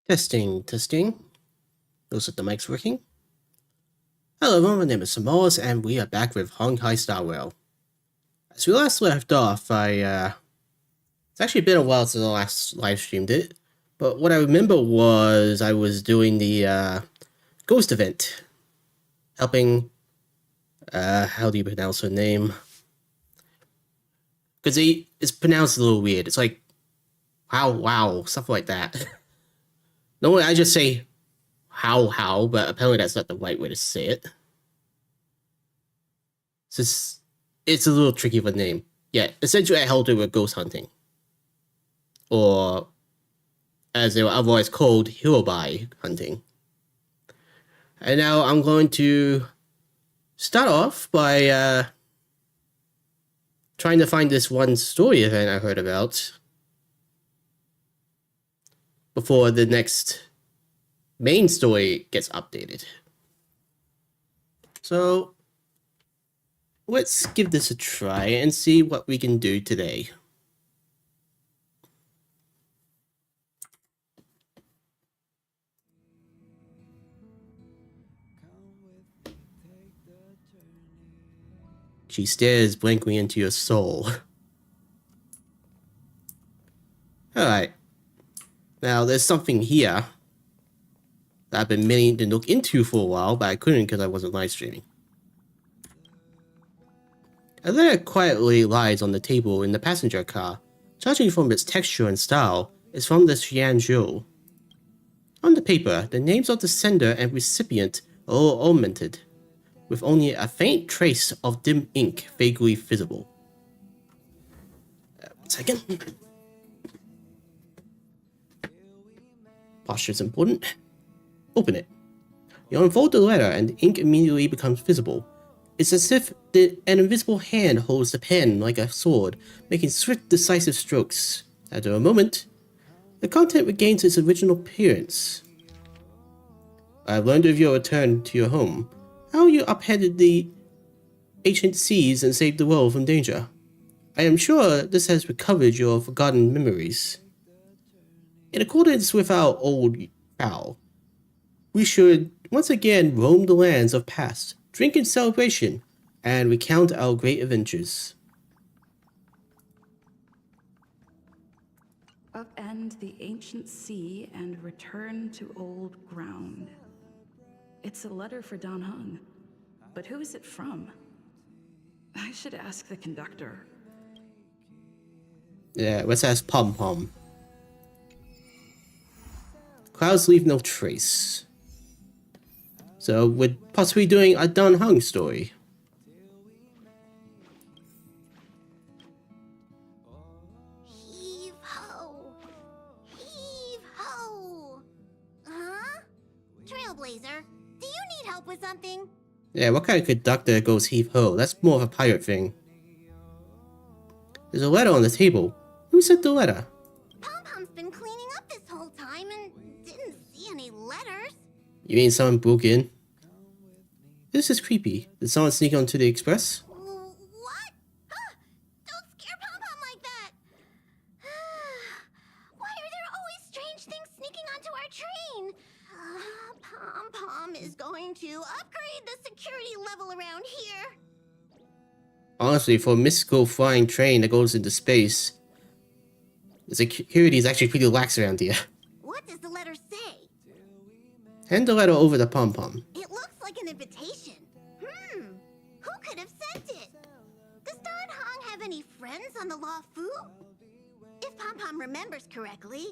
Testing, testing. Looks like the mic's working. Hello everyone, my name is Xanmoas, and we are back with Honkai Star Rail. As we last left off, it's actually been a while since I last live streamed it, but what I remember was I was doing the, Ghost event. Helping, how do you pronounce her name? Because it's pronounced a little weird. It's like, wow, stuff like that. Normally I just say, how, but apparently that's not the right way to say it. It's a little tricky of a name. Yeah, essentially I helped her with ghost hunting. Or, as they were otherwise called, Hirobai hunting. And now I'm going to start off by trying to find this one story event I heard about before the next main story gets updated. So let's give this a try and see what we can do today. She stares blankly into your soul. Alright. Now, there's something here that I've been meaning to look into for a while, but I couldn't because I wasn't live streaming. A letter quietly lies on the table in the passenger car. Judging from its texture and style, it's from the Xianzhou. On the paper, the names of the sender and recipient are all omitted, with only a faint trace of dim ink vaguely visible. 1 second. Posture's important. Open it. You unfold the letter and the ink immediately becomes visible. It's as if an invisible hand holds the pen like a sword, making swift, decisive strokes. After a moment, the content regains its original appearance. I have learned of your return to your home, how you upheaded the ancient seas and saved the world from danger. I am sure this has recovered your forgotten memories. In accordance with our old vow, we should once again roam the lands of past, drink in celebration, and recount our great adventures. Upend the ancient sea and return to old ground. It's a letter for Don Hung, but who is it from? I should ask the conductor. Yeah, let's ask Pom Pom. Clouds leave no trace. So we're possibly doing a Don Hung story. Heave ho! Heave ho! Huh? Trailblazer, do you need help with something? Yeah, what kind of conductor goes heave ho? That's more of a pirate thing. There's a letter on the table. Who sent the letter? Pom-Pom's been cleaning up this whole time and didn't see any letters. You mean someone broke in? This is creepy. Did someone sneak onto the express? What? Don't scare Pom-Pom like that! Why are there always strange things sneaking onto our train? Pom-Pom is going to upgrade the security level around here. Honestly, for a mystical flying train that goes into space, the security is actually pretty lax around here. What does the letter say? Hand the letter over to Pom Pom. It looks like an invitation. Who could have sent it? Does Don Hong have any friends on the Law Fu? If Pom Pom remembers correctly,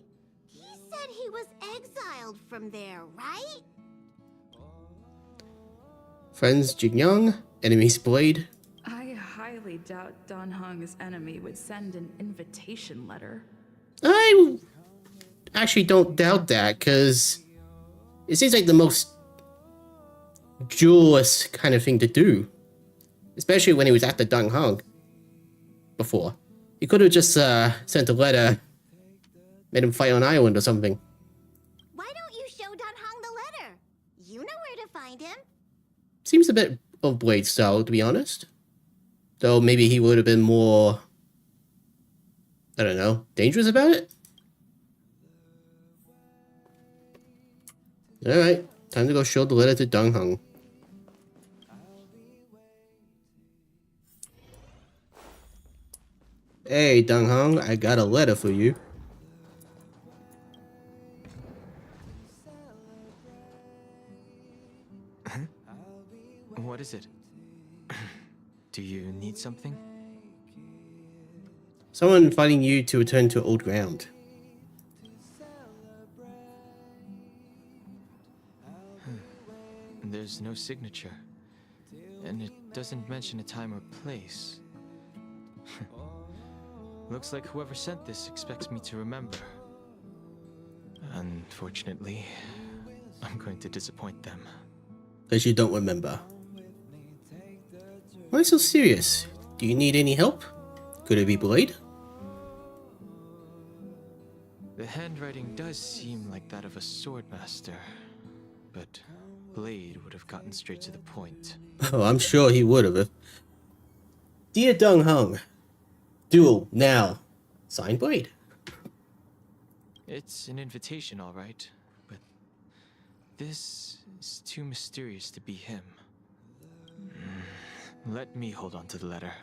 he said he was exiled from there, right? Friends Jin Young, enemies Blade. I highly doubt Don Hung's enemy would send an invitation letter. I actually don't doubt that, because it seems like the most duelist kind of thing to do. Especially when he was at the Don Hong before. He could have just sent a letter, made him fight on an island or something. Why don't you show Don Hong the letter? You know where to find him. Seems a bit of Blade style, to be honest. Though maybe he would have been more, I don't know, dangerous about it? Alright, time to go show the letter to Dong Hung. Hey, Dong Hung, I got a letter for you. What is it? Do you need something? Someone inviting you to return to old ground. There's no signature. And it doesn't mention a time or place. Looks like whoever sent this expects me to remember. Unfortunately, I'm going to disappoint them. Because you don't remember. Why so serious? Do you need any help? Could it be Blade? The handwriting does seem like that of a swordmaster, but Blade would have gotten straight to the point. Oh, I'm sure he would have. Dear Dong Hung, duel now. Signed Blade. It's an invitation, all right, but this is too mysterious to be him. Let me hold on to the letter.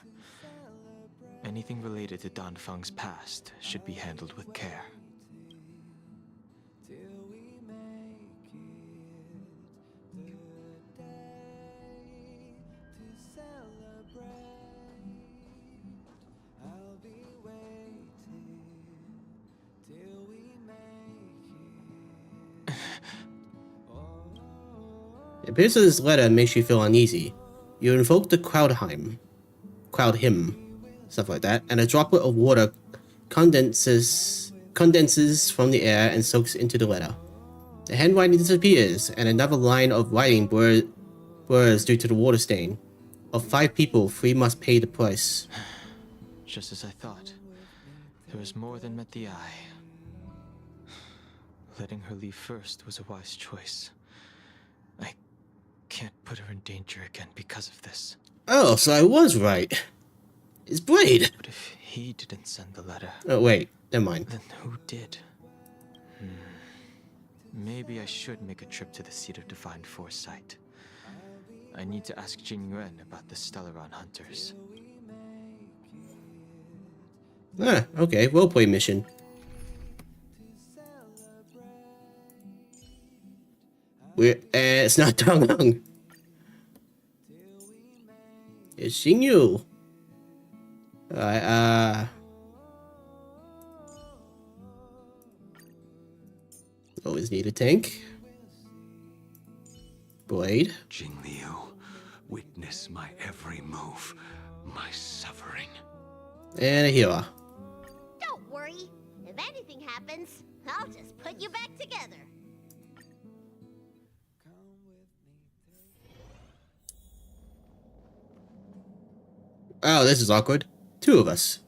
Anything related to Dan Feng's past should be handled with care. It appears that this letter makes you feel uneasy. You invoke the crowd hymn, stuff like that, and a droplet of water condenses from the air and soaks into the letter. The handwriting disappears, and another line of writing blurs due to the water stain. Of 5 people, 3 must pay the price. Just as I thought. There was more than met the eye. Letting her leave first was a wise choice. I can't put her in danger again because of this. Oh, so I was right. It's Blade. But if he didn't send the letter... Oh, wait. Never mind. Then who did? Maybe I should make a trip to the seat of divine foresight. I need to ask Jing Yuan about the Stellaron hunters. Ah, okay. Roleplay mission. It's not Dong Hung. It's Xingyu. Alright, always need a tank. Blade. Jing Liu, witness my every move, my suffering. And a healer. Don't worry. If anything happens, I'll just put you back together. Oh, this is awkward. 2 of us.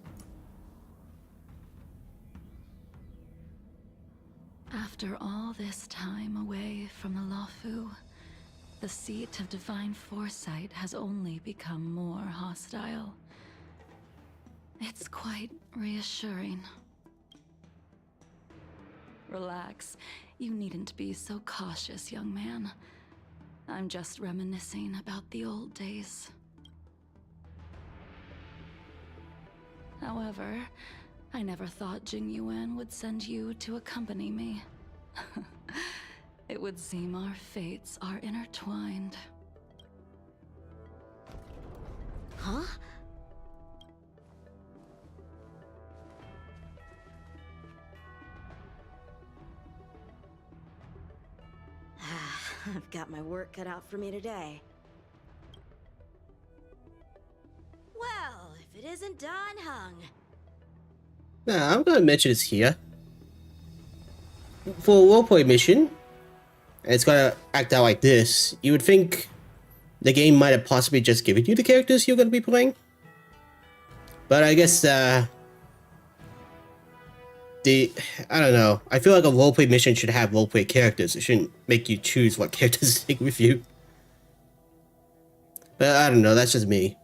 After all this time away from the Luofu, the seat of divine foresight has only become more hostile. It's quite reassuring. Relax. You needn't be so cautious, young man. I'm just reminiscing about the old days. However, I never thought Jing Yuan would send you to accompany me. It would seem our fates are intertwined. Huh? I've got my work cut out for me today. Well, if it isn't Dan Hung. Nah, I'm gonna mention this here. For a roleplay mission, and it's gonna act out like this, you would think the game might have possibly just given you the characters you're gonna be playing. But I guess, I don't know. I feel like a roleplay mission should have roleplay characters. It shouldn't make you choose what characters to take with you. But I don't know, that's just me.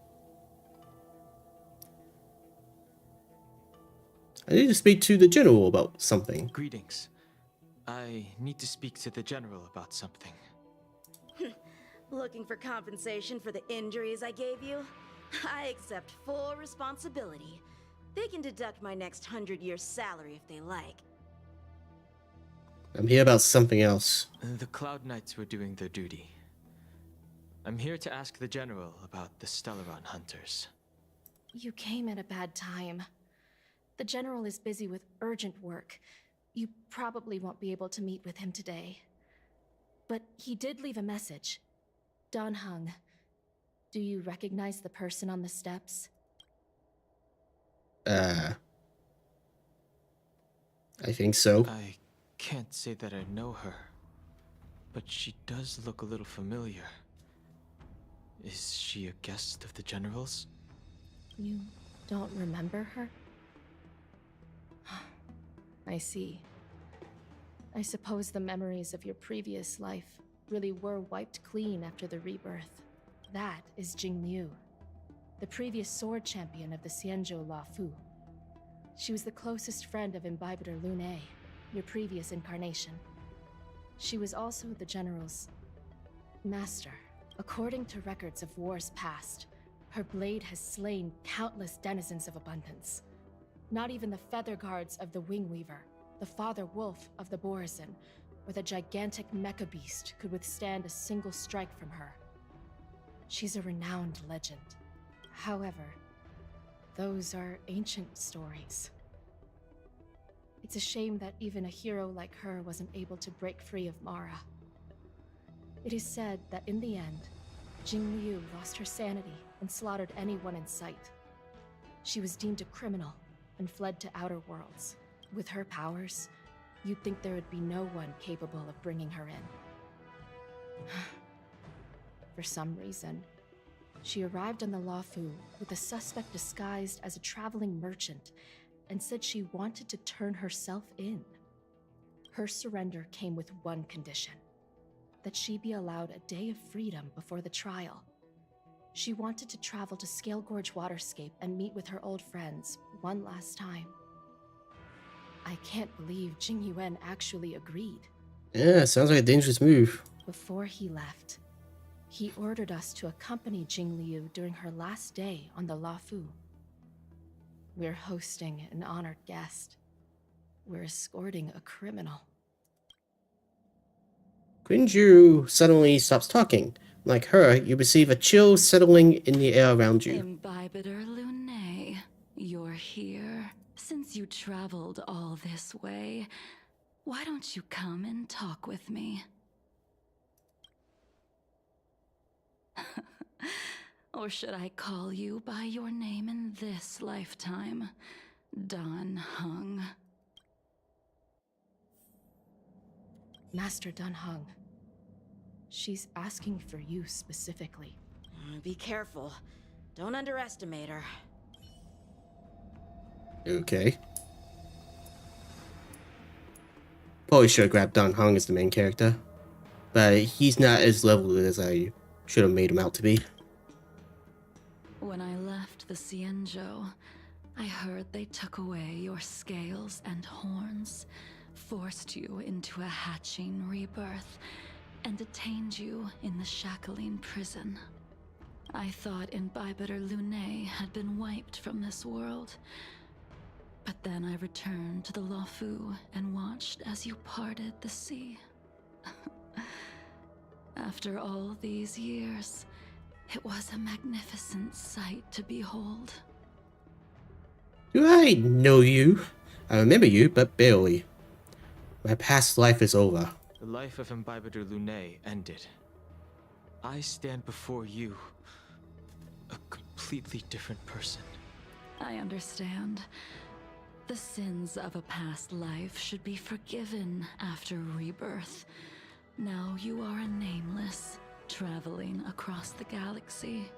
I need to speak to the general about something. Greetings. I need to speak to the general about something. Looking for compensation for the injuries I gave you? I accept full responsibility. They can deduct my next 100-year salary if they like. I'm here about something else. The Cloud Knights were doing their duty. I'm here to ask the general about the Stellaron hunters. You came at a bad time. The general is busy with urgent work. You probably won't be able to meet with him today. But he did leave a message. Dan Heng. Do you recognize the person on the steps? I think so. I can't say that I know her, but she does look a little familiar. Is she a guest of the general's? You don't remember her? I see. I suppose the memories of your previous life really were wiped clean after the rebirth. That is Jing Liu, the previous sword champion of the Xianzhou La Fu. She was the closest friend of Imbibitor Lune, your previous incarnation. She was also the general's master. According to records of wars past, her blade has slain countless denizens of abundance. Not even the feather guards of the Wingweaver, the father wolf of the Borazon, or the gigantic mecha beast could withstand a single strike from her. She's a renowned legend. However, those are ancient stories. It's a shame that even a hero like her wasn't able to break free of Mara. It is said that in the end, Jing Liu lost her sanity and slaughtered anyone in sight. She was deemed a criminal and fled to outer worlds. With her powers, you'd think there would be no one capable of bringing her in. For some reason, she arrived on the Luofu with a suspect disguised as a traveling merchant and said she wanted to turn herself in. Her surrender came with one condition: that she be allowed a day of freedom before the trial. She wanted to travel to Scale Gorge Waterscape and meet with her old friends one last time. I can't believe Jing Yuan actually agreed. Yeah, sounds like a dangerous move. Before he left, he ordered us to accompany Jing Liu during her last day on the Luofu. We're hosting an honored guest. We're escorting a criminal. Quinju suddenly stops talking. Like her, you receive a chill settling in the air around you. Imbibitor Lune, you're here. Since you traveled all this way, why don't you come and talk with me? Or should I call you by your name in this lifetime? Dan Heng. Master Dan Heng. She's asking for you specifically. Be careful. Don't underestimate her. Okay. Probably should have grabbed Dan Heng as the main character. But he's not as leveled as I should have made him out to be. When I left the Xianzhou, I heard they took away your scales and horns, forced you into a hatching rebirth, and detained you in the Shackling prison. I thought Imbibitor Lune had been wiped from this world. But then I returned to the Luofu and watched as you parted the sea. After all these years, it was a magnificent sight to behold. Do I know you? I remember you, but barely. My past life is over. The life of Imbibitor Lune ended. I stand before you, a completely different person. I understand. The sins of a past life should be forgiven after rebirth. Now you are a nameless, traveling across the galaxy.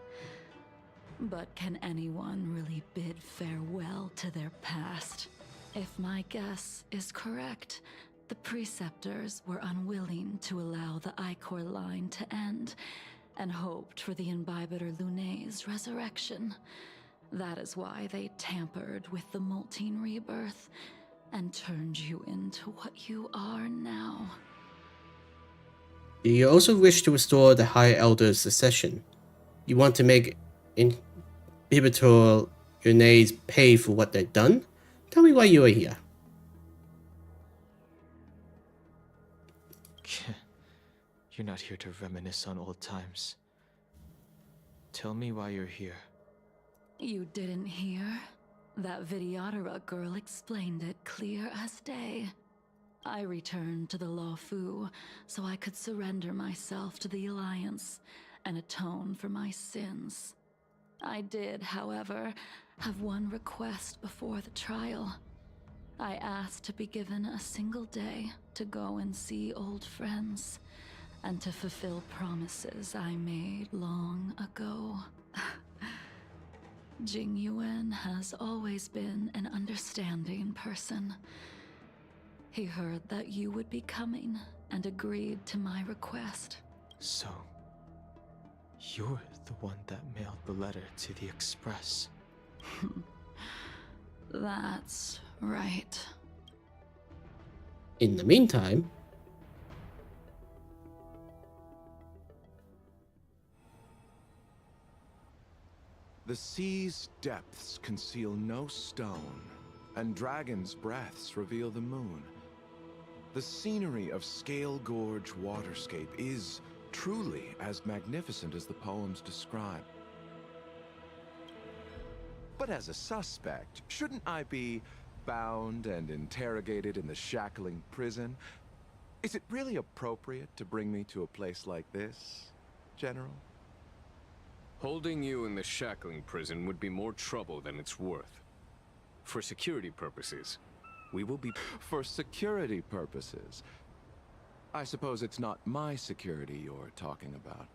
But can anyone really bid farewell to their past? If my guess is correct, the Preceptors were unwilling to allow the Ichor line to end, and hoped for the Imbibitor Lune's resurrection. That is why they tampered with the molting rebirth, and turned you into what you are now. Do you also wish to restore the High Elder's succession? You want to make inhibitor Unaids pay for what they've done? Tell me why you are here. You're not here to reminisce on old times. Tell me why you're here. You didn't hear? That Vidyadhara girl explained it clear as day. I returned to the Lawfu so I could surrender myself to the Alliance and atone for my sins. I did, however, have one request before the trial. I asked to be given a single day to go and see old friends, and to fulfill promises I made long ago. Jing Yuan has always been an understanding person. He heard that you would be coming and agreed to my request. So, you're the one that mailed the letter to the Express. That's right. In the meantime, The sea's depths conceal no stone, and dragons' breaths reveal the moon. The scenery of Scale Gorge Waterscape is truly as magnificent as the poems describe. But as a suspect, shouldn't I be bound and interrogated in the shackling prison? Is it really appropriate to bring me to a place like this, General? Holding you in the shackling prison would be more trouble than it's worth. For security purposes, we will be... For security purposes? I suppose it's not my security you're talking about.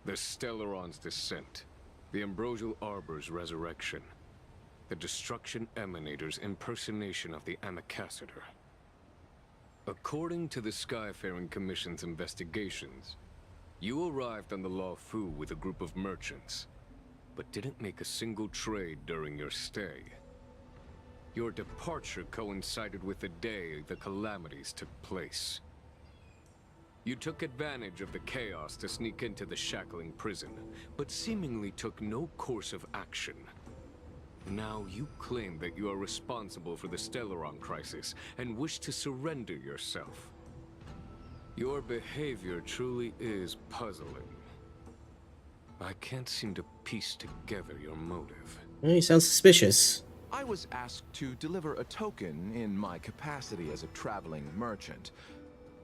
The Stellaron's descent, the Ambrosial Arbor's resurrection, the Destruction Emanator's impersonation of the Amicassator. According to the Skyfaring Commission's investigations, you arrived on the Lawfu with a group of merchants, but didn't make a single trade during your stay. Your departure coincided with the day the calamities took place. You took advantage of the chaos to sneak into the shackling prison, but seemingly took no course of action. Now you claim that you are responsible for the Stellaron crisis and wish to surrender yourself. Your behavior truly is puzzling. I can't seem to piece together your motive. well, you sound suspicious. I was asked to deliver a token in my capacity as a traveling merchant.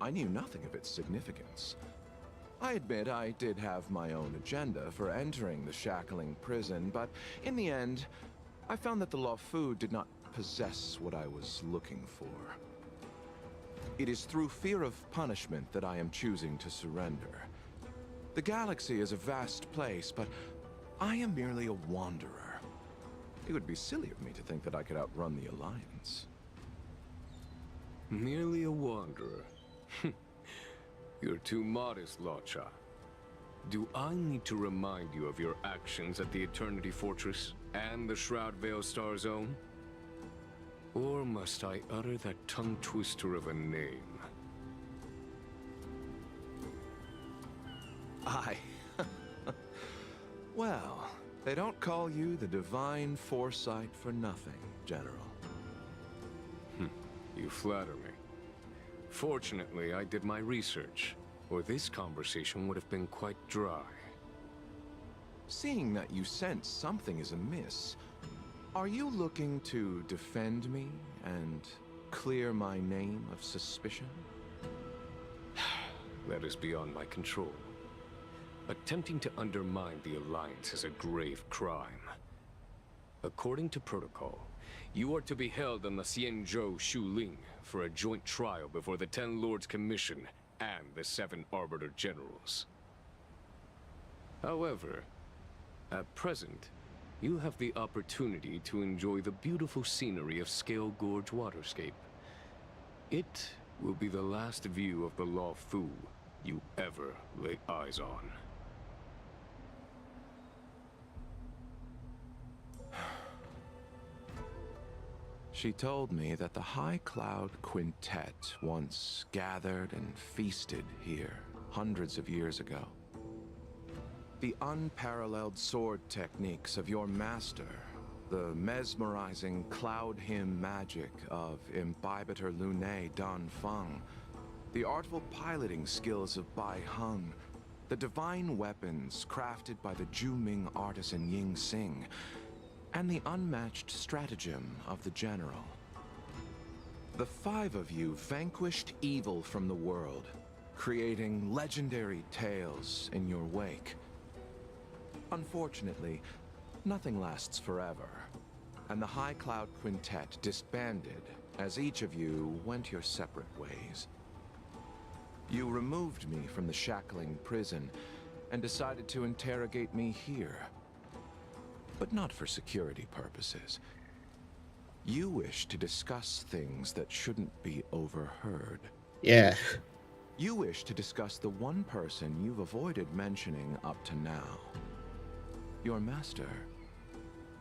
I knew nothing of its significance. I admit I did have my own agenda for entering the shackling prison, but in the end, I found that the Lawfu did not possess what I was looking for. It is through fear of punishment that I am choosing to surrender. The galaxy is a vast place, but I am merely a wanderer. It would be silly of me to think that I could outrun the Alliance. Merely a wanderer. You're too modest, Locha. Do I need to remind you of your actions at the Eternity Fortress and the Shroud Veil Star Zone? Or must I utter that tongue twister of a name? Well, they don't call you the Divine Foresight for nothing, General. You flatter me. Fortunately, I did my research, or this conversation would have been quite dry. Seeing that you sense something is amiss, are you looking to defend me and clear my name of suspicion? That is beyond my control. Attempting to undermine the Alliance is a grave crime. According to protocol, you are to be held on the Xianzhou Shuling for a joint trial before the 10 Lords Commission and the 7 Arbiter Generals. However, at present, you have the opportunity to enjoy the beautiful scenery of Scale Gorge Waterscape. It will be the last view of the Lawfu you ever lay eyes on. She told me that the High Cloud Quintet once gathered and feasted here hundreds of years ago. The unparalleled sword techniques of your master, the mesmerizing cloud hymn magic of Imbibitor Lunae Dan Feng, the artful piloting skills of Bai Heng, the divine weapons crafted by the Ju-Ming artisan Ying Xing, and the unmatched stratagem of the general. The five of you vanquished evil from the world, creating legendary tales in your wake. Unfortunately, nothing lasts forever, and the High Cloud Quintet disbanded as each of you went your separate ways. You removed me from the shackling prison and decided to interrogate me here. But not for security purposes. You wish to discuss things that shouldn't be overheard. Yeah. You wish to discuss the one person you've avoided mentioning up to now. Your master,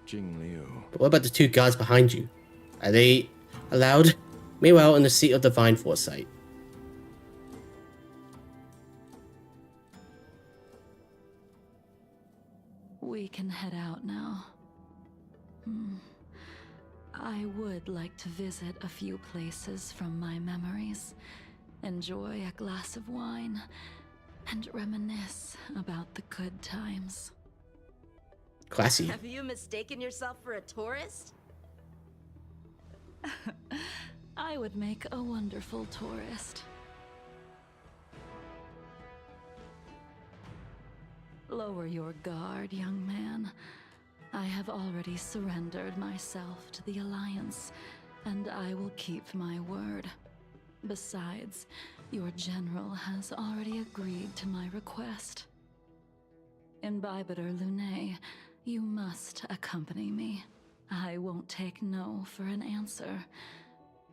Jing Liu. But what about the two guards behind you? Are they allowed? Meanwhile, in the seat of divine foresight. We can head out now. I would like to visit a few places from my memories, enjoy a glass of wine, and reminisce about the good times. Classy. Have you mistaken yourself for a tourist? I would make a wonderful tourist. Lower your guard, young man. I have already surrendered myself to the Alliance, and I will keep my word. Besides, your general has already agreed to my request. Imbibitor Lunae, you must accompany me. I won't take no for an answer,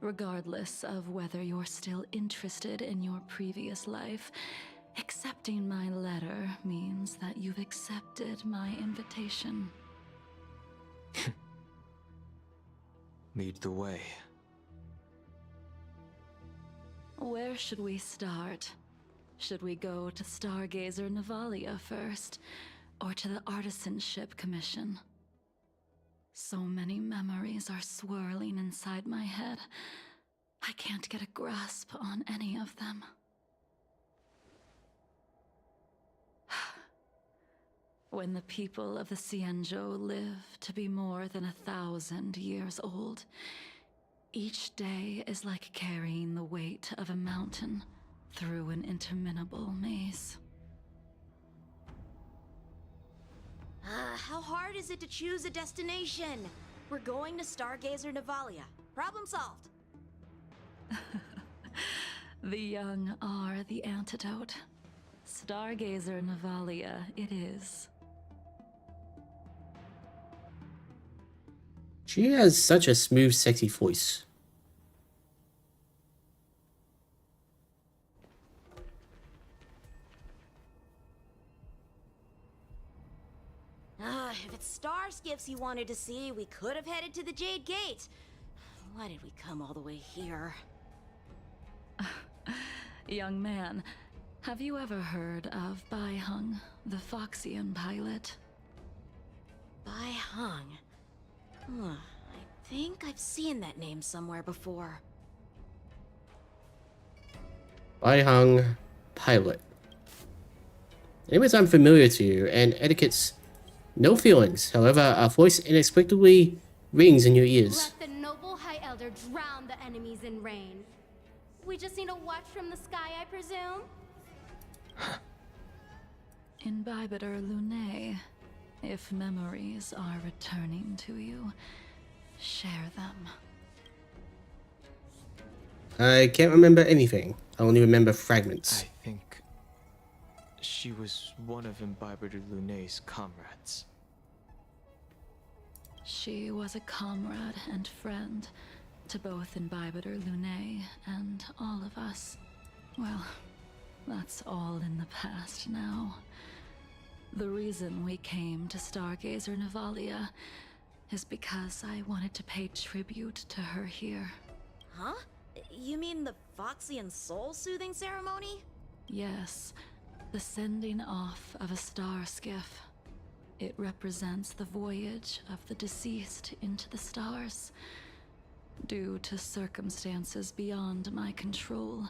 regardless of whether you're still interested in your previous life. Accepting my letter means that you've accepted my invitation. Lead the way. Where should we start? Should we go to Stargazer Navalia first, or to the Artisanship Commission? So many memories are swirling inside my head. I can't get a grasp on any of them. When the people of the Xianzhou live to be more than 1,000 years old, each day is like carrying the weight of a mountain through an interminable maze. How hard is it to choose a destination? We're going to Stargazer Navalia. Problem solved. The young are the antidote. Stargazer Navalia it is. She has such a smooth, sexy voice. If it's star skiffs you wanted to see, we could have headed to the Jade Gate. Why did we come all the way here? Young man, have you ever heard of Bai Heng, the Foxian pilot? Bai Heng. I think I've seen that name somewhere before. Bai Heng, pilot. Names unfamiliar to you, and etiquette's no feelings. However, a voice inexplicably rings in your ears. Let the noble High Elder drown the enemies in rain. We just need a watch from the sky, I presume? Imbibitor Lunae, if memories are returning to you, share them. I can't remember anything. I only remember fragments. I think she was one of Imbibitor Lunae's comrades. She was a comrade and friend to both Imbibitor Lunae and all of us. Well, that's all in the past now. The reason we came to Stargazer Navalia is because I wanted to pay tribute to her here. Huh? You mean the Foxian soul-soothing ceremony? Yes, the sending off of a star skiff. It represents the voyage of the deceased into the stars. Due to circumstances beyond my control,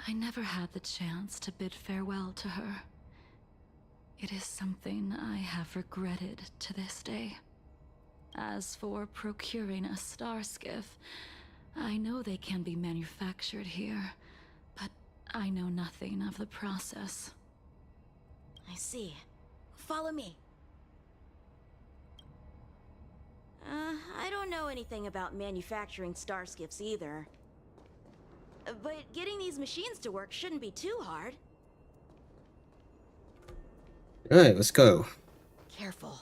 I never had the chance to bid farewell to her. It is something I have regretted to this day. As for procuring a star skiff, I know they can be manufactured here, but I know nothing of the process. I see. Follow me. I don't know anything about manufacturing star skiffs either. But getting these machines to work shouldn't be too hard. Alright, let's go. Careful.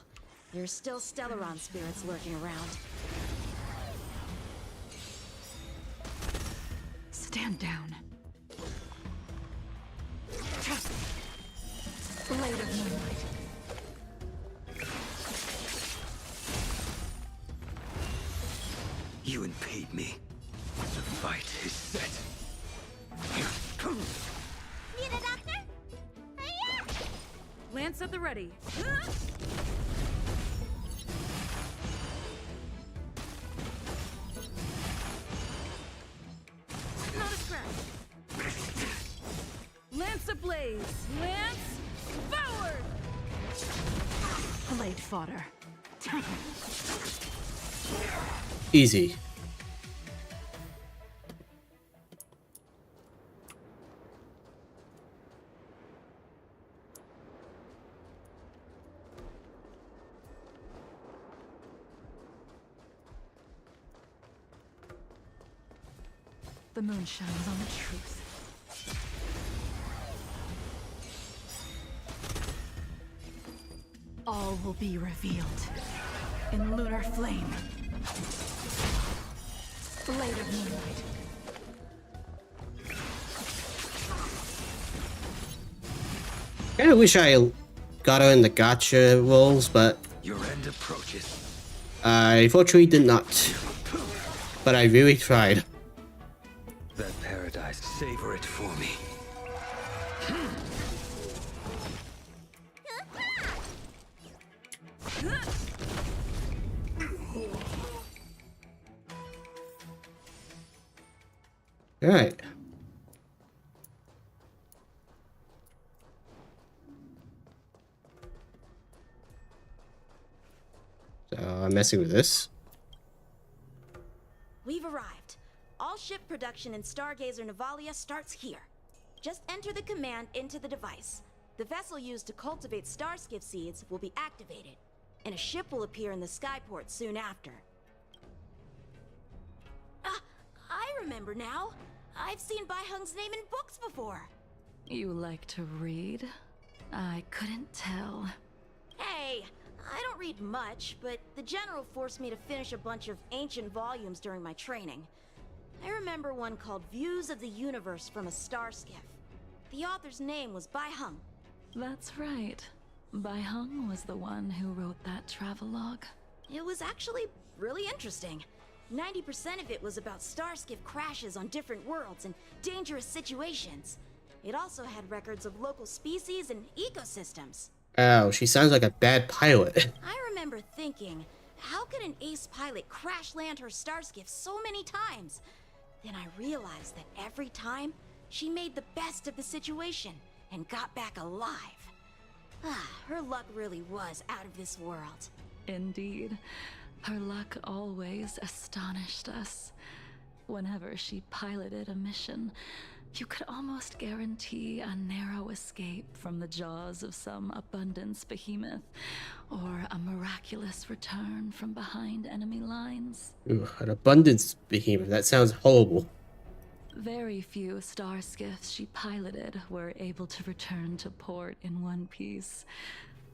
There's still Stellaron spirits lurking around. Stand down. Blade of moonlight. You impede me. The fight is set. Need a doctor? Yeah. Lance at the ready. Not a scratch. Lance ablaze. Lance forward. Blade fodder. Easy. The moon shines on the truth. All will be revealed in lunar flame. Blade of moonlight. Kinda wish I got her in the gotcha roles, but Your end approaches. I unfortunately did not. But I really tried. That paradise, savor it for me. Alright. So I'm messing with this. We've arrived. All ship production in Stargazer Navalia starts here. Just enter the command into the device. The vessel used to cultivate starskiff seeds will be activated, and a ship will appear in the skyport soon after. I remember now. I've seen Bai Hung's name in books before. You like to read? I couldn't tell. Hey, I don't read much, but the General forced me to finish a bunch of ancient volumes during my training. I remember one called Views of the Universe from a Star Skiff. The author's name was Bai Hung. That's right. Bai Hung was the one who wrote that travelogue. It was actually really interesting. 90% of it was about starskiff crashes on different worlds and dangerous situations. It also had records of local species and ecosystems. Ow, she sounds like a bad pilot. I remember thinking, how could an ace pilot crash land her starskiff so many times? Then I realized that every time, she made the best of the situation and got back alive. Her luck really was out of this world. Indeed. Her luck always astonished us. Whenever she piloted a mission, you could almost guarantee a narrow escape from the jaws of some abundance behemoth, or a miraculous return from behind enemy lines. Ooh, an abundance behemoth. That sounds horrible. Very few star skiffs she piloted were able to return to port in one piece.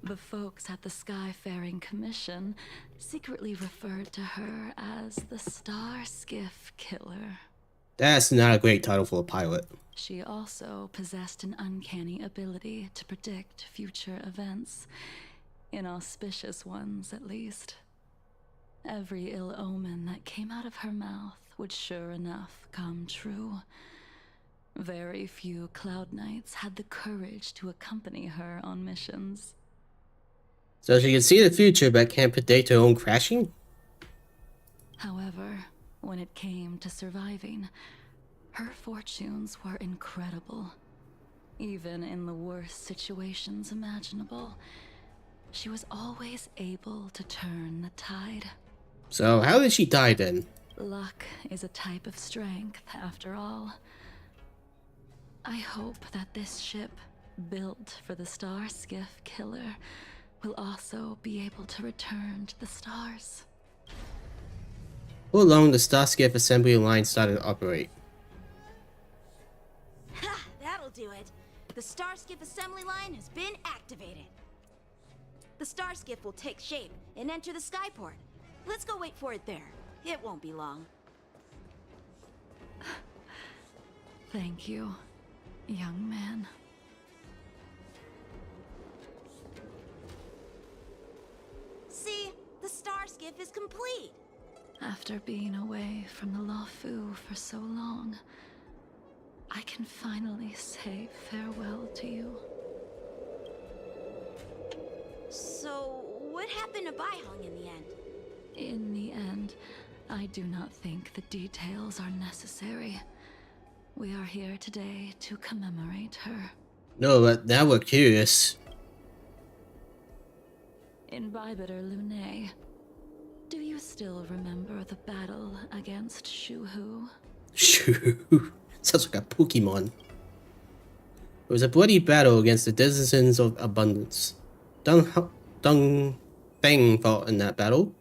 The folks at the Skyfaring Commission secretly referred to her as the Star Skiff Killer. That's not a great title for a pilot. She also possessed an uncanny ability to predict future events. Inauspicious ones, at least. Every ill omen that came out of her mouth would sure enough come true. Very few Cloud Knights had the courage to accompany her on missions. So she can see the future but can't predict her own crashing? However, when it came to surviving, her fortunes were incredible. Even in the worst situations imaginable, she was always able to turn the tide. So how did she die then? Luck is a type of strength, after all. I hope that this ship, built for the Star Skiff killer, will also be able to return to the stars. How long the Starskiff assembly line started to operate? Ha! That'll do it. The Starskiff assembly line has been activated. The Starskiff will take shape and enter the skyport. Let's go wait for it there. It won't be long. Thank you, young man. See, the Starskiff is complete. After being away from the Lawfu for so long, I can finally say farewell to you. So, what happened to Baihong in the end? In the end, I do not think the details are necessary. We are here today to commemorate her. No, but now we're curious. In Bibiter Lune, do you still remember the battle against Shuhu? Shoo. Sounds like a Pokemon. It was a bloody battle against the denizens of abundance. Dung Feng fought in that battle.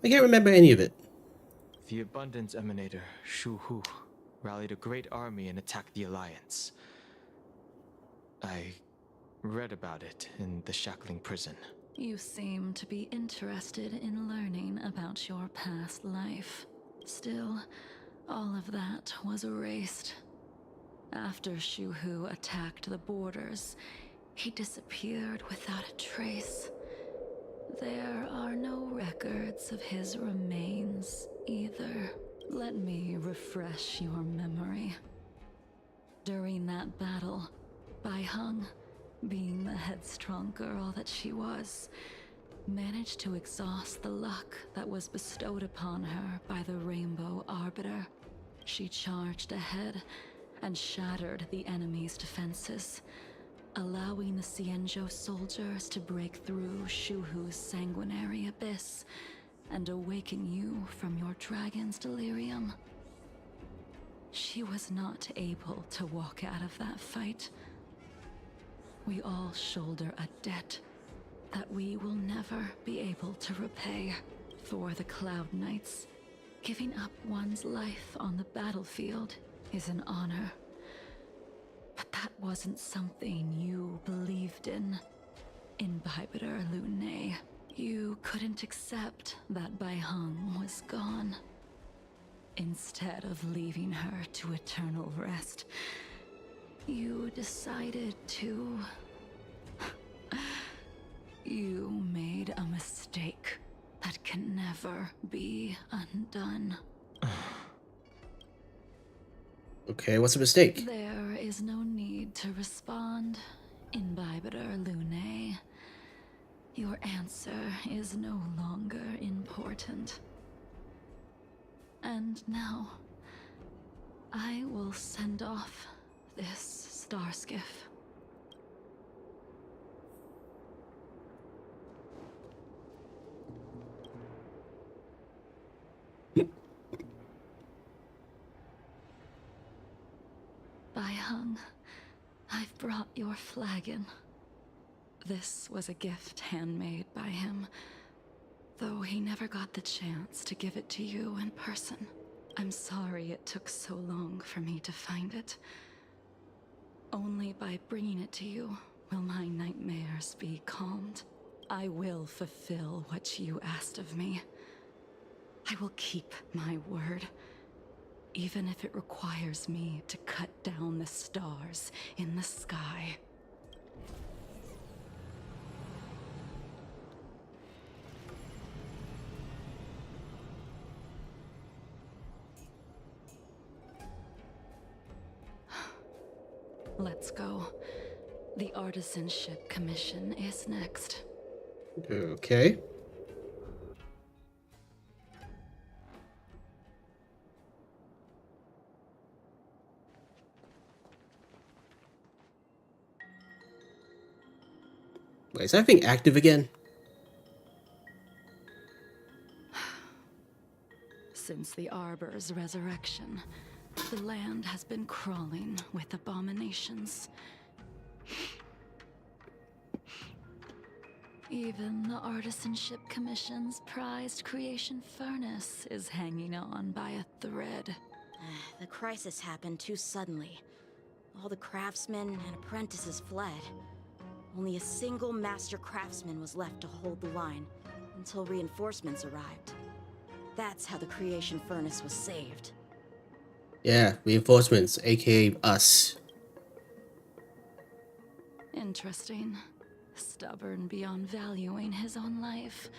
I can't remember any of it. The Abundance Emanator, Shu Hu, rallied a great army and attacked the Alliance. I read about it in the Shackling prison. You seem to be interested in learning about your past life. Still, all of that was erased. After Shuhu attacked the borders, he disappeared without a trace. There are no records of his remains either. Let me refresh your memory. During that battle, Baihong, being the headstrong girl that she was, managed to exhaust the luck that was bestowed upon her by the Rainbow Arbiter. She charged ahead and shattered the enemy's defenses, allowing the Xianzhou soldiers to break through Shuhu's sanguinary abyss and awaken you from your dragon's delirium. She was not able to walk out of that fight. We all shoulder a debt that we will never be able to repay. For the Cloud Knights, giving up one's life on the battlefield is an honor. But that wasn't something you believed in. In Bibiter Lune, you couldn't accept that Baihong was gone. Instead of leaving her to eternal rest, you decided to... You made a mistake that can never be undone. Okay, what's a mistake? There is no need to respond. In Bibiter Lune, your answer is no longer important. And now, I will send off this Starskiff. Baihong, I've brought your flagon. This was a gift handmade by him, though he never got the chance to give it to you in person. I'm sorry it took so long for me to find it. Only by bringing it to you will my nightmares be calmed. I will fulfill what you asked of me. I will keep my word, even if it requires me to cut down the stars in the sky. Let's go. The Artisanship Commission is next. Okay. Wait, is that thing active again? Since the Arbor's resurrection, the land has been crawling with abominations. Even the Artisanship Commission's prized creation furnace is hanging on by a thread. The crisis happened too suddenly. All the craftsmen and apprentices fled. Only a single master craftsman was left to hold the line until reinforcements arrived. That's how the creation furnace was saved. Yeah, reinforcements, aka us. Interesting. Stubborn beyond valuing his own life.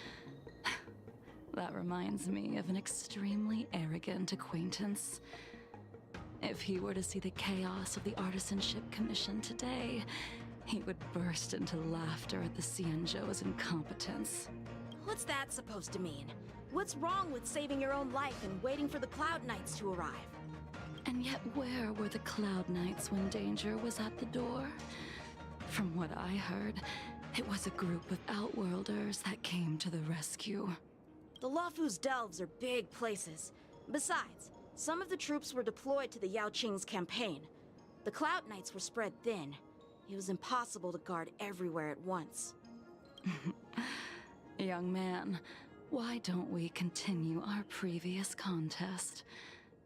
That reminds me of an extremely arrogant acquaintance. If he were to see the chaos of the Artisanship Commission today, he would burst into laughter at the Xianzhou's incompetence. What's that supposed to mean? What's wrong with saving your own life and waiting for the Cloud Knights to arrive? And yet where were the Cloud Knights when danger was at the door? From what I heard, it was a group of Outworlders that came to the rescue. The Luofu's delves are big places. Besides, some of the troops were deployed to the Yao Qing's campaign. The Cloud Knights were spread thin. It was impossible to guard everywhere at once. Young man, why don't we continue our previous contest?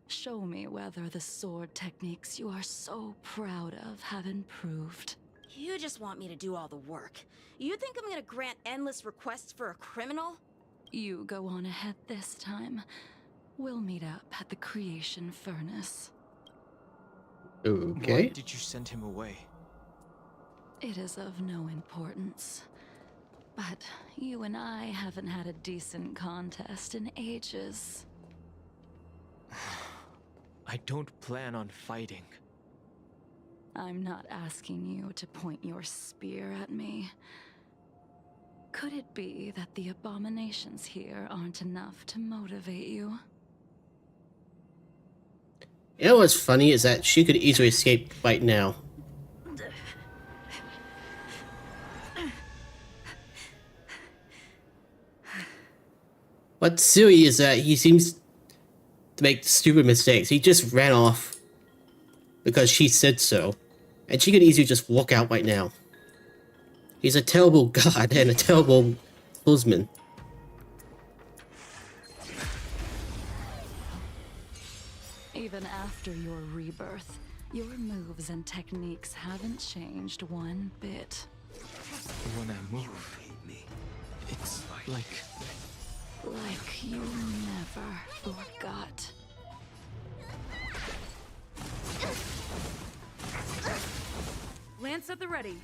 Show me whether the sword techniques you are so proud of have improved. You just want me to do all the work. You think I'm gonna grant endless requests for a criminal? You go on ahead this time. We'll meet up at the creation furnace. Okay. Why did you send him away? It is of no importance. But you and I haven't had a decent contest in ages. I don't plan on fighting. I'm not asking you to point your spear at me. Could it be that the abominations here aren't enough to motivate you? You know what's funny is that she could easily escape right now. What's silly is that he seems to make stupid mistakes. He just ran off because she said so. And she could easily just walk out right now. He's a terrible god and a terrible husband. Even after your rebirth, your moves and techniques haven't changed one bit. When I move, it's like you never forgot. Lance at the ready.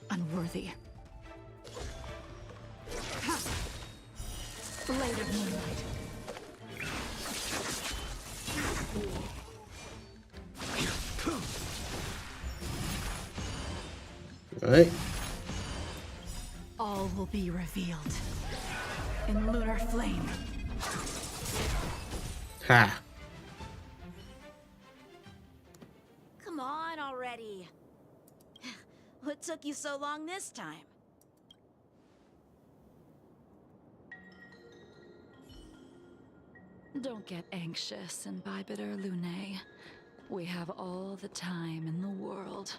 Unworthy. Blade of moonlight. Alright. All will be revealed in lunar flame. Ha. Come on already. What took you so long this time? Don't get anxious, Imbibitor Lunae. We have all the time in the world.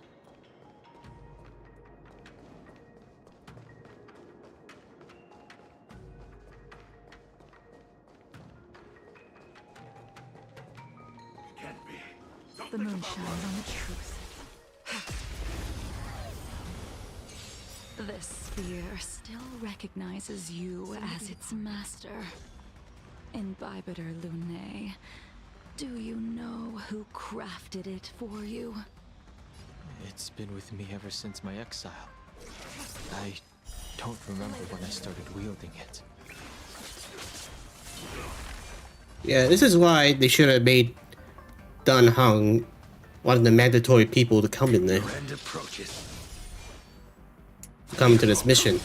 The moon shines on the truth. This spear still recognizes you as its master. Imbibitor Lunae, do you know who crafted it for you? it's been with me ever since my exile. I don't remember when I started wielding it. Yeah, this is why they should have made Dan Heng, one of the mandatory people to come in there. End approaches. Come to this mission.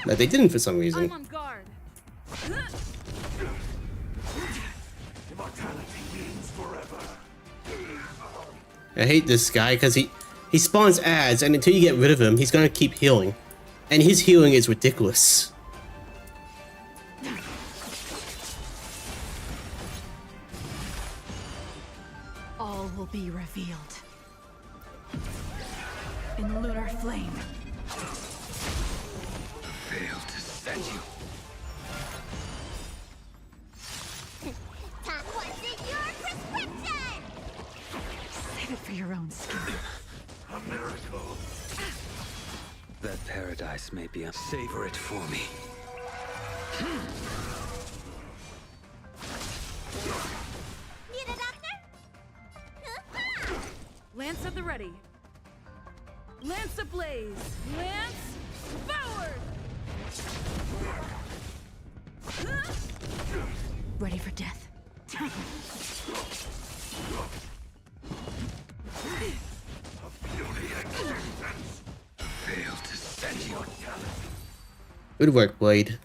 But they didn't for some reason. I'm on guard. Immortality means forever. I hate this guy because he spawns ads, and until you get rid of him, he's gonna keep healing. And his healing is ridiculous. All will be revealed. In lunar flame. Failed to send you. Talk what's in your prescription! Save it for your own skin. A miracle. That paradise may be a savor it for me. Need a doctor? Lance at the ready. Lance ablaze. Lance forward. Ready for death. Failed to send you. Good work, Blade.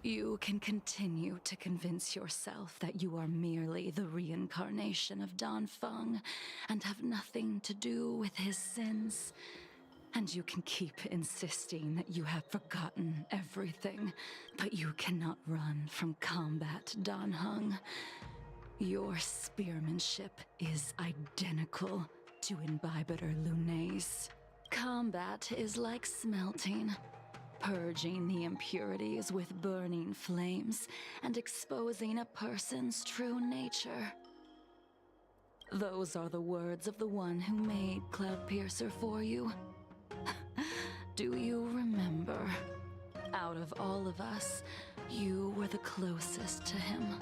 You can continue to convince yourself that you are merely the reincarnation of Dan Feng and have nothing to do with his sins. And you can keep insisting that you have forgotten everything, but you cannot run from combat, Dan Heng. Your spearmanship is identical to Imbibitor Lunay's. Combat is like smelting, purging the impurities with burning flames and exposing a person's true nature. Those are the words of the one who made Cloudpiercer for you. Do you remember? Out of all of us, you were the closest to him.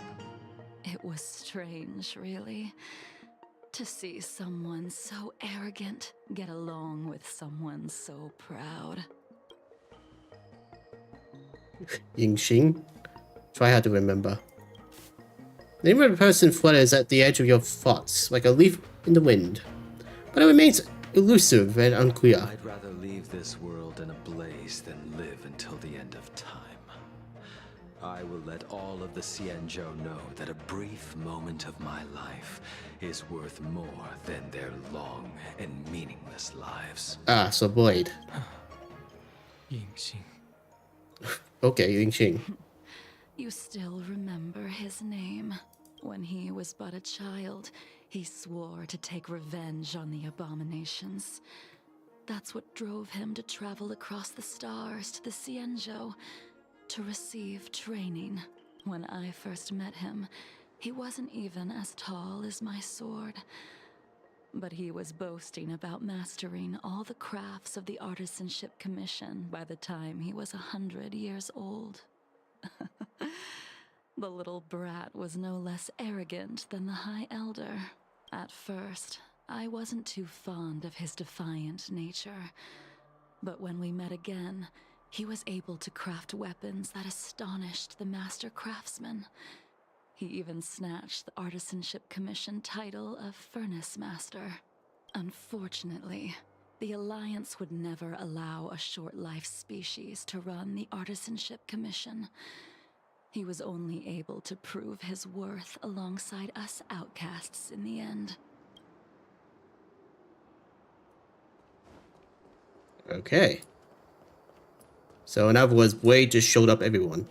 It was strange, really, to see someone so arrogant get along with someone so proud. Yingxing? Try hard to remember. The name of the person flutters at the edge of your thoughts, like a leaf in the wind. But it remains elusive and unclear. I'd rather leave this world in a blaze than live until the end of time. I will let all of the Xianzhou know that a brief moment of my life is worth more than their long and meaningless lives. Ah, so Blade. Yingxing. Okay, Yingxing. You still remember his name. When he was but a child, he swore to take revenge on the abominations. That's what drove him to travel across the stars to the Xianzhou to receive training. When I first met him, he wasn't even as tall as my sword. But he was boasting about mastering all the crafts of the Artisanship Commission by the time he was 100 years old. The little brat was no less arrogant than the High Elder. At first, I wasn't too fond of his defiant nature. But when we met again, he was able to craft weapons that astonished the Master Craftsman. He even snatched the Artisanship Commission title of Furnace Master. Unfortunately, the Alliance would never allow a short-life species to run the Artisanship Commission. He was only able to prove his worth alongside us outcasts in the end. Okay. So in other words, Blade just showed up everyone.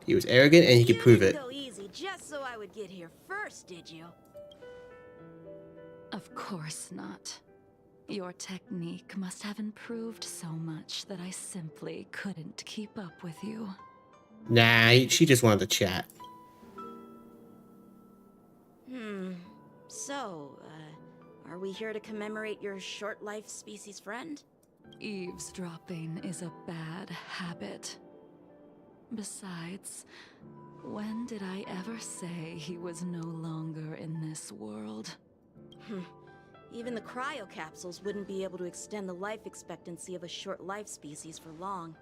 He was arrogant and he could prove it. You didn't go easy just so I would get here first, did you? Of course not. Your technique must have improved so much that I simply couldn't keep up with you. Nah, she just wanted to chat. So, are we here to commemorate your short-life species friend? Eavesdropping is a bad habit. Besides, when did I ever say he was no longer in this world? Even the cryocapsules wouldn't be able to extend the life expectancy of a short-life species for long.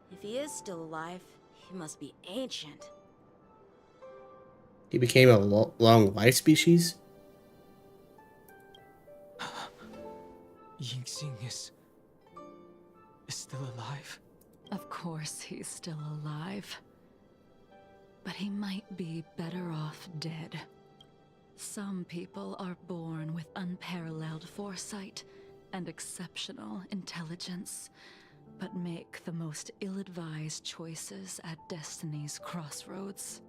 If he is still alive, It must be ancient. He became a long life species? Yingxing is still alive? Of course he's still alive. But he might be better off dead. Some people are born with unparalleled foresight and exceptional intelligence, but make the most ill-advised choices at destiny's crossroads.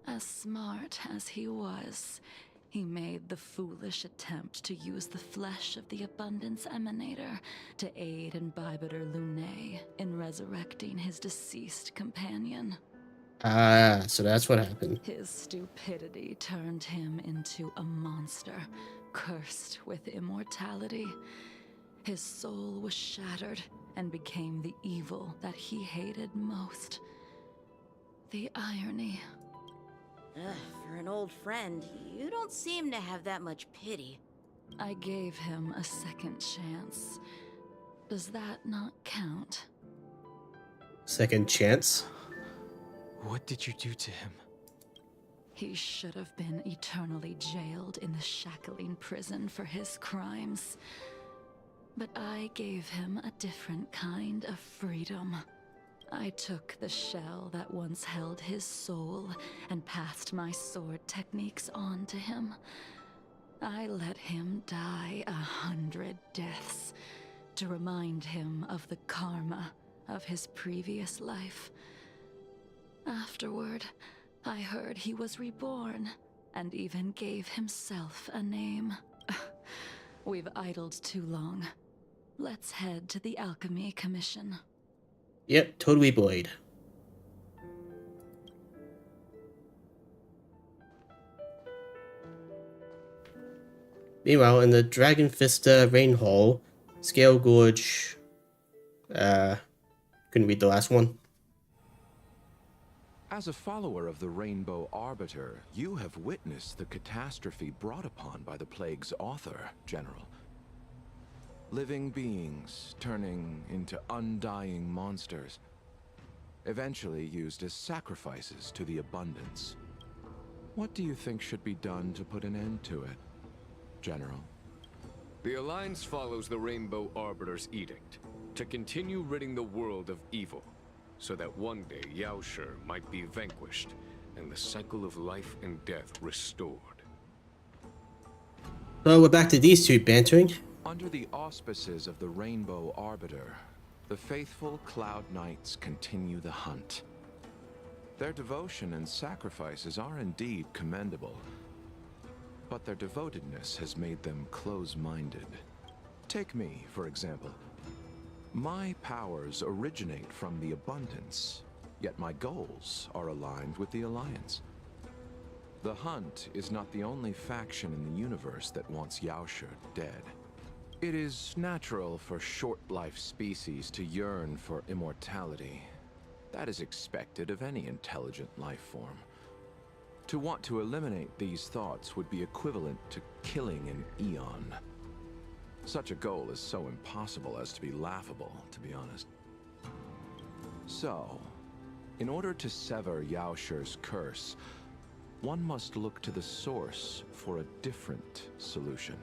As smart as he was, he made the foolish attempt to use the flesh of the Abundance Emanator to aid Imbibitor Lunae in resurrecting his deceased companion. Ah, so that's what happened. His stupidity turned him into a monster, cursed with immortality. His soul was shattered and became the evil that he hated most. The irony. Ugh, for an old friend, you don't seem to have that much pity. I gave him a second chance. Does that not count? Second chance? What did you do to him? He should have been eternally jailed in the shackling prison for his crimes. But I gave him a different kind of freedom. I took the shell that once held his soul and passed my sword techniques on to him. I let him die 100 deaths to remind him of the karma of his previous life. Afterward, I heard he was reborn and even gave himself a name. We've idled too long. Let's head to the Alchemy Commission. Yep, totally Blade. Meanwhile, in the Dragon Vista Rain Hall, Scale Gorge... couldn't read the last one. As a follower of the Rainbow Arbiter, you have witnessed the catastrophe brought upon by the plague's author, General. Living beings turning into undying monsters, eventually used as sacrifices to the Abundance. What do you think should be done to put an end to it, General? The Alliance follows the Rainbow Arbiter's edict to continue ridding the world of evil, so that one day Yaoshi might be vanquished and the cycle of life and death restored. So we're back to these two bantering. Under the auspices of the Rainbow Arbiter, the faithful Cloud Knights continue the hunt. Their devotion and sacrifices are indeed commendable, but their devotedness has made them close-minded. Take me, for example. My powers originate from the Abundance, yet my goals are aligned with the Alliance. The Hunt is not the only faction in the universe that wants Yaoshi dead. It is natural for short-life species to yearn for immortality. That is expected of any intelligent life form. To want to eliminate these thoughts would be equivalent to killing an eon. Such a goal is so impossible as to be laughable, to be honest. So, in order to sever Yaoshi's curse, one must look to the source for a different solution.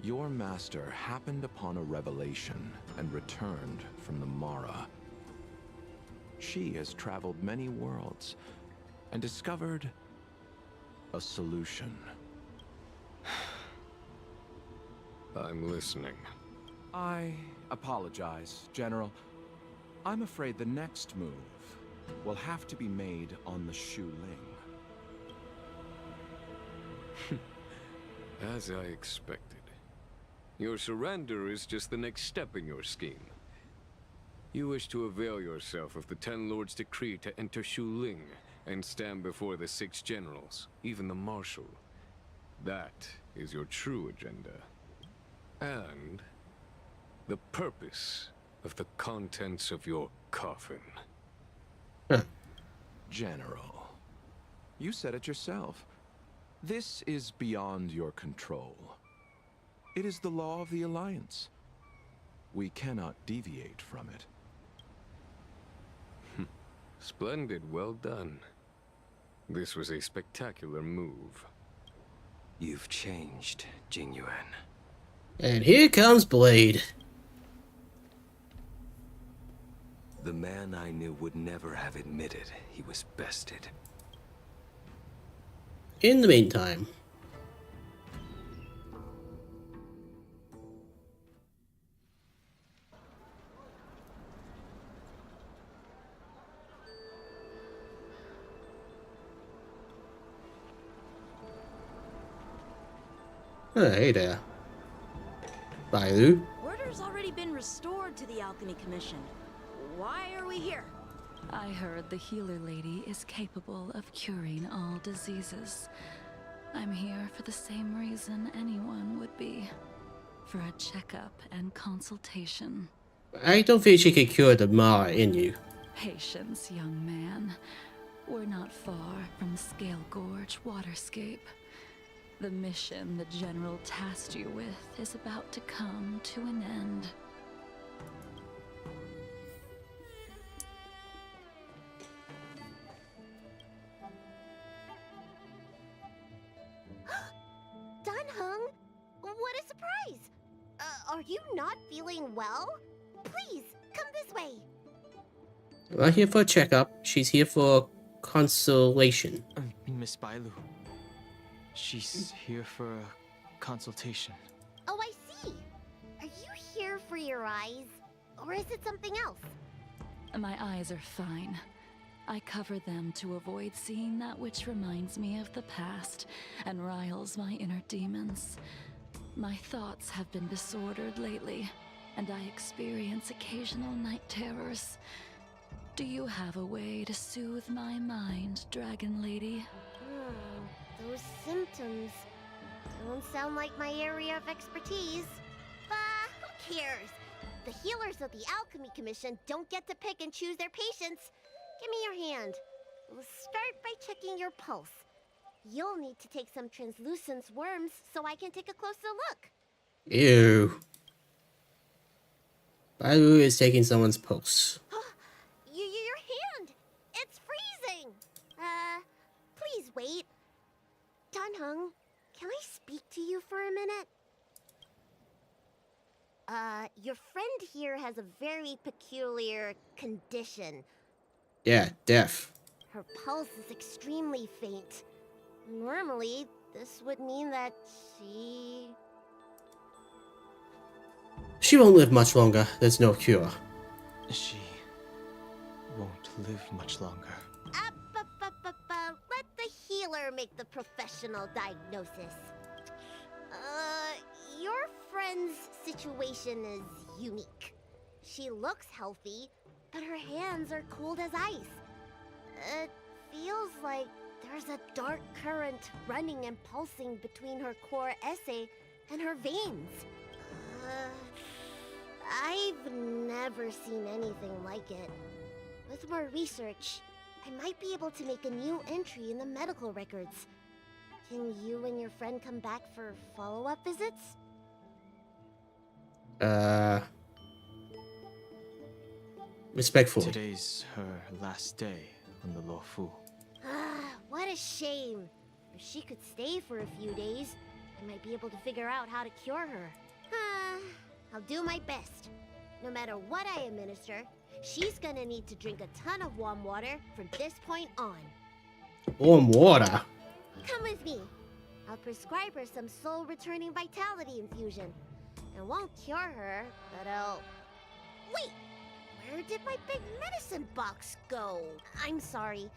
Your master happened upon a revelation and returned from the Mara. She has traveled many worlds and discovered a solution. I'm listening. I apologize, General. I'm afraid the next move will have to be made on the Shu Ling. As I expected. Your surrender is just the next step in your scheme. You wish to avail yourself of the Ten Lords' decree to enter Shu Ling and stand before the 6 generals, even the Marshal. That is your true agenda. And the purpose of the contents of your coffin. General, you said it yourself. This is beyond your control. It is the law of the Alliance. We cannot deviate from it. Splendid, well done. This was a spectacular move. You've changed, Jingyuan. And here comes Blade. The man I knew would never have admitted he was bested. In the meantime, oh, hey there, Bailu. Order's already been restored to the Alchemy Commission. Why are we here? I heard the healer lady is capable of curing all diseases. I'm here for the same reason anyone would be. For a checkup and consultation. I don't think she can cure the Mara in you. Patience, young man. We're not far from Scale Gorge Waterscape. The mission the General tasked you with is about to come to an end. Dunhung, what a surprise! Are you not feeling well? Please, come this way. I'm not here for a checkup. She's here for consolation. Miss Bailu. She's here for a consultation. Oh, I see. Are you here for your eyes? Or is it something else? My eyes are fine. I cover them to avoid seeing that which reminds me of the past and riles my inner demons. My thoughts have been disordered lately, and I experience occasional night terrors. Do you have a way to soothe my mind, Dragon Lady? Those symptoms don't sound like my area of expertise. Who cares? The healers of the Alchemy Commission don't get to pick and choose their patients. Give me your hand. We'll start by checking your pulse. You'll need to take some translucence worms so I can take a closer look. Ew. Bailu is taking someone's pulse. Your hand! It's freezing! Please wait. Dunhung, can I speak to you for a minute? Your friend here has a very peculiar condition. Yeah, deaf. Her pulse is extremely faint. Normally, this would mean that She won't live much longer. There's no cure. She won't live much longer. Let the healer make the professional diagnosis. Your friend's situation is unique. She looks healthy, but her hands are cold as ice. It feels like there's a dark current running and pulsing between her core esse and her veins. I've never seen anything like it. With more research, I might be able to make a new entry in the medical records. Can you and your friend come back for follow-up visits? Respectfully. Today's her last day on the Luofu. What a shame. If she could stay for a few days, I might be able to figure out how to cure her. I'll do my best. No matter what I administer, she's gonna need to drink a ton of warm water from this point on. Warm water? Come with me. I'll prescribe her some soul-returning vitality infusion. It won't cure her, but I'll... Wait! Where did my big medicine box go? I'm sorry.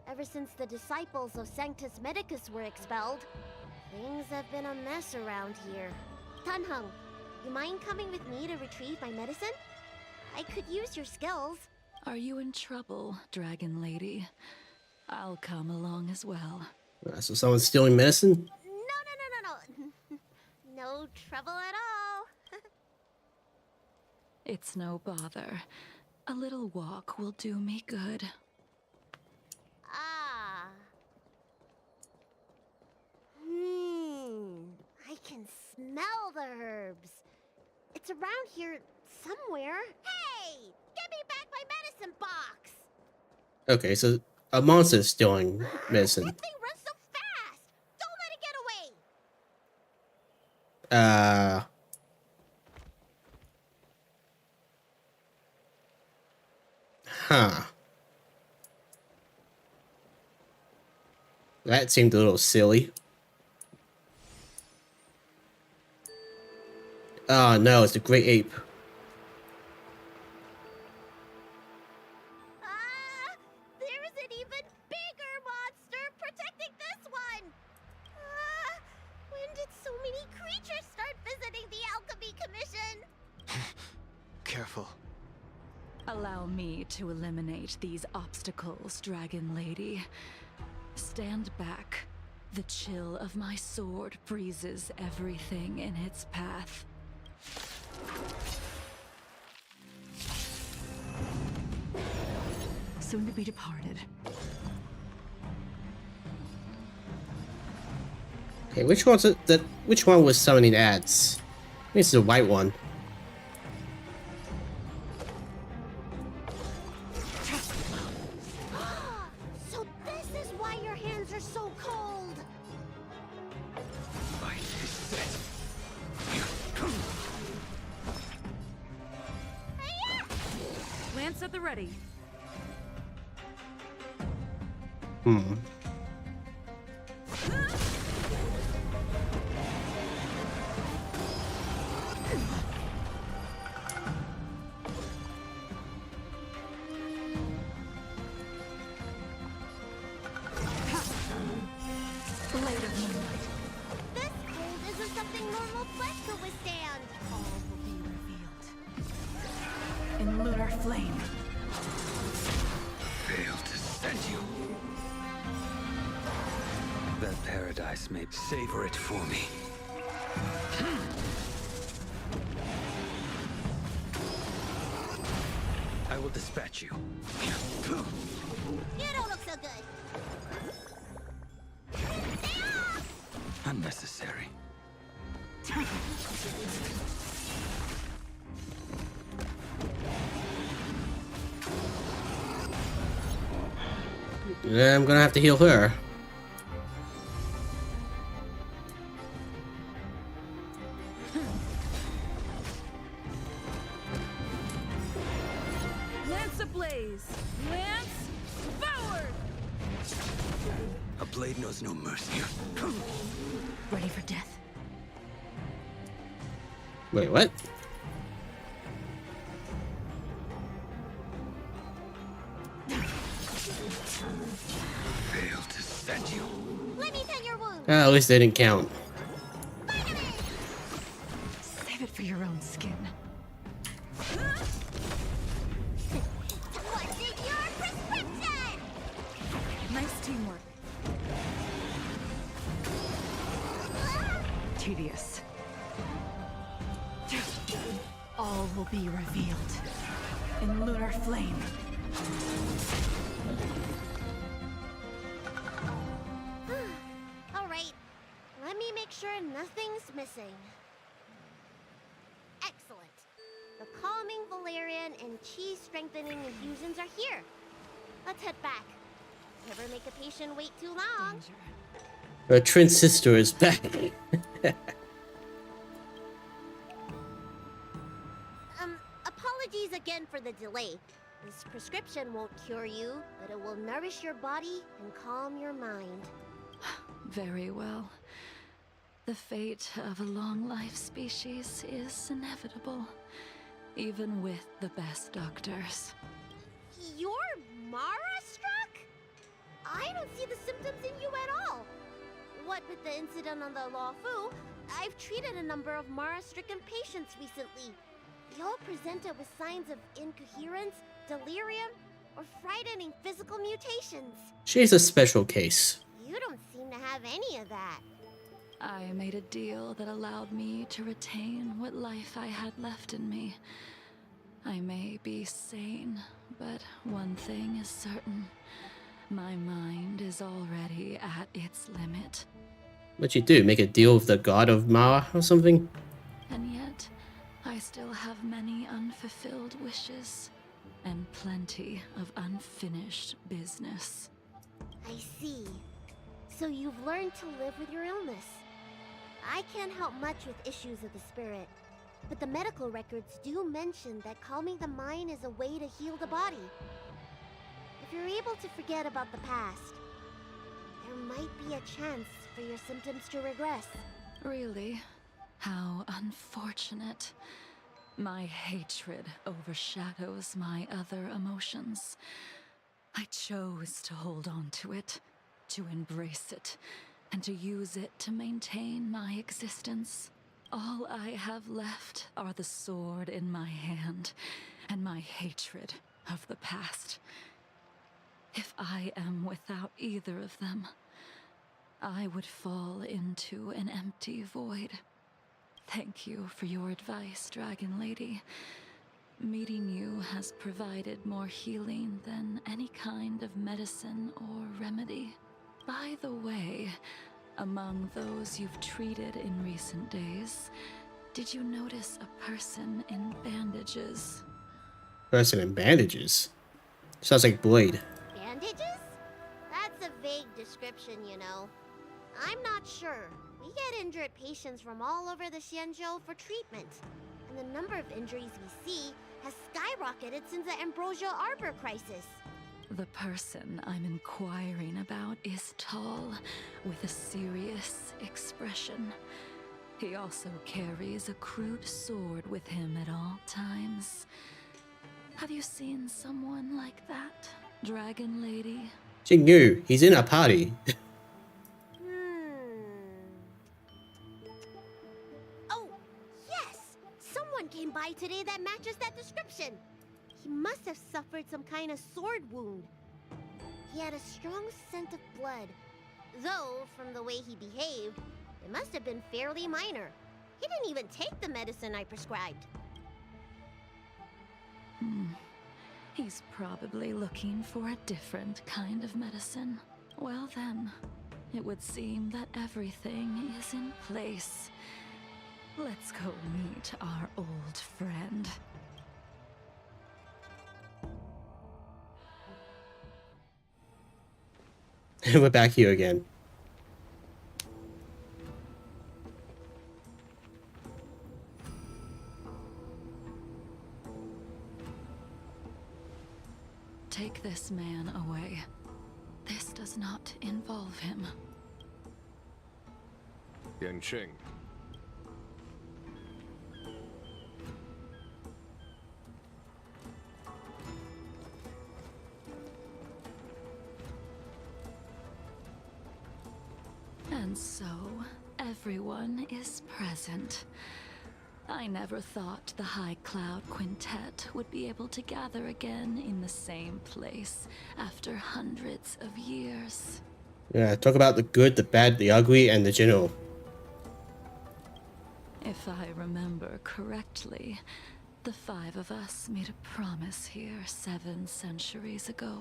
Ever since the disciples of Sanctus Medicus were expelled, things have been a mess around here. Dunhung, you mind coming with me to retrieve my medicine? I could use your skills. Are you in trouble, Dragon Lady? I'll come along as well. So someone's stealing medicine? No. No trouble at all. It's no bother. A little walk will do me good. I can smell the herbs. It's around here somewhere. Hey! Give me back my medicine box! Okay, so a monster is stealing medicine. That thing runs so fast! Don't let it get away! Huh. That seemed a little silly. Oh no, it's the great ape. Ah! There's an even bigger monster protecting this one! Ah! When did so many creatures start visiting the Alchemy Commission? Careful. Allow me to eliminate these obstacles, Dragon Lady. Stand back. The chill of my sword freezes everything in its path. Soon to be departed. Okay, which one's it that? Which one was summoning ads? This is the white one. So this is why your hands are so cold! Fight is set. Lance at the ready. This cold isn't something normal flesh could withstand! All will be revealed. In lunar flame. Fail to send you. That paradise may savor it for me. I will dispatch you. You don't look so good! Unnecessary. Yeah, I'm gonna have to heal her. Lance ablaze! Lance forward! A blade knows no mercy. Ready for death. Wait, what? Fail to send you. Let me tend your wound! At least they didn't count. Save it for your own skin. What's in your prescription? Nice teamwork. Tedious. All will be revealed in lunar flame. Alright, let me make sure nothing's missing. Excellent. The calming valerian and chi strengthening infusions are here. Let's head back. Never make a patient wait too long. Her twin sister is back. Apologies again for the delay. This prescription won't cure you, but it will nourish your body and calm your mind. Very well. The fate of a long-life species is inevitable, even with the best doctors. You're Mara-struck? I don't see the symptoms in you at all. What with the incident on the Law Fu, I've treated a number of Mara-stricken patients recently. They all presented with signs of incoherence, delirium, or frightening physical mutations. She's a special case. You don't seem to have any of that. I made a deal that allowed me to retain what life I had left in me. I may be sane, but one thing is certain. My mind is already at its limit. What'd you do? Make a deal with the god of Mara or something? And yet, I still have many unfulfilled wishes. and plenty of unfinished business. I see. So you've learned to live with your illness. I can't help much with issues of the spirit, but the medical records do mention that calming the mind is a way to heal the body. If you're able to forget about the past, there might be a chance for your symptoms to regress. Really? How unfortunate. My hatred overshadows my other emotions. I chose to hold on to it, to embrace it, and to use it to maintain my existence. All I have left are the sword in my hand and my hatred of the past. If I am without either of them, I would fall into an empty void. Thank you for your advice, Dragon Lady. Meeting you has provided more healing than any kind of medicine or remedy. By the way, among those you've treated in recent days, did you notice a person in bandages? Person in bandages? Sounds like Blade. Bandages? That's a vague description, you know. I'm not sure. We get injured patients from all over the Xianzhou for treatment, and the number of injuries we see has skyrocketed since the Ambrosia Arbor crisis. The person I'm inquiring about is tall, with a serious expression. He also carries a crude sword with him at all times. Have you seen someone like that, Dragon Lady? Jingyu, he's in our party. Oh, yes! Someone came by today that matches that description. He must have suffered some kind of sword wound. He had a strong scent of blood, though from the way he behaved, it must have been fairly minor. He didn't even take the medicine I prescribed. He's probably looking for a different kind of medicine. Well then, it would seem that everything is in place. Let's go meet our old friend. We're back here again. Take this man away. This does not involve him. Yanqing. And so, everyone is present. I never thought the High Cloud Quintet would be able to gather again in the same place after hundreds of years. Yeah, talk about the good, the bad, the ugly, and the general. If I remember correctly, the five of us made a promise here 7 centuries ago.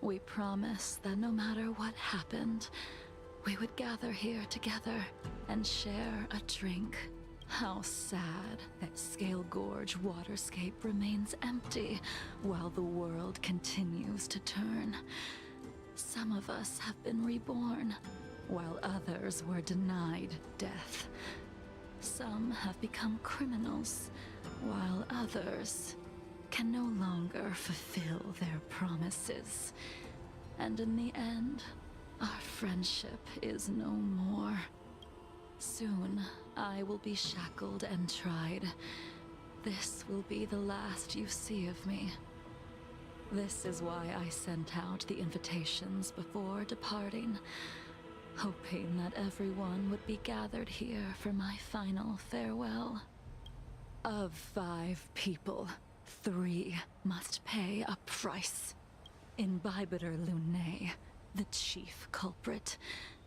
We promised that no matter what happened, we would gather here together and share a drink. How sad that Scale Gorge waterscape remains empty while the world continues to turn. Some of us have been reborn, while others were denied death. Some have become criminals, while others can no longer fulfill their promises. And in the end, our friendship is no more. Soon, I will be shackled and tried. This will be the last you see of me. This is why I sent out the invitations before departing, hoping that everyone would be gathered here for my final farewell. Of 5 people, 3 must pay a price. Imbibitor Lunae, the chief culprit,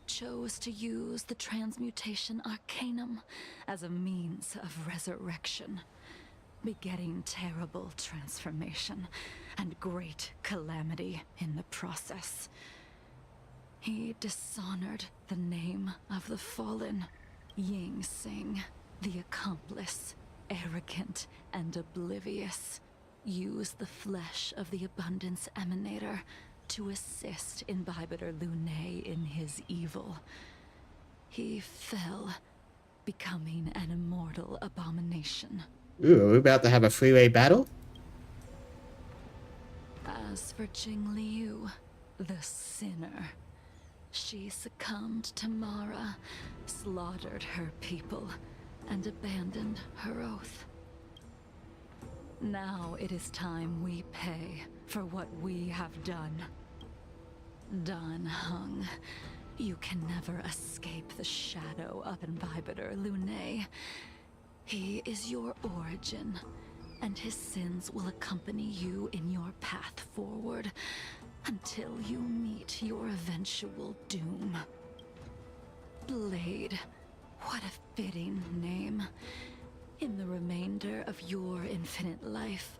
chose to use the transmutation arcanum as a means of resurrection, begetting terrible transformation and great calamity in the process. He dishonored the name of the fallen, Ying Sing, the accomplice, arrogant and oblivious. use the flesh of the Abundance Emanator to assist Imbibitor Lunae in his evil. He fell, becoming an immortal abomination. Ooh, are we about to have a three-way battle? As for Jingliu, the sinner, she succumbed to Mara, slaughtered her people, and abandoned her oath. Now it is time we pay for what we have done. Dan Heng, you can never escape the shadow of Imbibitor Lunae. He is your origin, and his sins will accompany you in your path forward until you meet your eventual doom. Blade, what a fitting name. In the remainder of your infinite life,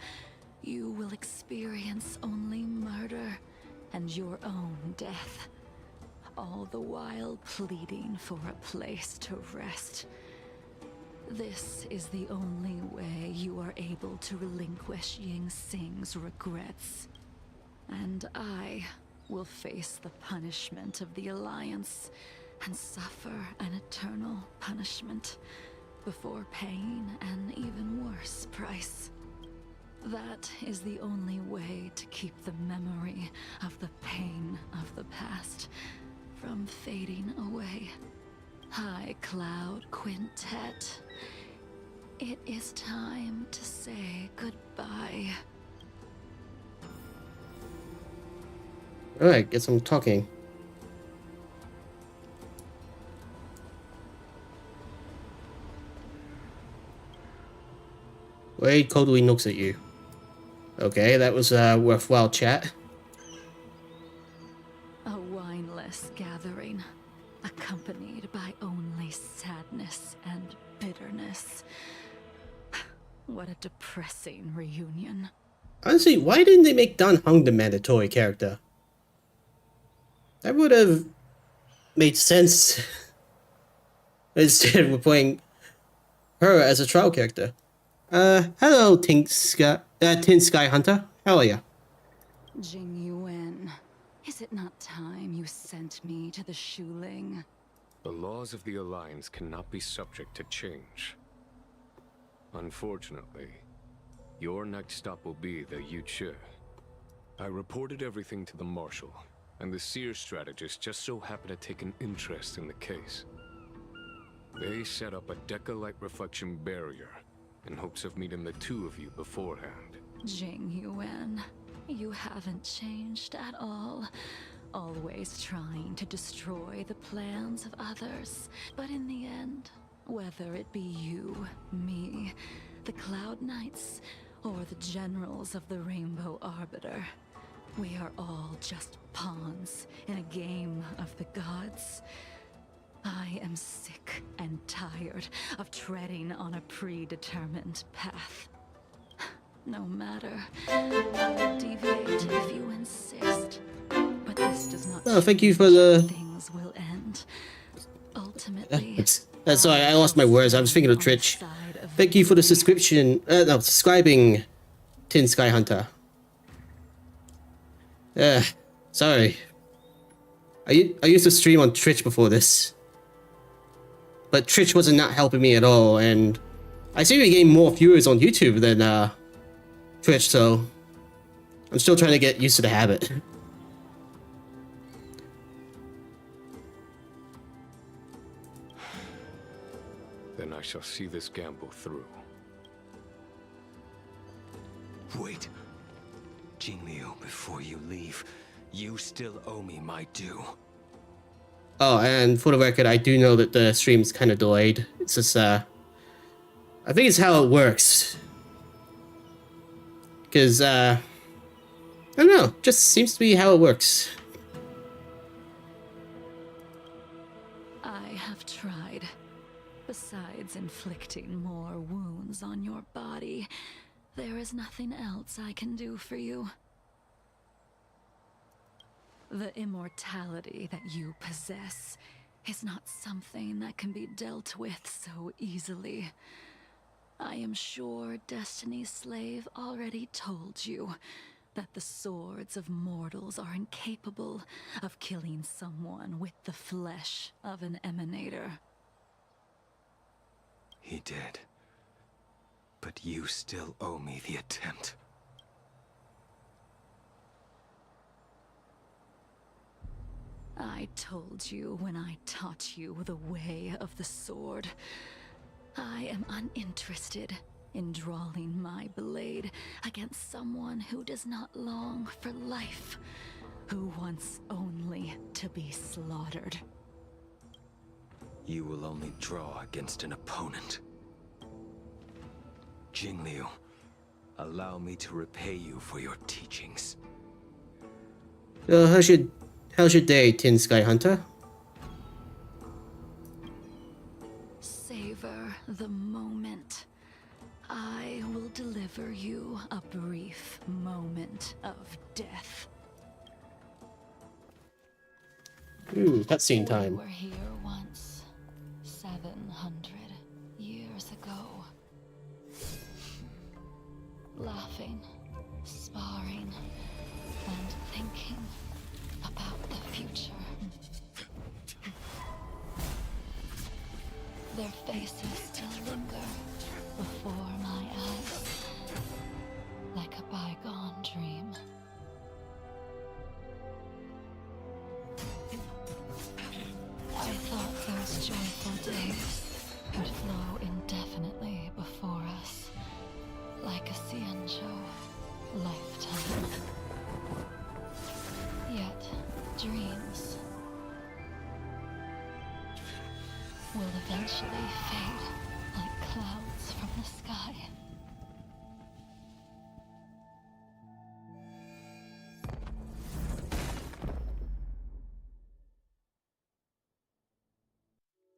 you will experience only murder and your own death, all the while pleading for a place to rest. This is the only way you are able to relinquish Ying Sing's regrets. And I will face the punishment of the Alliance and suffer an eternal punishment before paying an even worse price. That is the only way to keep the memory of the pain of the past from fading away. High Cloud Quintet, it is time to say goodbye. Alright, get some talking. Wade coldly looks at you. Okay, that was a worthwhile chat. A wineless gathering, accompanied by only sadness and bitterness. What a depressing reunion. Honestly, why didn't they make Dan Heng the mandatory character? That would have made sense. Instead, we're playing her as a trial character. Hello, Tin Sky Hunter. How are you? Jing Yuan, is it not time you sent me to the Shuling? The laws of the Alliance cannot be subject to change. Unfortunately, your next stop will be the Yuchi. I reported everything to the Marshal, and the Seer strategist just so happened to take an interest in the case. They set up a Deca-light reflection barrier in hopes of meeting the two of you beforehand. Jing Yuan, you haven't changed at all. Always trying to destroy the plans of others. But in the end, whether it be you, me, the Cloud Knights, or the generals of the Rainbow Arbiter, we are all just pawns in a game of the gods. I am sick and tired of treading on a predetermined path. No matter, I will deviate if you insist. But this does not. Oh, thank you for the. Things will end. Ultimately. Sorry, I lost my words. I was thinking of Twitch. Thank you for the subscription. No, subscribing, Tin Sky Hunter. Sorry. I used to stream on Twitch before this. But Twitch wasn't not helping me at all, and I seem to be getting more viewers on YouTube than Twitch, so I'm still trying to get used to the habit. Then I shall see this gamble through. Wait. Jingliu, before you leave, you still owe me my due. Oh, and for the record, I do know that the stream's kind of delayed. It's just, I think it's how it works. Because, I don't know, just seems to be how it works. I have tried. Besides inflicting more wounds on your body, there is nothing else I can do for you. The immortality that you possess is not something that can be dealt with so easily. I am sure Destiny's slave already told you that the swords of mortals are incapable of killing someone with the flesh of an emanator. He did. But you still owe me the attempt. I told you when I taught you the way of the sword. I am uninterested in drawing my blade against someone who does not long for life, who wants only to be slaughtered. You will only draw against an opponent. Jingliu, allow me to repay you for your teachings. How's your day, Tin Sky Hunter? Savor the moment. I will deliver you a brief moment of death. Ooh, cutscene We time. were here once, 700 years ago. Laughing, sparring, and thinking about the future. Their faces still linger before my eyes, like a bygone dream. I thought those joyful days would flow indefinitely before us, like a Xianzhou lifetime. Yet, dreams will eventually fade like clouds from the sky.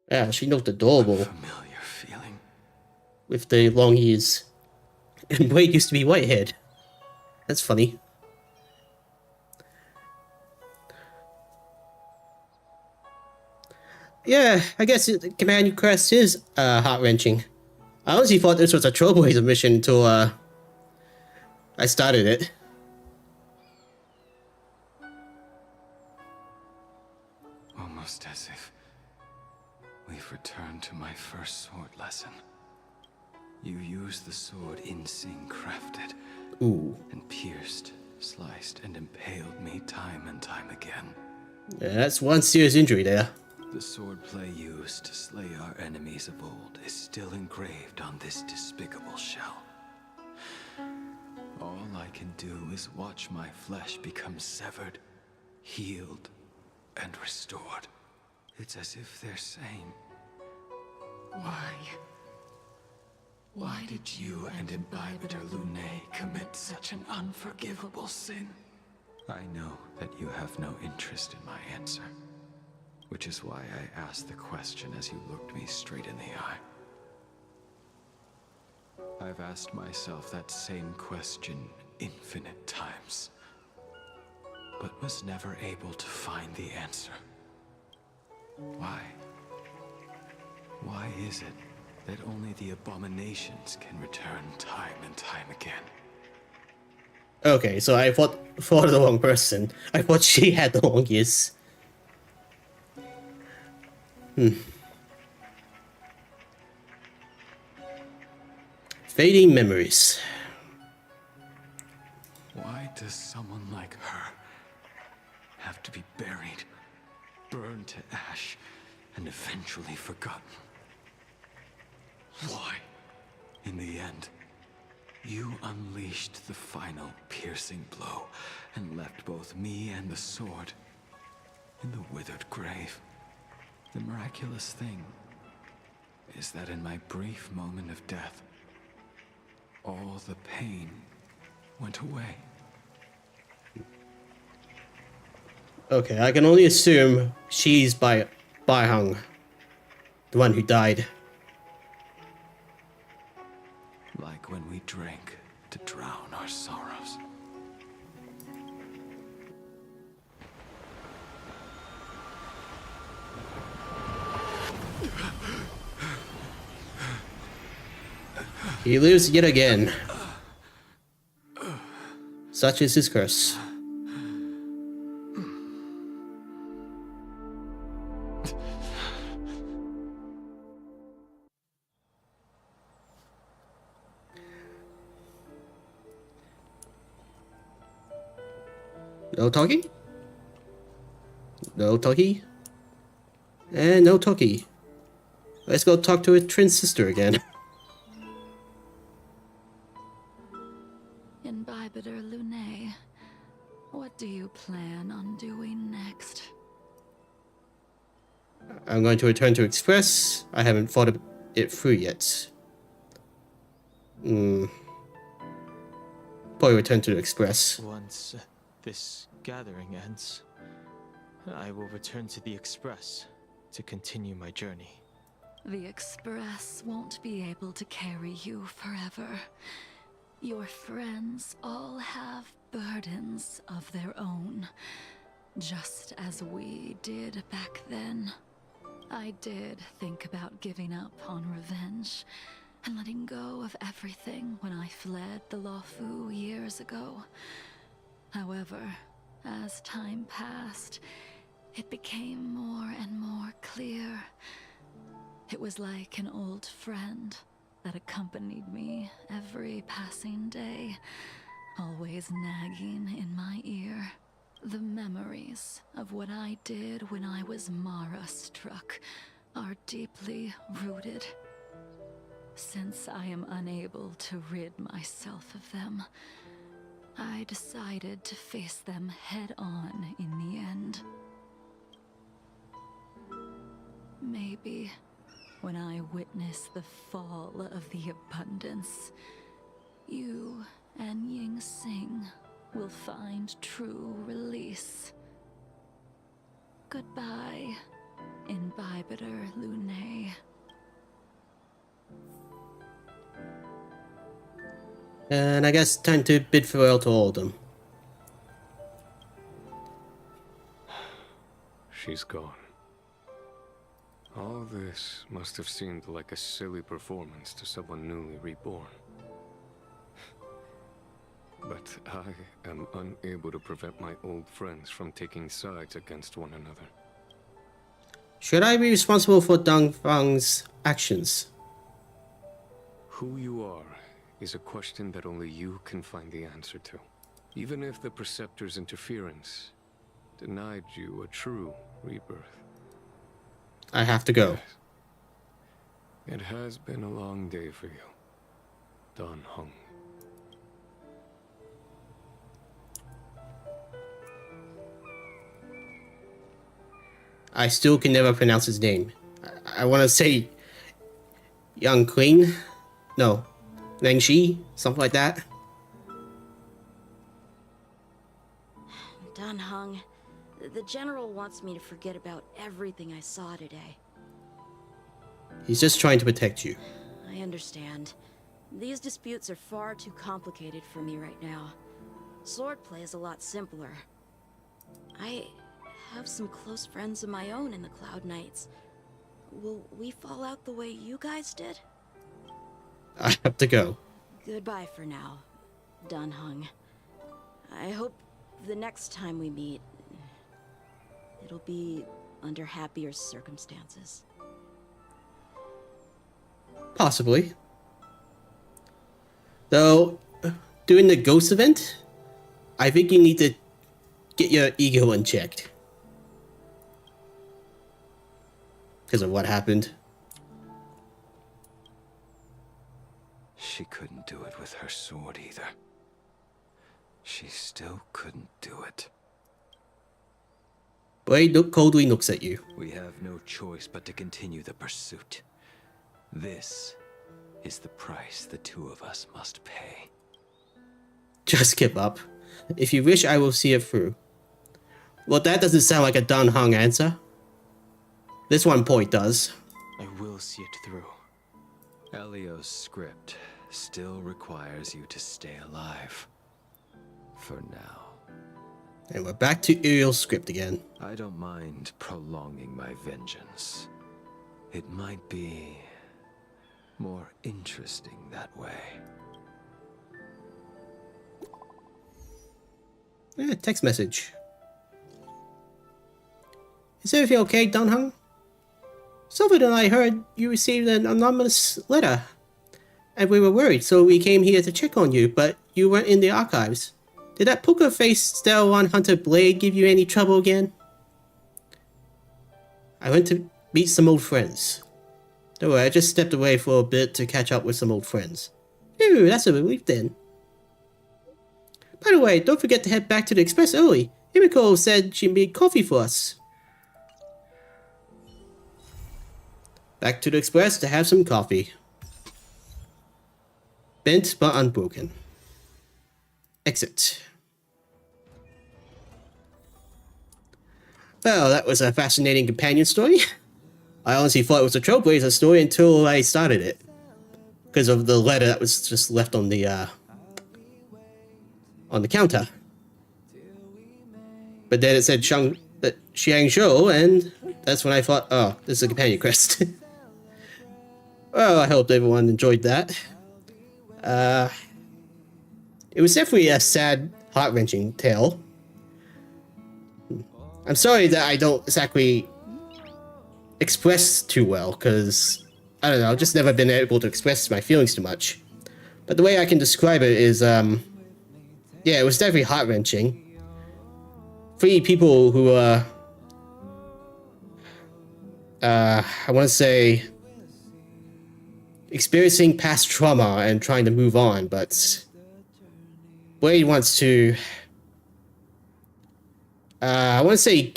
Yeah, she looked adorable Familiar feeling. with the long ears. And Wade used to be white-haired. That's funny. Yeah, I guess Command Quest is heart-wrenching. I honestly thought this was a Trailblaze mission until I started it. Almost as if we've returned to my first sword lesson. You used the sword Insing crafted. Ooh. And pierced, sliced, and impaled me time and time again. Yeah, that's one serious injury there. The swordplay used to slay our enemies of old is still engraved on this despicable shell. All I can do is watch my flesh become severed, healed, and restored. It's as if they're saying, Why? Why did you and Imbibitor Lunae commit such an unforgivable sin? I know that you have no interest in my answer, which is why I asked the question as you looked me straight in the eye. I've asked myself that same question infinite times, but was never able to find the answer. Why? Why is it that only the abominations can return time and time again? Okay, so I thought for the wrong person. I thought she had the long ears. Fading memories. Why does someone like her have to be buried, burned to ash, and eventually forgotten? Why? In the end, you unleashed the final piercing blow and left both me and the sword in the withered grave. The miraculous thing is that in my brief moment of death, all the pain went away. Okay, I can only assume she's Bai Hung, the one who died. Like when we drank to drown our sorrows. He lives yet again. Such is his curse. No talking? No talkie? And no talkie. Let's go talk to his twin sister again. Imbibitor Lunae, what do you plan on doing next? I'm going to return to Express. I haven't thought it through yet. Probably return to the Express. Once this gathering ends, I will return to the Express to continue my journey. The Express won't be able to carry you forever. Your friends all have burdens of their own, just as we did back then. I did think about giving up on revenge and letting go of everything when I fled the Lawfu years ago. However, as time passed, it became more and more clear. It was like an old friend that accompanied me every passing day, always nagging in my ear. The memories of what I did when I was Mara-struck are deeply rooted. Since I am unable to rid myself of them, I decided to face them head-on in the end. Maybe when I witness the fall of the abundance, you and Ying Sing will find true release. Goodbye, Imbibitor Lunae. And I guess time to bid farewell to all of them. She's gone. All this must have seemed like a silly performance to someone newly reborn. But I am unable to prevent my old friends from taking sides against one another. Should I be responsible for Dang Fang's actions? Who you are is a question that only you can find the answer to. Even if the Preceptor's interference denied you a true rebirth. I have to go. It has been a long day for you, Dan Heng. I still can never pronounce his name. I want to say Young Queen? No. Nangxi? Something like that? Dan Heng, the General wants me to forget about everything I saw today. He's just trying to protect you. I understand. These disputes are far too complicated for me right now. Swordplay is a lot simpler. I have some close friends of my own in the Cloud Knights. Will we fall out the way you guys did? I have to go. Goodbye for now, Dan Heng. I hope the next time we meet, it'll be under happier circumstances. Possibly. Though, during the ghost event, I think you need to get your ego unchecked. Because of what happened. She couldn't do it with her sword either. She still couldn't do it. Blade coldly looks at you. We have no choice but to continue the pursuit. This is the price the two of us must pay. Just give up. If you wish, I will see it through. Well, that doesn't sound like a Dan Heng answer. This one point does. I will see it through. Elio's script still requires you to stay alive. For now. And we're back to Uriel's script again. I don't mind prolonging my vengeance. It might be more interesting that way. Yeah, text message. Is everything okay, Dunhung? Sylvan and I heard you received an anonymous letter, and we were worried, so we came here to check on you, but you weren't in the archives. Did that poker-faced Sterile Hunter Blade give you any trouble again? I went to meet some old friends. Don't worry, I just stepped away for a bit to catch up with some old friends. Phew, that's a relief then. By the way, don't forget to head back to the Express early. Himiko said she made coffee for us. Back to the Express to have some coffee. Bent but unbroken. Exit. Well, that was a fascinating companion story. I honestly thought it was a Trailblazer story until I started it. Because of the letter that was just left on the counter. But then it said Xiangzhou, and that's when I thought, oh, this is a companion quest. Well, I hope everyone enjoyed that. It was definitely a sad, heart-wrenching tale. I'm sorry that I don't exactly express too well, because, I don't know, I've just never been able to express my feelings too much. But the way I can describe it is, yeah, it was definitely heart-wrenching. 3 people who, I want to say, experiencing past trauma and trying to move on, but Blade wants to, I want to say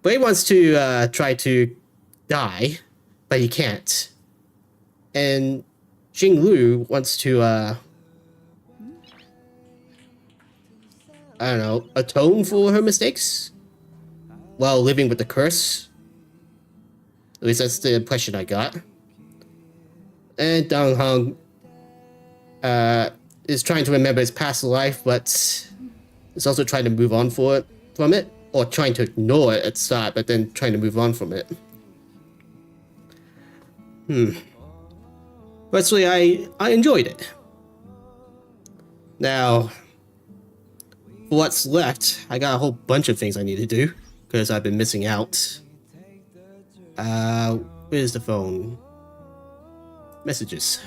Blade wants to try to die, but he can't. And Jinglu wants to, I don't know, atone for her mistakes while living with the curse. At least that's the impression I got. And Dong Hong is trying to remember his past life, but is also trying to move on from it, or trying to ignore it at the start, but then trying to move on from it. Personally, I enjoyed it. Now, for what's left, I got a whole bunch of things I need to do, because I've been missing out. Where's the phone? Messages.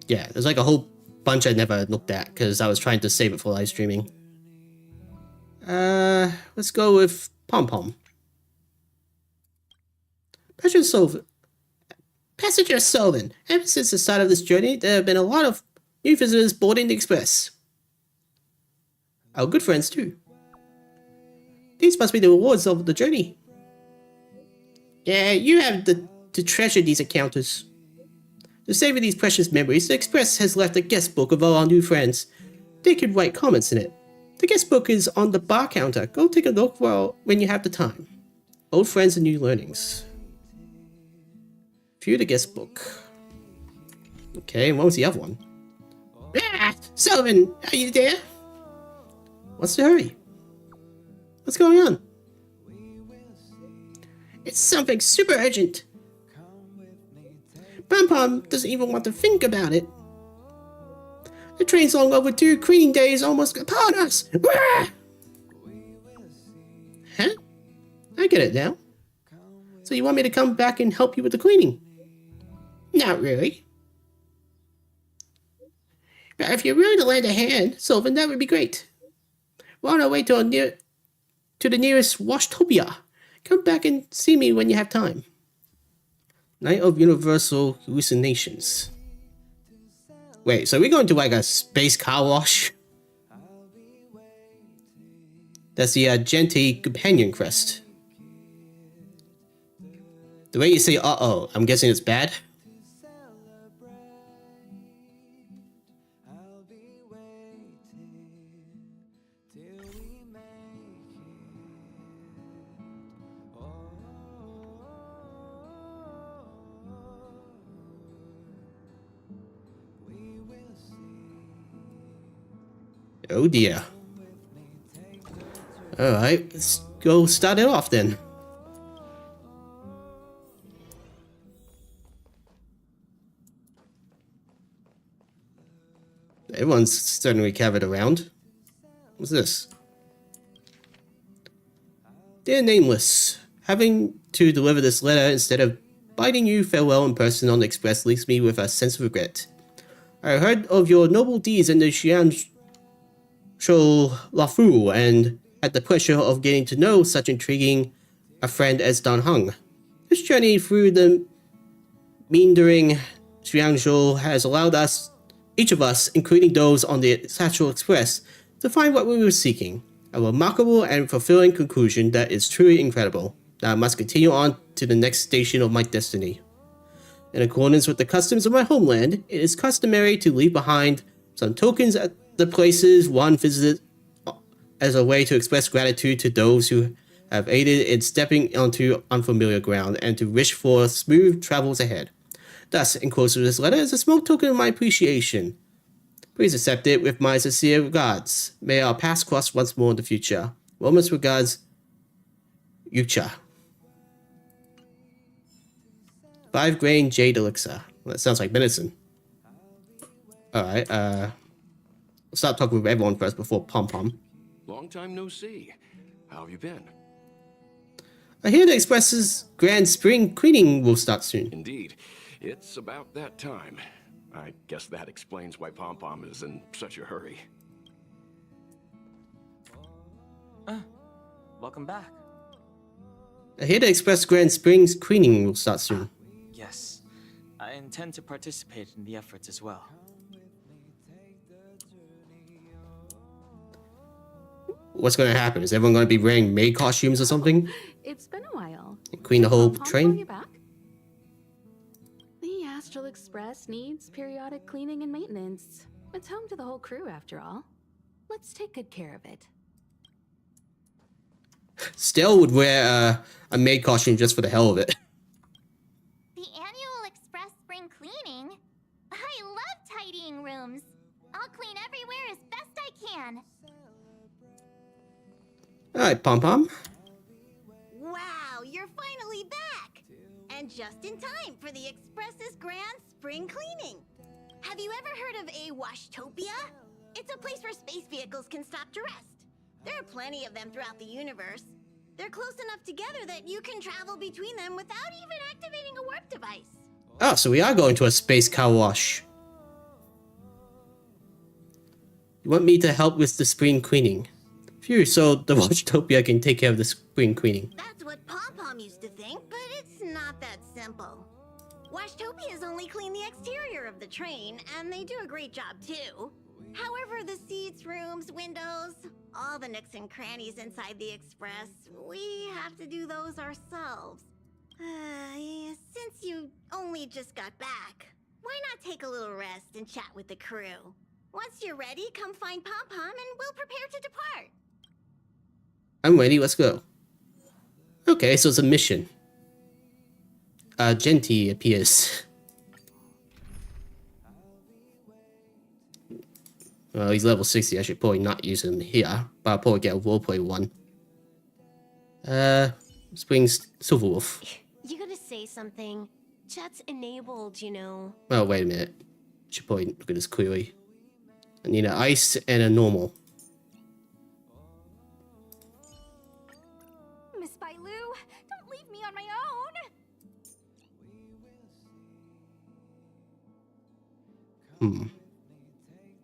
Yeah, there's like a whole bunch I never looked at because I was trying to save it for live streaming. Let's go with Pom Pom. Passenger Sullivan. Ever since the start of this journey, there have been a lot of new visitors boarding the express. Our good friends too. These must be the rewards of the journey. Yeah, you have to treasure these encounters. To savor these precious memories, the Express has left a guest book of all our new friends. They could write comments in it. The guest book is on the bar counter. Go take a look when you have the time. Old friends and new learnings. View the guest book. Okay, and what was the other one? Ah, Sullivan, are you there? What's the hurry? What's going on? It's something super urgent. Pom Pom doesn't even want to think about it. The train's long overdue. Cleaning day is almost upon us. Wah! Huh? I get it now. So you want me to come back and help you with the cleaning? Not really. But if you're willing to lend a hand, Sylvan, that would be great. We're on our way to the nearest Washtopia. Come back and see me when you have time. Night of Universal Hallucinations. Wait, so we're going to like a space car wash? That's the Gente companion quest. The way you say uh-oh, I'm guessing it's bad? Oh dear. Alright, let's go start it off then. Everyone's certainly gathered around. What's this? Dear Nameless, having to deliver this letter instead of bidding you farewell in person on the express leaves me with a sense of regret. I heard of your noble deeds in the Xianzhou Lafu and had the pleasure of getting to know such intriguing a friend as Dan Heng. This journey through the meandering Xianzhou has allowed us, each of us, including those on the Satchel Express, to find what we were seeking. A remarkable and fulfilling conclusion that is truly incredible. That I must continue on to the next station of my destiny. In accordance with the customs of my homeland, it is customary to leave behind some tokens at the places one visited as a way to express gratitude to those who have aided in stepping onto unfamiliar ground and to wish for smooth travels ahead. Thus, enclosed with this letter is a small token of my appreciation. Please accept it with my sincere regards. May our paths cross once more in the future. Warmest regards, Yucha. 5-grain jade elixir. Well, that sounds like medicine. Alright, I'll start talking with everyone first before Pom Pom. Long time no see. How have you been? I hear the Express's grand spring cleaning will start soon. Indeed. It's about that time. I guess that explains why Pom Pom is in such a hurry. Welcome back. I hear the Express Grand Springs cleaning will start soon. Yes. I intend to participate in the efforts as well. What's going to happen? Is everyone going to be wearing maid costumes or something? It's been a while. And clean the whole Pom Pom, train? you back? The Astral Express needs periodic cleaning and maintenance. It's home to the whole crew, after all. Let's take good care of it. Stell would wear a maid costume just for the hell of it. The annual Express Spring Cleaning? I love tidying rooms. I'll clean everywhere as best I can. Alright, Pom Pom. Wow, you're finally back! And just in time for the Express's grand spring cleaning. Have you ever heard of a Washtopia? It's a place where space vehicles can stop to rest. There are plenty of them throughout the universe. They're close enough together that you can travel between them without even activating a warp device. Oh, so we are going to a space car wash. You want me to help with the spring cleaning? Phew, so the Watchtopia can take care of the spring cleaning. That's what Pom Pom used to think, but it's not that simple. Washtopias only clean the exterior of the train, and they do a great job too. However, the seats, rooms, windows, all the nooks and crannies inside the Express, we have to do those ourselves. Since you only just got back, why not take a little rest and chat with the crew? Once you're ready, come find Pom Pom and we'll prepare to depart. I'm ready, let's go. Okay, so it's a mission. Genty appears. Well, he's level 60, I should probably not use him here, but I'll probably get a roleplay one. Springs Silverwolf. You gotta say something. Chat's enabled, you know. Oh, wait a minute. Should probably look at this clearly. I need an ice and a normal. Miss Bailu, don't leave me on my own.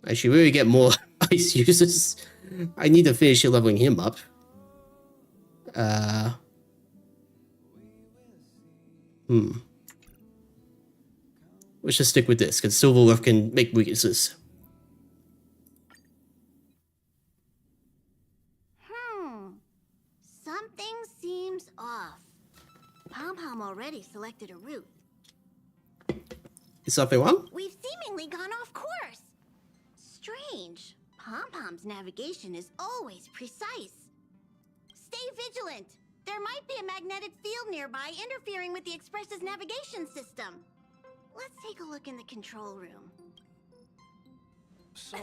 I should really get more ice users. I need to finish leveling him up. Let's just stick with this, because Silverwolf can make weaknesses. Something seems off. Pom Pom already selected a route. Is something wrong? We've seemingly gone off course. Strange. Pom Pom's navigation is always precise. Stay vigilant. There might be a magnetic field nearby interfering with the Express's navigation system. Let's take a look in the control room. So,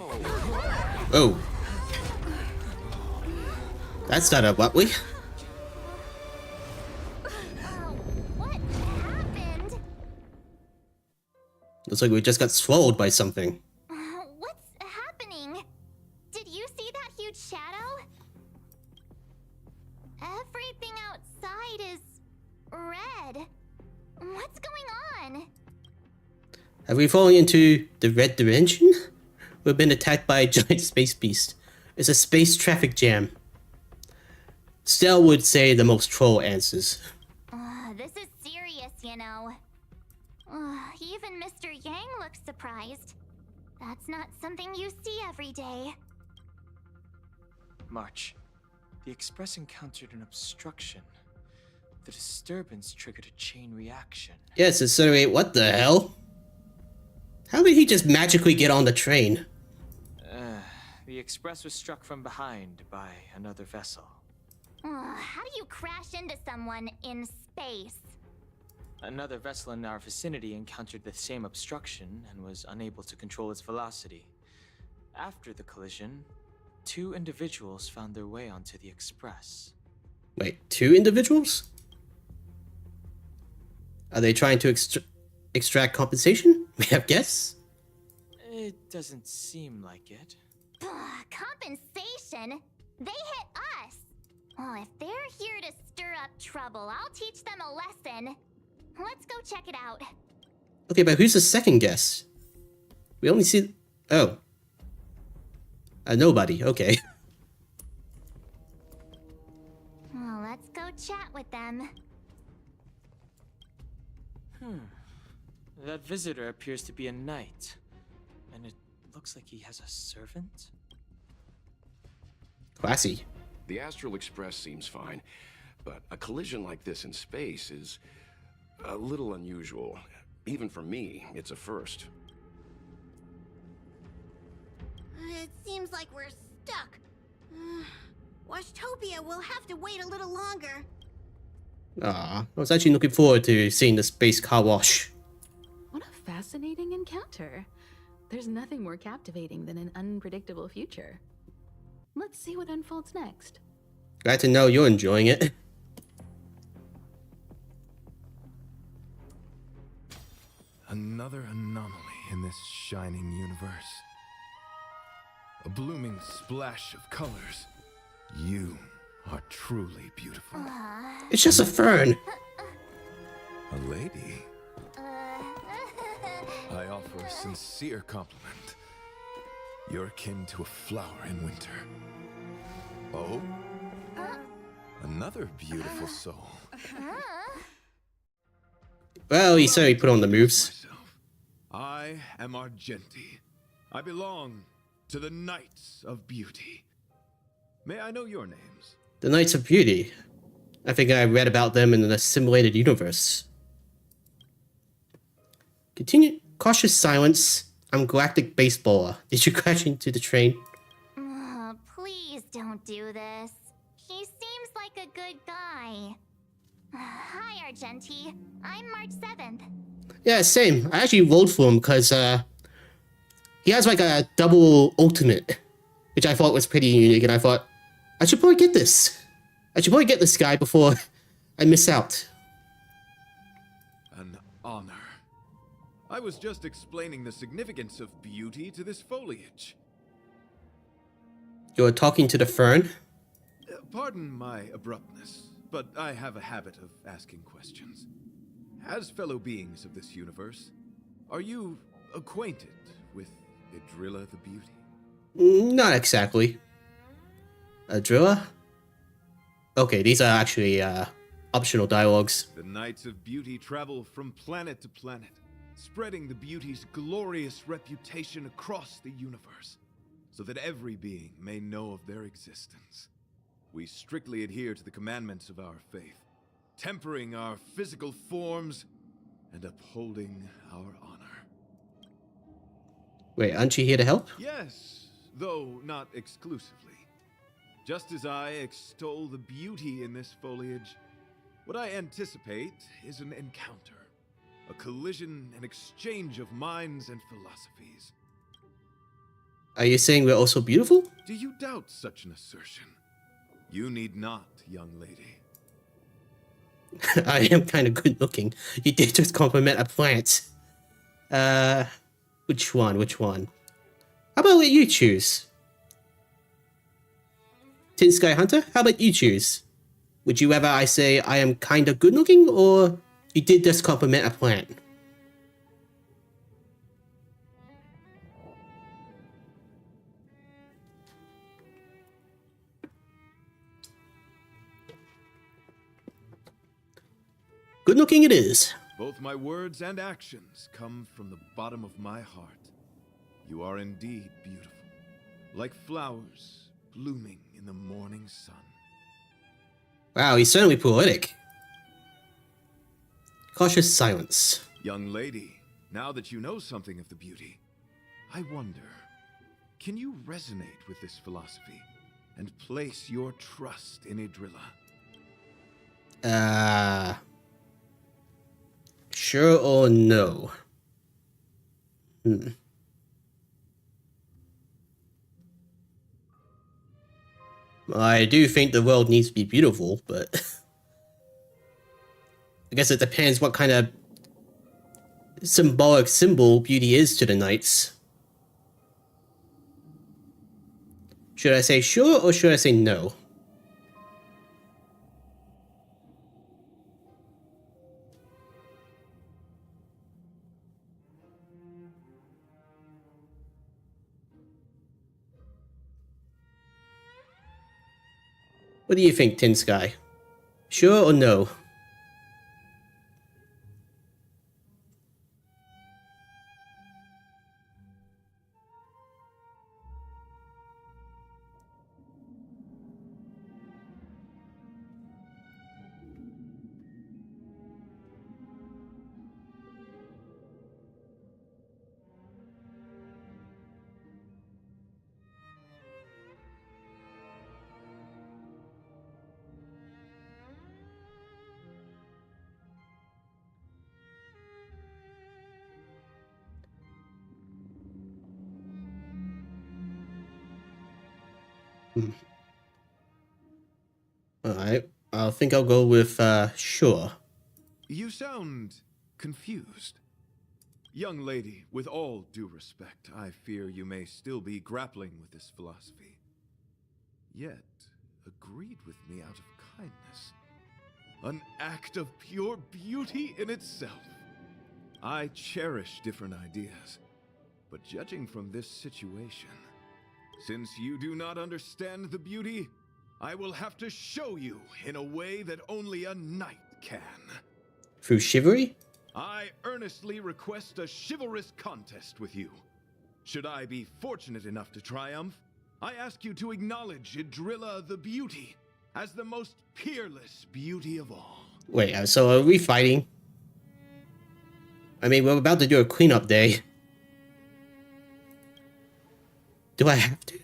Oh. That started abruptly. Looks like we just got swallowed by something. What's happening? Did you see that huge shadow? Everything outside is red. What's going on? Have we fallen into the red dimension? We've been attacked by a giant space beast. It's a space traffic jam. Stell would say the most troll answers. This is serious, you know. Even Mr. Yang looks surprised. That's not something you see every day. March, the Express encountered an obstruction. The disturbance triggered a chain reaction. Yes, so wait, what the hell? How did he just magically get on the train? The Express was struck from behind by another vessel. How do you crash into someone in space? Another vessel in our vicinity encountered the same obstruction and was unable to control its velocity. After the collision, 2 individuals found their way onto the Express. Wait, 2 individuals? Are they trying to extract compensation? We have guests? It doesn't seem like it. Compensation? They hit us! Well, if they're here to stir up trouble, I'll teach them a lesson. Let's go check it out. Okay, but who's the second guest? We only see... Oh. Nobody, okay. Well, let's go chat with them. That visitor appears to be a knight. And it looks like he has a servant? Classy. The Astral Express seems fine, but a collision like this in space is a little unusual. Even for me, it's a first. It seems like we're stuck. Washtopia will have to wait a little longer. I was actually looking forward to seeing the space car wash. What a fascinating encounter. There's nothing more captivating than an unpredictable future. Let's see what unfolds next. Glad to know you're enjoying it. Another anomaly in this shining universe. A blooming splash of colors. You are truly beautiful. It's just a fern. A lady. I offer a sincere compliment. You're akin to a flower in winter. Oh? Another beautiful soul. Well, he certainly put on the moves. I am Argenti. I belong to the Knights of Beauty. May I know your names? The Knights of Beauty. I think I read about them in the simulated universe. Continue. Cautious silence. I'm Galactic Baseballer. Did you crash into the train? Please don't do this. He seems like a good guy. Hi, Argenti. I'm March 7th. Yeah, same. I actually rolled for him because he has like a double ultimate, which I thought was pretty unique, and I thought, I should probably get this. I should probably get this guy before I miss out. An honor. I was just explaining the significance of beauty to this foliage. You're talking to the fern? Pardon my abruptness, but I have a habit of asking questions. As fellow beings of this universe, are you acquainted with Idrilla the Beauty? Not exactly. Adrilla? Okay, these are actually optional dialogues. The Knights of Beauty travel from planet to planet, spreading the beauty's glorious reputation across the universe, so that every being may know of their existence. We strictly adhere to the commandments of our faith, tempering our physical forms and upholding our honor. Wait, aren't you here to help? Yes, though not exclusively. Just as I extol the beauty in this foliage, what I anticipate is an encounter. A collision and exchange of minds and philosophies. Are you saying we're also beautiful? Do you doubt such an assertion? You need not, young lady. I am kind of good looking. You did just compliment a plant. Which one? Which one? How about let you choose? Tin Sky Hunter, how about you choose? Would you rather I say I am kinda good looking, or you did just compliment a plant? Good looking it is. Both my words and actions come from the bottom of my heart. You are indeed beautiful, like flowers blooming in the morning sun. Wow, he's certainly poetic. Cautious silence. Young lady, now that you know something of the beauty, I wonder, can you resonate with this philosophy and place your trust in Idrilla? Sure or no? I do think the world needs to be beautiful, but I guess it depends what kind of symbolic symbol beauty is to the knights. Should I say sure or should I say no? What do you think, Tin Sky? Sure or no? Alright, I think I'll go with, sure. You sound confused. Young lady, with all due respect, I fear you may still be grappling with this philosophy. Yet, agreed with me out of kindness. An act of pure beauty in itself. I cherish different ideas, but judging from this situation, since you do not understand the beauty, I will have to show you in a way that only a knight can. Through chivalry? I earnestly request a chivalrous contest with you. Should I be fortunate enough to triumph, I ask you to acknowledge Idrilla the Beauty as the most peerless beauty of all. Wait, so are we fighting? I mean, we're about to do a cleanup day. Do I have to?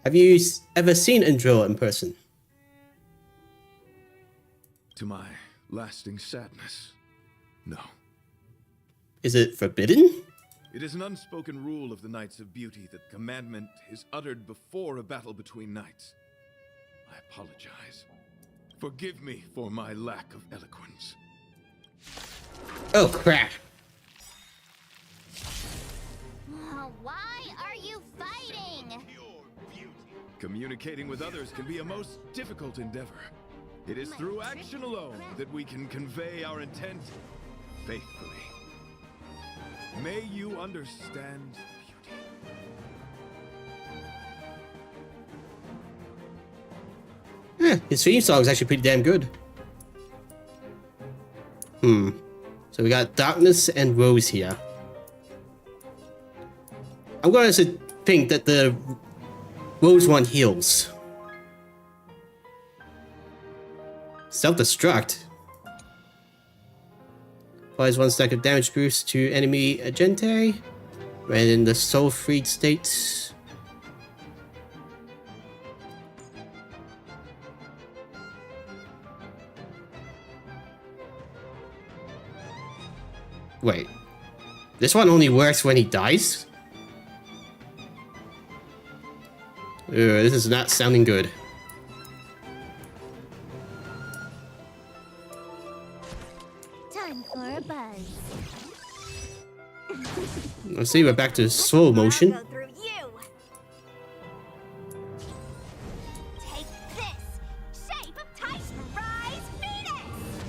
Have you ever seen Idrilla in person? To my lasting sadness, no. Is it forbidden? It is an unspoken rule of the Knights of Beauty that commandment is uttered before a battle between knights. I apologize. Forgive me for my lack of eloquence. Oh, crap. Why are you fighting? Communicating with others can be a most difficult endeavor. It is through action alone that we can convey our intent faithfully. May you understand beauty. His theme song is actually pretty damn good. So we got Darkness and Rose here. I'm going to think that the Rose one heals. Self-destruct. Applies 1 stack of damage boost to enemy agente. When in the soul freed state. Wait. This one only works when he dies? This is not sounding good. Time for a buzz. Let's see, we're back to slow motion. I'll go through you. Take this. Shape of Titan Rise Venus.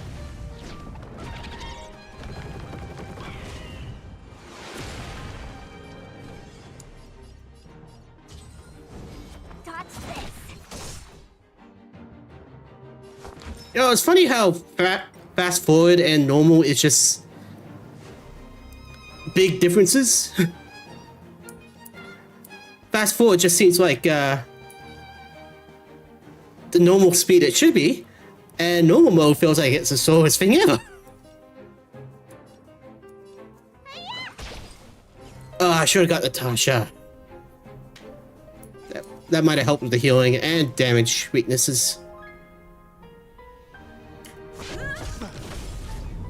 Dodge this. You know, it's funny how fast forward and normal is just big differences. Fast forward just seems like the normal speed it should be, and normal mode feels like it's the slowest thing ever. Oh, I should have got Natasha. That might have helped with the healing and damage weaknesses.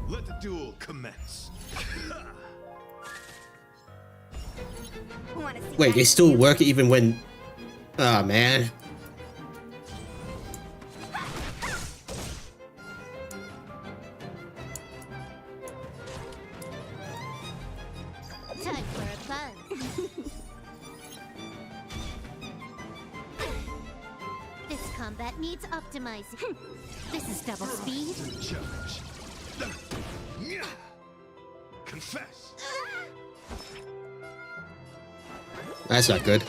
Let the duel commence. Wanna see Wait, that they still too? work even when... Oh, man. Time for a buzz. This combat needs optimizing. This is double speed. Challenge. Confess. That's not good.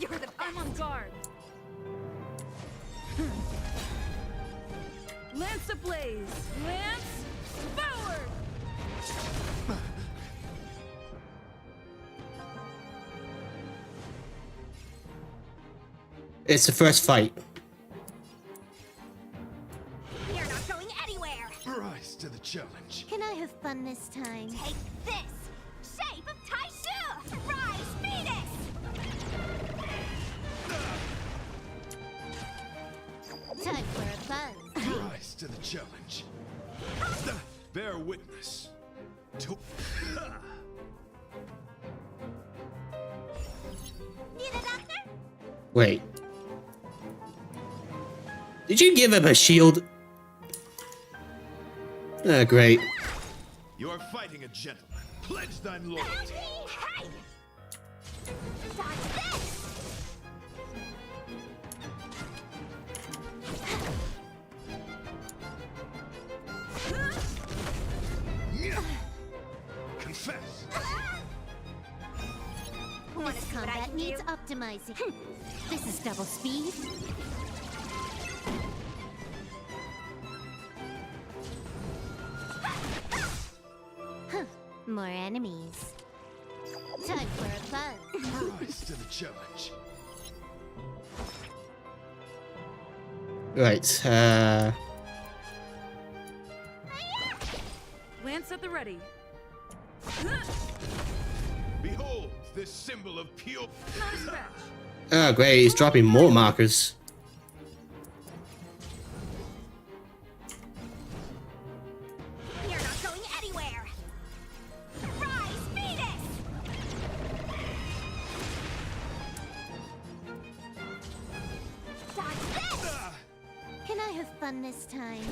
You're the best. I'm on guard. Lance ablaze. Lance forward. It's the first fight. You're not going anywhere. Rise to the challenge. Can I have fun this time? Take this. Shape of Taishu. Rise Venus. Time for a buzz. Rise to the challenge. Bear witness. To Need a doctor? Wait. Did you give him a shield? Ah, great. You are fighting a gentleman. Pledge thine loyalty. Hey! Dodge this! Confess. Wanna This see what I combat can needs do? optimizing. This is double speed. Huh, more enemies. Time for a buzz. Rise to the challenge. Right, Lance at the ready. Behold this symbol of pure. Not a scratch. oh, great, he's dropping more markers. You're not going anywhere. Rise Venus! Dodge this! Can I have fun this time?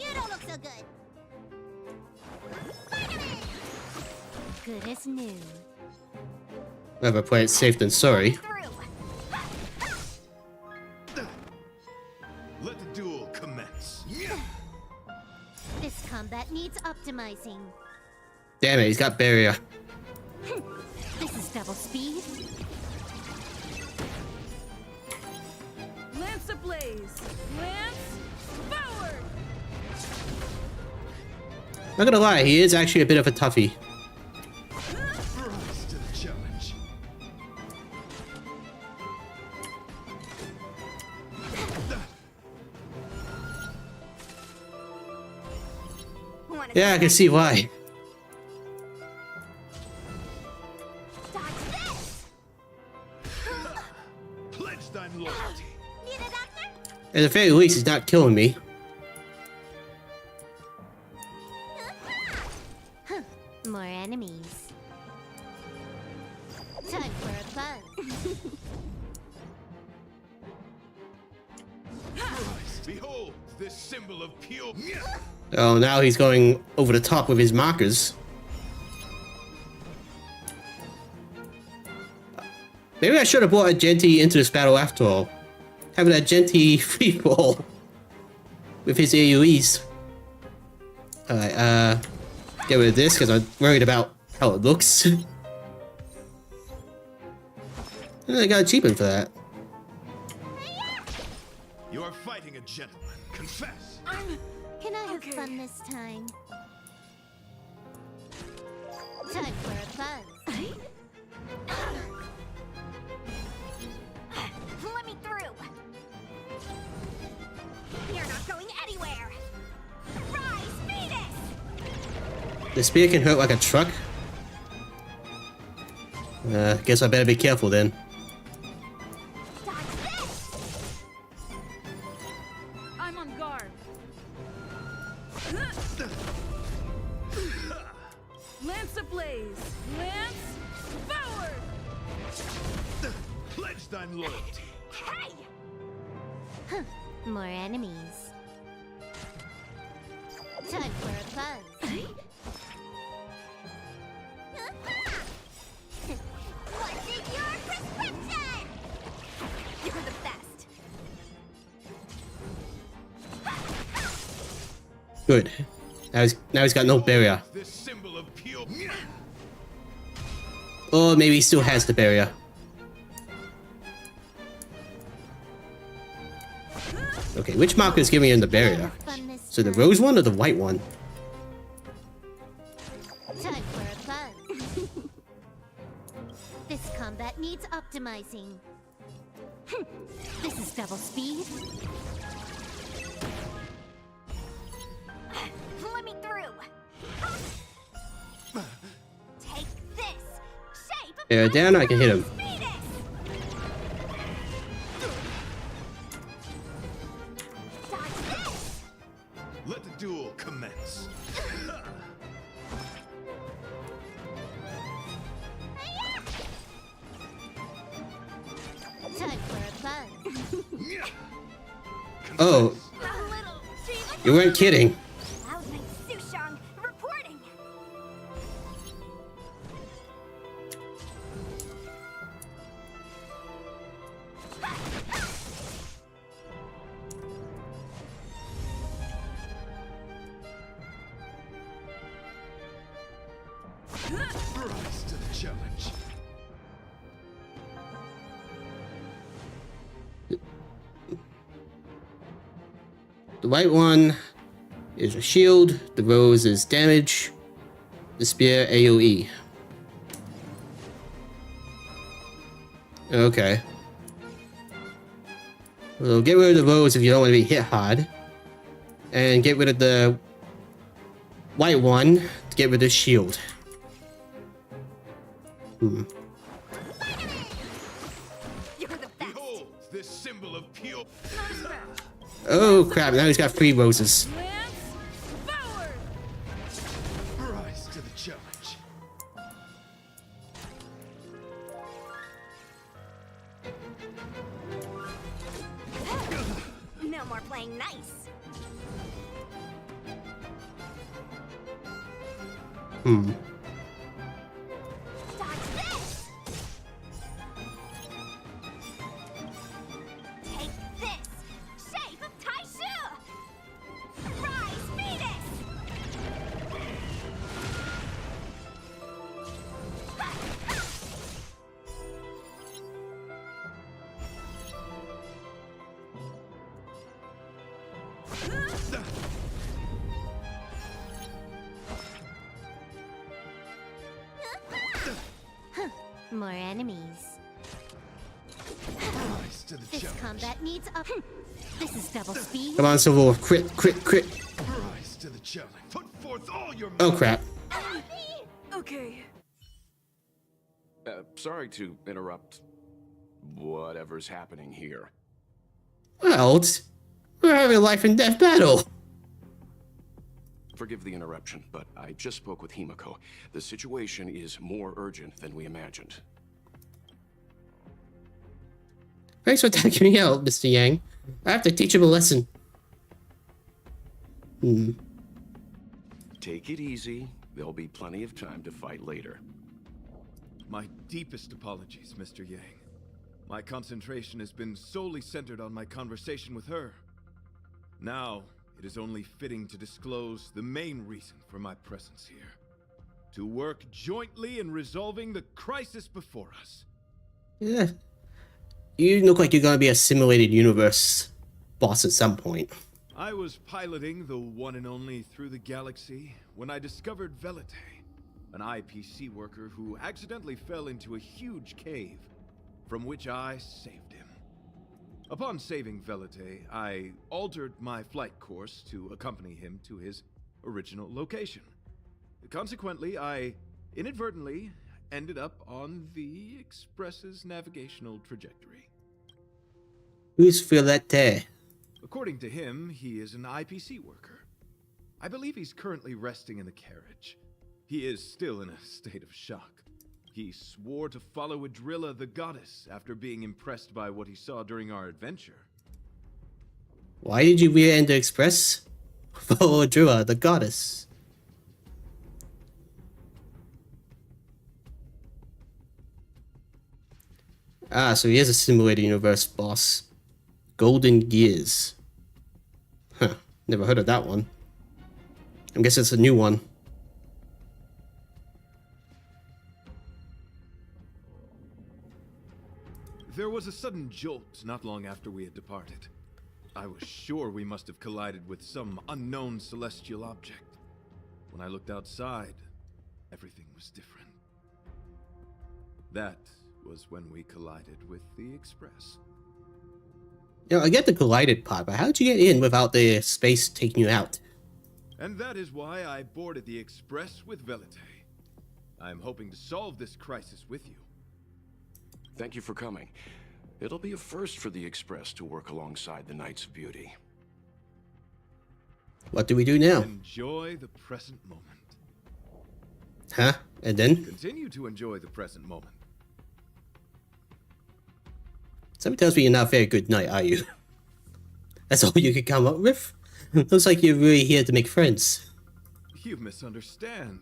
You don't look so good. Good as new. Rather play it safe than sorry. Through. Let the duel commence. This combat needs optimizing. Damn it, he's got barrier. This is double speed. Lance ablaze. Lance forward. Not gonna lie, he is actually a bit of a toughie. Rise to the challenge. Wanna Yeah, I can see why. Dodge this! Pledge thine loyalty. Need a doctor? At the very least, he's not killing me. More enemies. Time for a buzz. Rise. Behold this symbol of pure. Oh, now he's going over the top with his markers. Maybe I should have brought a Genty into this battle after all. Having a Genty free fall with his AoEs. Alright, get rid of this because I'm worried about how it looks. And I got achievement for that. You are fighting a gentleman. Confess. Can I have fun this time? Time for a buzz. Let me through. You're not going anywhere. Rise, Venus! The spear can hurt like a truck. Guess I better be careful then. I'm on guard. Lance ablaze. Lance forward. Pledge thine loyalty. Hey! Huh. More enemies. Time for a buzz. What's in your prescription? You're the best. Good. Now he's got no barrier. This symbol of pure. Or maybe he still has the barrier. Okay, which marker is giving him the barrier? So the rose one or the white one? Time for a buzz. This combat needs optimizing. This is double speed. Let me through. Take this. Shape of Yeah, down I can hit him. Venus. Dodge this. Let the duel commence. Time for a buzz. Oh, A little. you weren't kidding. Loudmate Sushang reporting. Rise to the challenge. The white one is a shield, the rose is damage, the spear AoE. Okay. Well, get rid of the rose if you don't want to be hit hard. And get rid of the white one to get rid of the shield. You're the best. Behold, this symbol of pure. Oh crap, now he's got 3 roses. Lance forward. Rise to the challenge. No more playing nice. Dodge this. Take this. Shape of Taishu. Rise, Venus. More enemies. Rise to the This challenge. combat needs up. This is double speed. Come on, Silver, crit. Rise to the challenge. Put forth all your. Oh crap. Okay. Sorry to interrupt whatever's happening here. Well, we're having a life and death battle. Forgive the interruption, but I just spoke with Himiko. The situation is more urgent than we imagined. Thanks for taking me out, Mr. Yang. I have to teach him a lesson. Take it easy. There'll be plenty of time to fight later. My deepest apologies, Mr. Yang. My concentration has been solely centered on my conversation with her. Now, it is only fitting to disclose the main reason for my presence here. To work jointly in resolving the crisis before us. Yeah. You look like you're gonna be a simulated universe boss at some point. I was piloting the one and only Through the Galaxy when I discovered Velite, an IPC worker who accidentally fell into a huge cave, from which I saved him. Upon saving Velite, I altered my flight course to accompany him to his original location. Consequently, I inadvertently ended up on the Express's navigational trajectory. Who's Philette? According to him, he is an IPC worker. I believe he's currently resting in the carriage. He is still in a state of shock. He swore to follow Adrilla the goddess after being impressed by what he saw during our adventure. Why did you rear-end the Express? Follow Adrilla the goddess. Ah, so he is a simulated universe boss. Golden Gears. Huh, never heard of that one. I guess it's a new one. There was a sudden jolt not long after we had departed. I was sure we must have collided with some unknown celestial object. When I looked outside, everything was different. That was when we collided with the Express. Yeah, I get the collided part, but how'd you get in without the space taking you out? And that is why I boarded the Express with Velite. I'm hoping to solve this crisis with you. Thank you for coming. It'll be a first for the Express to work alongside the Knights of Beauty. What do we do now? Enjoy the present moment. Huh? And then? Continue to enjoy the present moment. Something tells me you're not a very good knight, are you? That's all you could come up with? Looks like you're really here to make friends. You misunderstand.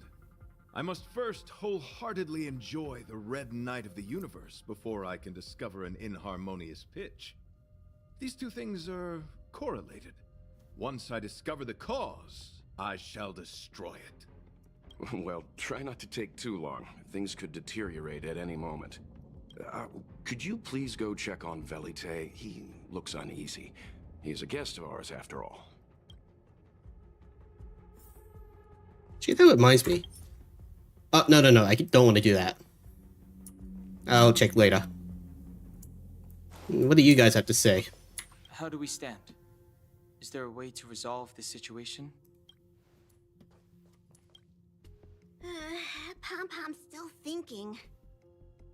I must first wholeheartedly enjoy the red night of the universe before I can discover an inharmonious pitch. These two things are correlated. Once I discover the cause, I shall destroy it. Well, try not to take too long. Things could deteriorate at any moment. Could you please go check on Velite? He looks uneasy. He's a guest of ours, after all. Gee, that reminds me. Oh, no, I don't want to do that. I'll check later. What do you guys have to say? How do we stand? Is there a way to resolve this situation? Pom-Pom's still thinking.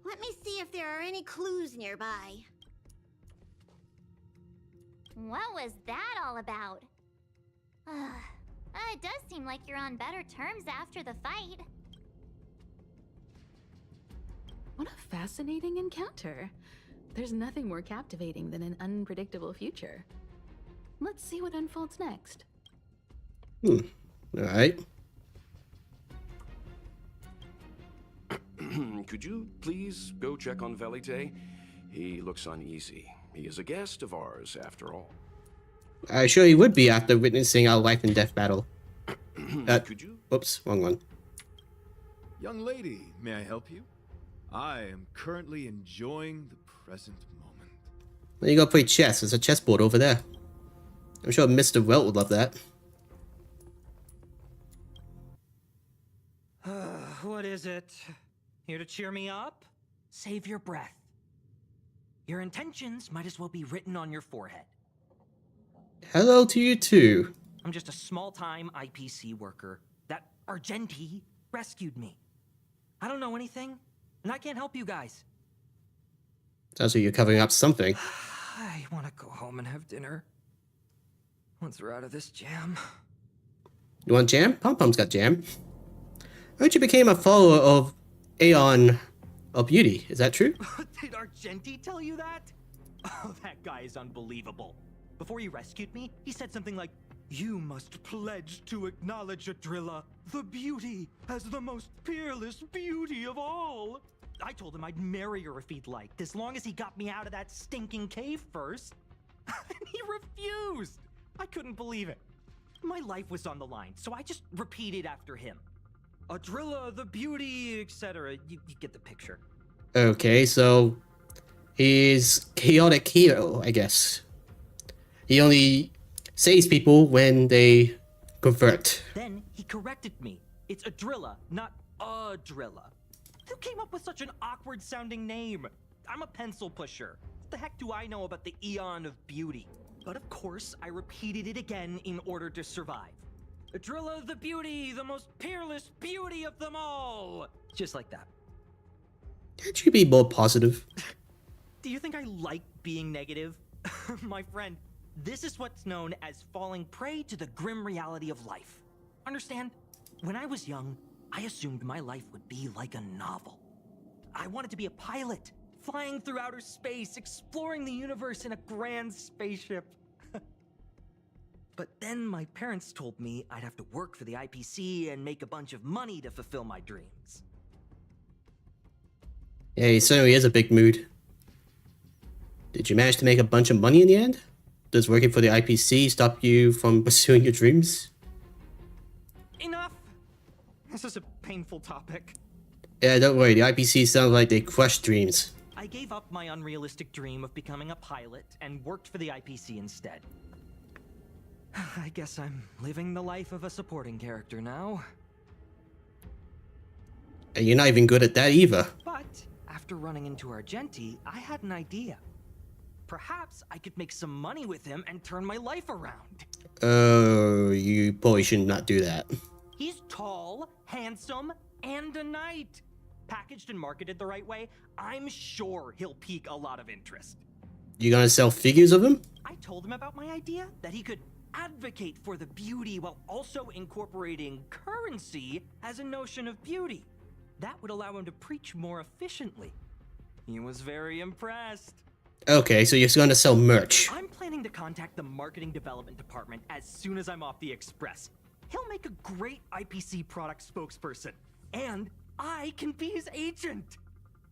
Let me see if there are any clues nearby. What was that all about? It does seem like you're on better terms after the fight. What a fascinating encounter. There's nothing more captivating than an unpredictable future. Let's see what unfolds next. Alright. Could you please go check on Velite? He looks uneasy. He is a guest of ours, after all. I sure he would be after witnessing our life and death battle. Could you? Oops, wrong one. Young lady, may I help you? I am currently enjoying the present moment. Then you go play chess. There's a chessboard over there. I'm sure Mr. Welt would love that. What is it? Here to cheer me up? Save your breath. Your intentions might as well be written on your forehead. Hello to you too. I'm just a small-time IPC worker. That Argenti rescued me. I don't know anything, and I can't help you guys. Sounds like you're covering up something. I want to go home and have dinner. Once we're out of this jam. You want jam? Pom-Pom's got jam. I heard you became a follower of Aeon of Beauty. Is that true? Did Argenti tell you that? Oh, that guy is unbelievable. Before he rescued me, he said something like, You must pledge to acknowledge Adrilla, the beauty, as the most peerless beauty of all. I told him I'd marry her if he'd liked, as long as he got me out of that stinking cave first. And he refused! I couldn't believe it. My life was on the line, so I just repeated after him. Adrilla, the beauty, etc. You get the picture. Okay, so he's chaotic hero, I guess. He only saves people when they convert. Then he corrected me. It's Adrilla, not Adrilla. Who came up with such an awkward sounding name? I'm a pencil pusher. What the heck do I know about the Eon of Beauty? But of course, I repeated it again in order to survive. Adrilla the beauty, the most peerless beauty of them all! Just like that. Can't you be more positive? Do you think I like being negative? My friend, this is what's known as falling prey to the grim reality of life. Understand? When I was young, I assumed my life would be like a novel. I wanted to be a pilot, flying through outer space, exploring the universe in a grand spaceship. But then my parents told me I'd have to work for the IPC and make a bunch of money to fulfill my dreams. Yeah, he certainly is a big mood. Did you manage to make a bunch of money in the end? Does working for the IPC stop you from pursuing your dreams? Enough! This is a painful topic. Yeah, don't worry, the IPC sounds like they crush dreams. I gave up my unrealistic dream of becoming a pilot and worked for the IPC instead. I guess I'm living the life of a supporting character now. And you're not even good at that either. But after running into Argenti, I had an idea. Perhaps I could make some money with him and turn my life around. You probably should not do that. He's tall, handsome, and a knight. Packaged and marketed the right way, I'm sure he'll pique a lot of interest. You gonna sell figures of him? I told him about my idea, that he could advocate for the beauty while also incorporating currency as a notion of beauty. That would allow him to preach more efficiently. He was very impressed. Okay, so you're gonna sell merch. I'm planning to contact the marketing development department as soon as I'm off the express. He'll make a great IPC product spokesperson, and I can be his agent.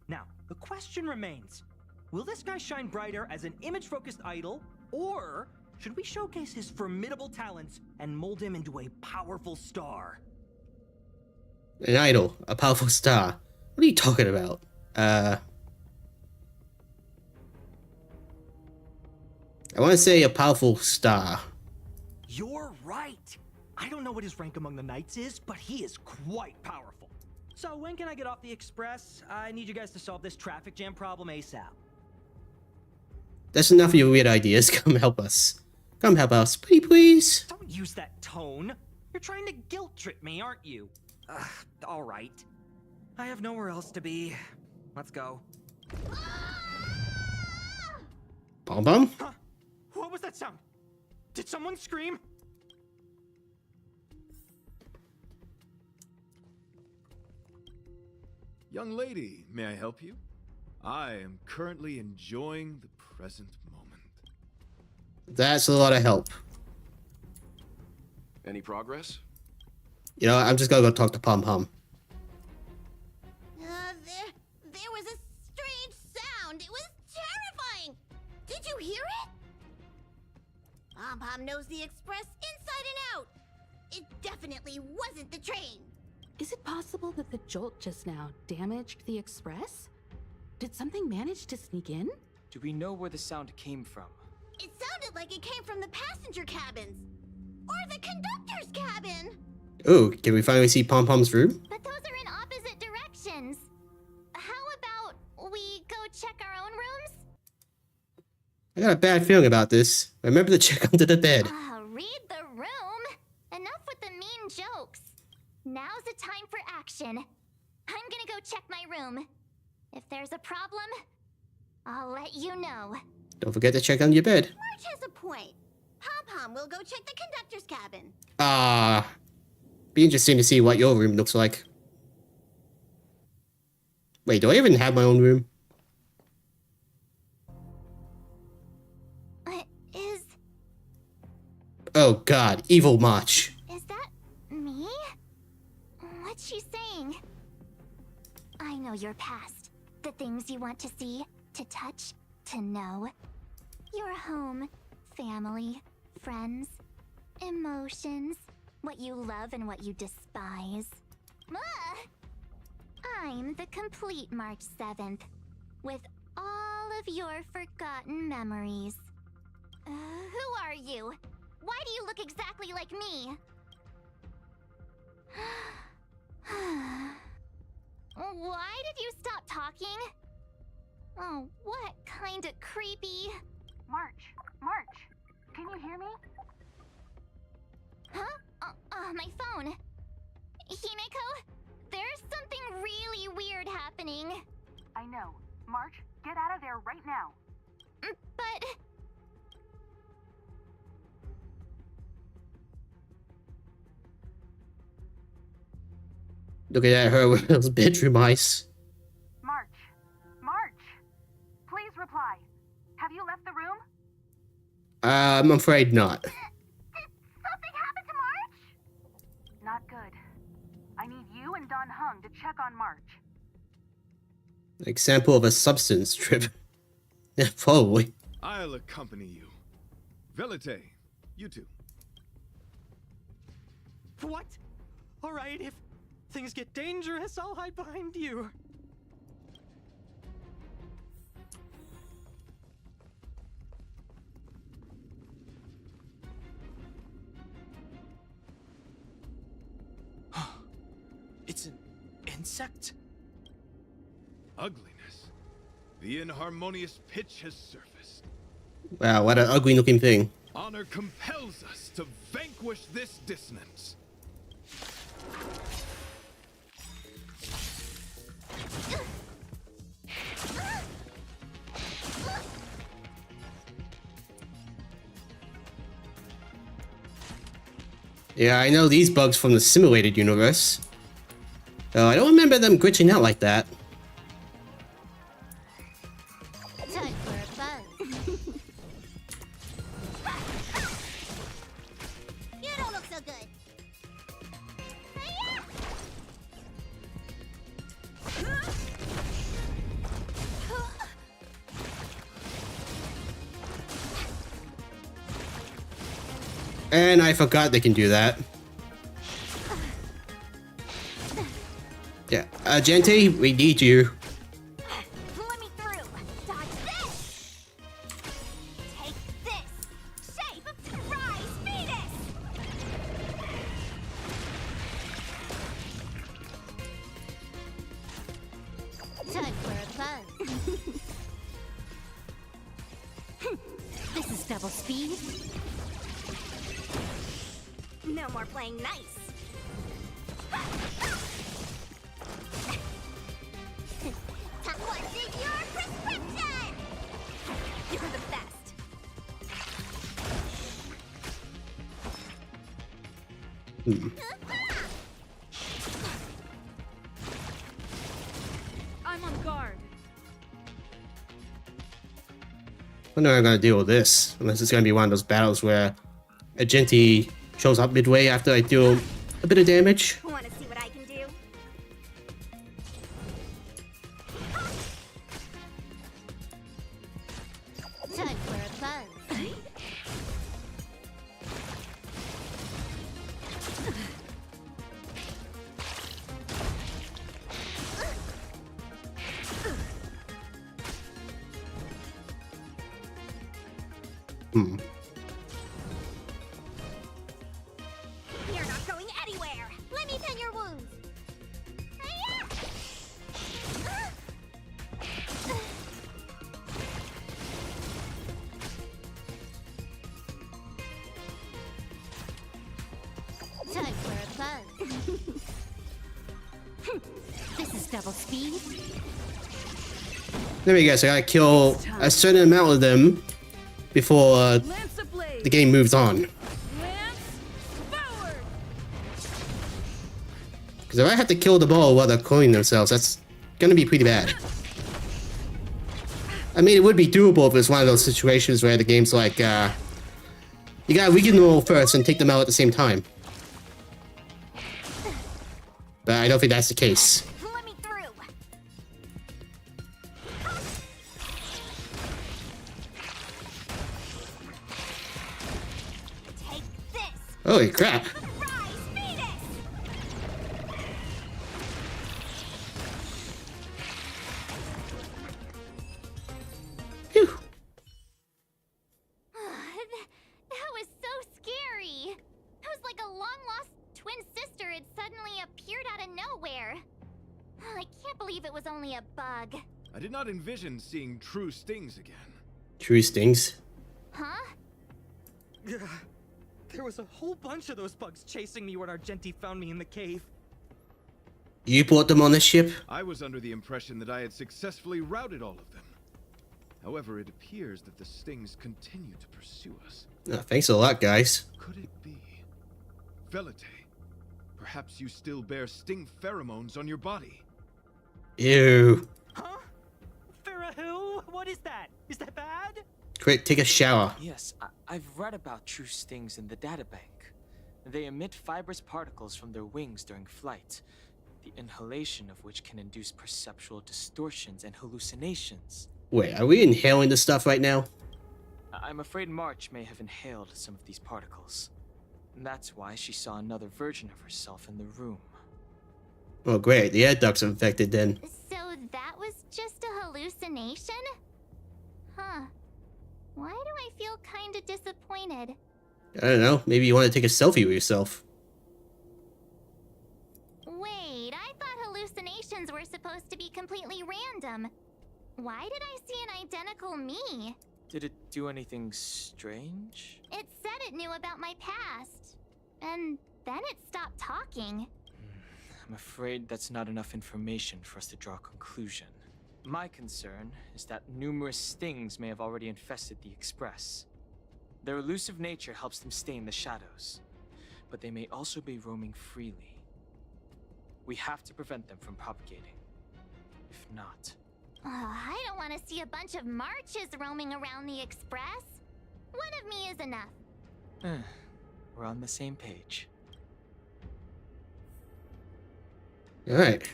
Now, the question remains, will this guy shine brighter as an image-focused idol, or should we showcase his formidable talents and mold him into a powerful star? An idol, a powerful star. What are you talking about? I want to say a powerful star. You're right. I don't know what his rank among the knights is, but he is quite powerful. So when can I get off the express? I need you guys to solve this traffic jam problem ASAP. That's enough of your weird ideas. Come help us. Come help us, please. Don't use that tone. You're trying to guilt trip me, aren't you? All right. I have nowhere else to be. Let's go. Bum bum? Huh? What was that sound? Did someone scream? Young lady, may I help you? I am currently enjoying the present moment. That's a lot of help. Any progress? You know, I'm just gonna go talk to Pom Pom. There was a strange sound. It was terrifying. Did you hear it? Pom Pom knows the express inside and out. It definitely wasn't the train. Is it possible that the jolt just now damaged the express? Did something manage to sneak in? Do we know where the sound came from? It sounded like it came from the passenger cabins. Or the conductor's cabin. Ooh, can we finally see Pom Pom's room? But those are in opposite directions. How about we go check our own rooms? I got a bad feeling about this. Remember to check under the bed. Read the room. Enough with the mean jokes. Now's the time for action. I'm gonna go check my room. If there's a problem, I'll let you know. Don't forget to check under your bed. March has a point. Pom Pom will go check the conductor's cabin. Be interesting to see what your room looks like. Wait, do I even have my own room? Oh god, evil March. Is that me? What's she saying? I know your past. The things you want to see, to touch, to know. Your home, family, friends, emotions, what you love and what you despise. I'm the complete March 7th, with all of your forgotten memories. Who are you? Why do you look exactly like me? Why did you stop talking? Oh, what kind of creepy... March, can you hear me? Huh? My phone. Himeko, there's something really weird happening. I know. March, get out of there right now. But... Looking at her with those bedroom eyes. March, please reply. Have you left the room? I'm afraid not. Did something happen to March? Not good. I need you and Don Hung to check on March. Example of a substance trip. Yeah, probably. I'll accompany you. Velite, you two. What? Alright, if things get dangerous, I'll hide behind you. It's an insect? Ugliness. The inharmonious pitch has surfaced. Wow, what an ugly looking thing. Honor compels us to vanquish this dissonance. Yeah, I know these bugs from the simulated universe. Oh, I don't remember them glitching out like that. Time for a buzz. You don't look so good. And I forgot they can do that. Yeah, Gente, we need you. Let me through. Dodge this. Take this. Shape of surprise fetus. Time for a buzz. This is double speed. No more playing nice. What's in your prescription? You're the best. I'm on guard. I don't know how I'm gonna deal with this, unless it's gonna be one of those battles where a Gente shows up midway after I deal a bit of damage. Want to see what I can do? Time for a buzz. Hmm. You're not going anywhere. Let me tend your wounds. Time for a buzz. This is double speed. There we go, so I gotta kill a certain amount of them before the game moves on. Because if I have to kill the ball while they're cloning themselves, that's gonna be pretty bad. I mean, it would be doable if it's one of those situations where the game's like, You gotta weaken them all first and take them out at the same time. But I don't think that's the case. Let me through. Take this. Holy crap. Phew. That was so scary. It was like a long-lost twin sister had suddenly appeared out of nowhere. I can't believe it was only a bug. I did not envision seeing true stings again. True stings. Huh? There was a whole bunch of those bugs chasing me when Argenti found me in the cave. You brought them on the ship? I was under the impression that I had successfully routed all of them. However, it appears that the stings continue to pursue us. Oh, thanks a lot, guys. Could it be? Velite, perhaps you still bear sting pheromones on your body. Ew. Huh? Farahil? What is that? Is that bad? Quick, take a shower. Yes, I've read about true stings in the databank. They emit fibrous particles from their wings during flight, the inhalation of which can induce perceptual distortions and hallucinations. Wait, are we inhaling this stuff right now? I'm afraid March may have inhaled some of these particles. And that's why she saw another version of herself in the room. Oh great, the air ducts are infected then. So that was just a hallucination? Huh. Why do I feel kinda disappointed? I don't know, maybe you want to take a selfie with yourself. Wait, I thought hallucinations were supposed to be completely random. Why did I see an identical me? Did it do anything strange? It said it knew about my past. And then it stopped talking. I'm afraid that's not enough information for us to draw a conclusion. My concern is that numerous stings may have already infested the Express. Their elusive nature helps them stay in the shadows, but they may also be roaming freely. We have to prevent them from propagating. If not... I don't want to see a bunch of marches roaming around the Express. One of me is enough. We're on the same page. Alright.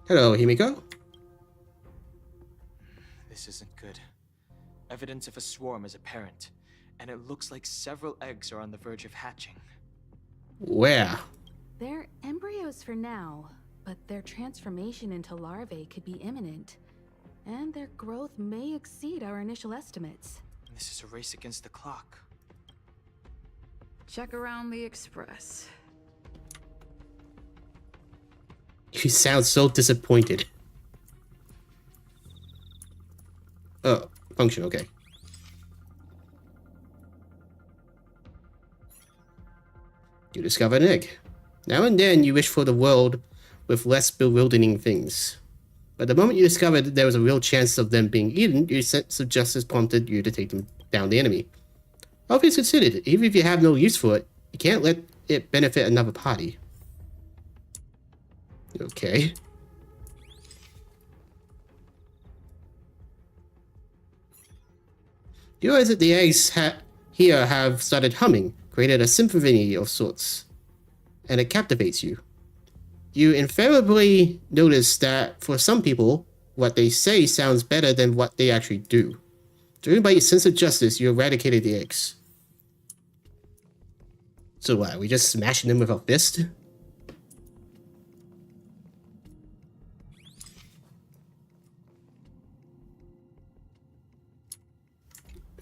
Hello, Himiko. This isn't good. Evidence of a swarm is apparent, and it looks like several eggs are on the verge of hatching. Where? They're embryos for now, but their transformation into larvae could be imminent, and their growth may exceed our initial estimates. This is a race against the clock. Check around the Express. You sound so disappointed. Oh, function, okay. You discover an egg. Now and then you wish for the world with less bewildering things. But the moment you discovered that there was a real chance of them being eaten, your sense of justice prompted you to take them down the enemy. All things considered, even if you have no use for it, you can't let it benefit another party. Okay. You realize that the eggs here have started humming, created a symphony of sorts, and it captivates you. You invariably notice that for some people, what they say sounds better than what they actually do. Driven by your sense of justice, you eradicated the eggs. So what, are we just smashing them with our fist?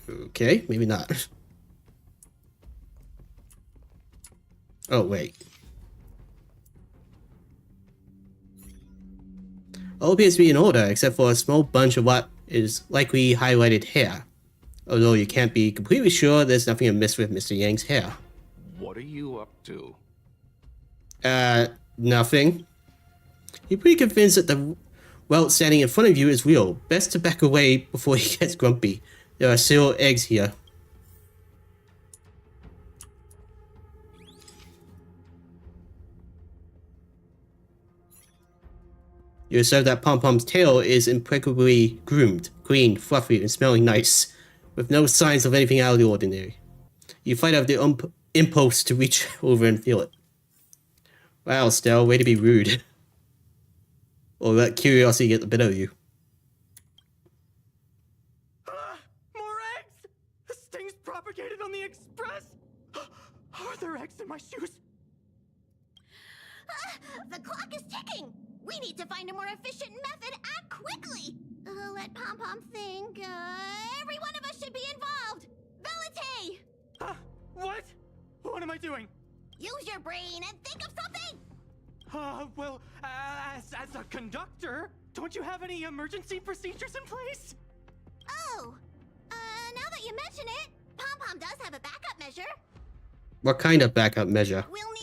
Okay, maybe not. Oh, wait. All appears to be in order, except for a small bunch of what is likely highlighted hair. Although you can't be completely sure, there's nothing amiss with Mr. Yang's hair. What are you up to? Nothing. You're pretty convinced that the welt standing in front of you is real. Best to back away before he gets grumpy. There are still eggs here. You observe that Pom Pom's tail is impeccably groomed, clean, fluffy, and smelling nice, with no signs of anything out of the ordinary. You fight out the impulse to reach over and feel it. Wow, Stell, way to be rude. Or let curiosity get the better of you. More eggs! The sting's propagated on the express! Are there eggs in my shoes? The clock is ticking! We need to find a more efficient method. Act quickly! Let Pom Pom think. Every one of us should be involved! Velite! What? What am I doing? Use your brain and think of something! Well, as a conductor, don't you have any emergency procedures in place? Oh, now that you mention it, Pom Pom does have a backup measure. What kind of backup measure? We'll need...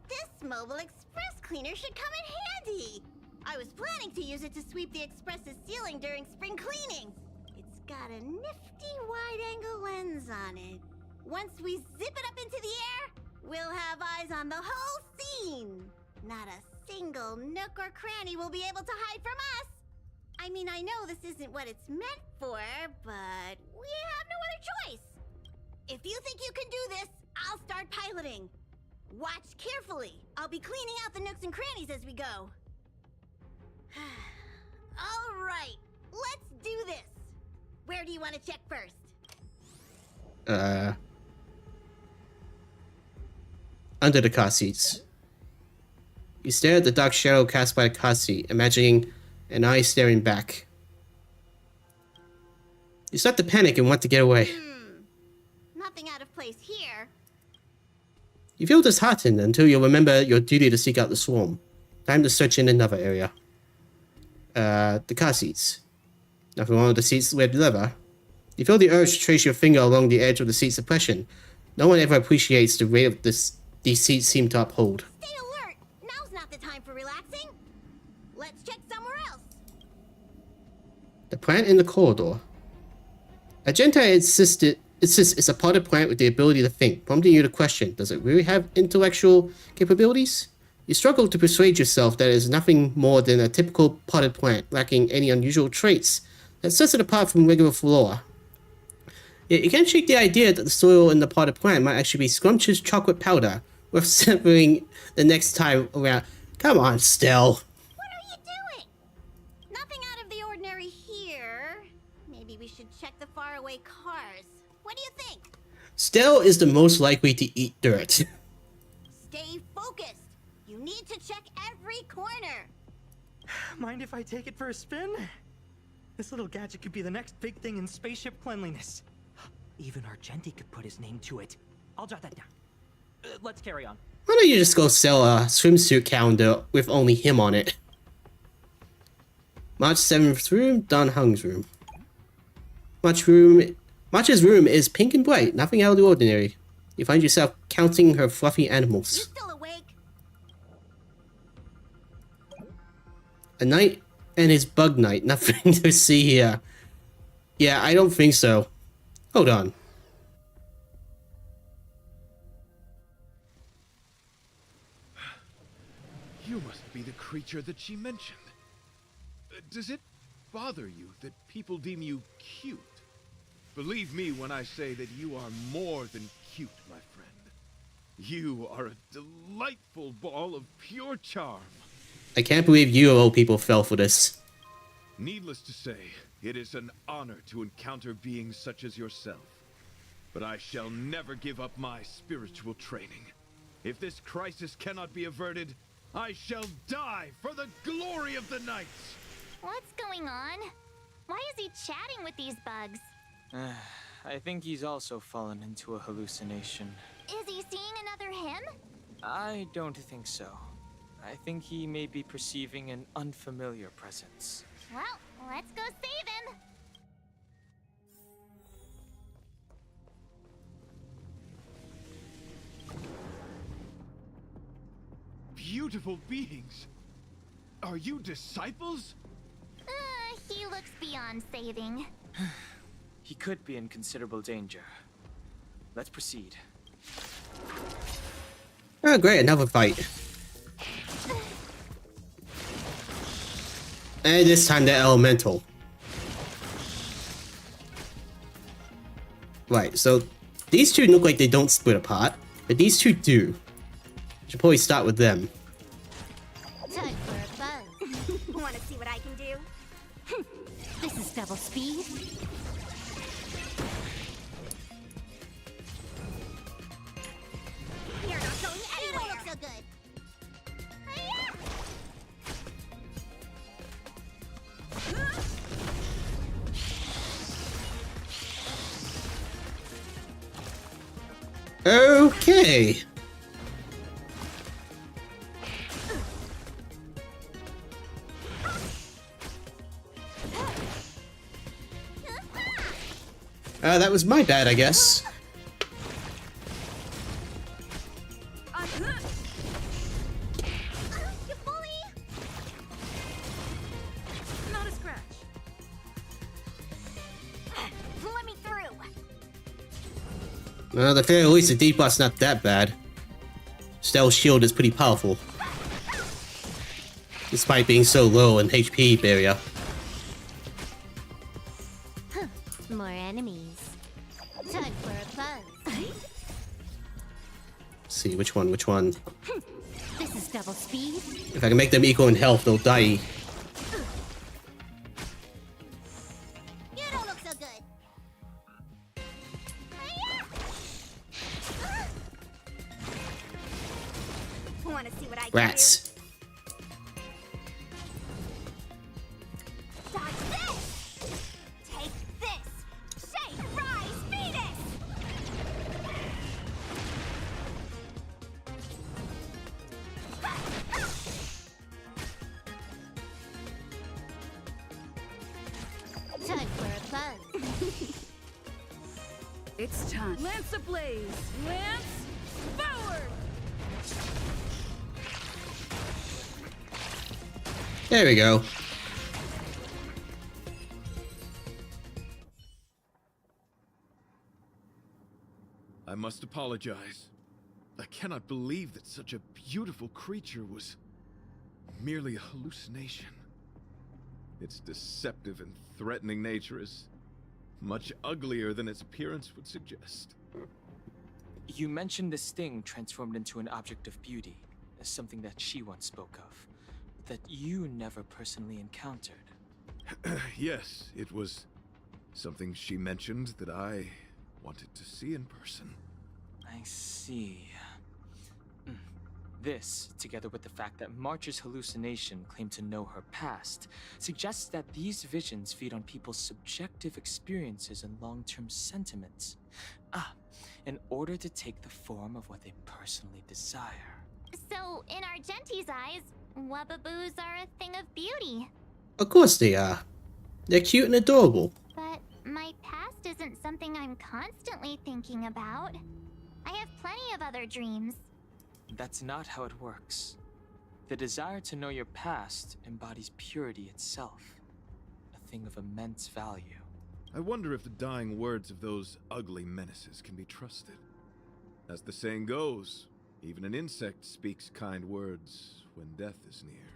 This mobile express cleaner should come in handy. I was planning to use it to sweep the express's ceiling during spring cleaning. It's got a nifty wide-angle lens on it. Once we zip it up into the air, we'll have eyes on the whole scene. Not a single nook or cranny will be able to hide from us. I mean, I know this isn't what it's meant for, but we have no other choice. If you think you can do this, I'll start piloting. Watch carefully. I'll be cleaning out the nooks and crannies as we go. All right, let's do this. Where do you want to check first? Under the car seats. You stare at the dark shadow cast by the car seat, imagining an eye staring back. You start to panic and want to get away. Nothing out of place here. You feel disheartened until you remember your duty to seek out the swarm. Time to search in another area. The car seats. Nothing wrong with the seats with leather. You feel the urge to trace your finger along the edge of the seat's suppression. No one ever appreciates the rate of these seats seem to uphold. Stay alert! Now's not the time for relaxing. Let's check somewhere else. The plant in the corridor. Agenta insists it's a potted plant with the ability to think, prompting you to question, does it really have intellectual capabilities? You struggle to persuade yourself that it is nothing more than a typical potted plant, lacking any unusual traits that sets it apart from regular flora. Yet you can't shake the idea that the soil in the potted plant might actually be scrumptious chocolate powder, worth severing the next time around. Come on, Stell. What are you doing? Nothing out of the ordinary here. Maybe we should check the faraway cars. What do you think? Stell is the most likely to eat dirt. Stay focused. You need to check every corner. Mind if I take it for a spin? This little gadget could be the next big thing in spaceship cleanliness. Even Argenti could put his name to it. I'll jot that down. Let's carry on. Why don't you just go sell a swimsuit calendar with only him on it? March 7th room, Dan Hung's room. March's room is pink and bright, nothing out of the ordinary. You find yourself counting her fluffy animals. You still awake? A knight and his bug knight, nothing to see here. Yeah, I don't think so. Hold on. You must be the creature that she mentioned. Does it bother you that people deem you cute? Believe me when I say that you are more than cute, my friend. You are a delightful ball of pure charm. I can't believe you of all people fell for this. Needless to say, it is an honor to encounter beings such as yourself. But I shall never give up my spiritual training. If this crisis cannot be averted, I shall die for the glory of the Knights! What's going on? Why is he chatting with these bugs? I think he's also fallen into a hallucination. Is he seeing another him? I don't think so. I think he may be perceiving an unfamiliar presence. Well, let's go save him! Beautiful beings! Are you disciples? He looks beyond saving. He could be in considerable danger. Let's proceed. Oh, great, another fight. And this time they're elemental. Right, so these two look like they don't split apart, but these two do. Should probably start with them. Time for a buzz. Want to see what I can do? This is double speed. You're not going You don't anywhere. look so good. Okay. That was my bad, I guess. You bully! Not a scratch. Let me through. Well, the very least, the debuff's not that bad. Stealth Shield is pretty powerful. Despite being so low in HP barrier. More enemies. Time for a buzz. Let's see, which one? This is double speed. If I can make them equal in health, they'll die. You don't look so good. Want to see what I can Rats. do? Dodge this! Take this! Shake, rise, Venus! Time for a buzz. It's time. Lance ablaze. Lance forward. There we go. I must apologize. I cannot believe that such a beautiful creature was merely a hallucination. Its deceptive and threatening nature is much uglier than its appearance would suggest. You mentioned this thing transformed into an object of beauty, something that she once spoke of, that you never personally encountered. Yes, it was something she mentioned that I wanted to see in person. I see. This, together with the fact that March's hallucination claimed to know her past, suggests that these visions feed on people's subjective experiences and long-term sentiments. In order to take the form of what they personally desire. So, in Argenti's eyes, Wubbaboos are a thing of beauty. Of course they are. They're cute and adorable. But my past isn't something I'm constantly thinking about. I have plenty of other dreams. That's not how it works. The desire to know your past embodies purity itself, a thing of immense value. I wonder if the dying words of those ugly menaces can be trusted. As the saying goes, even an insect speaks kind words when death is near.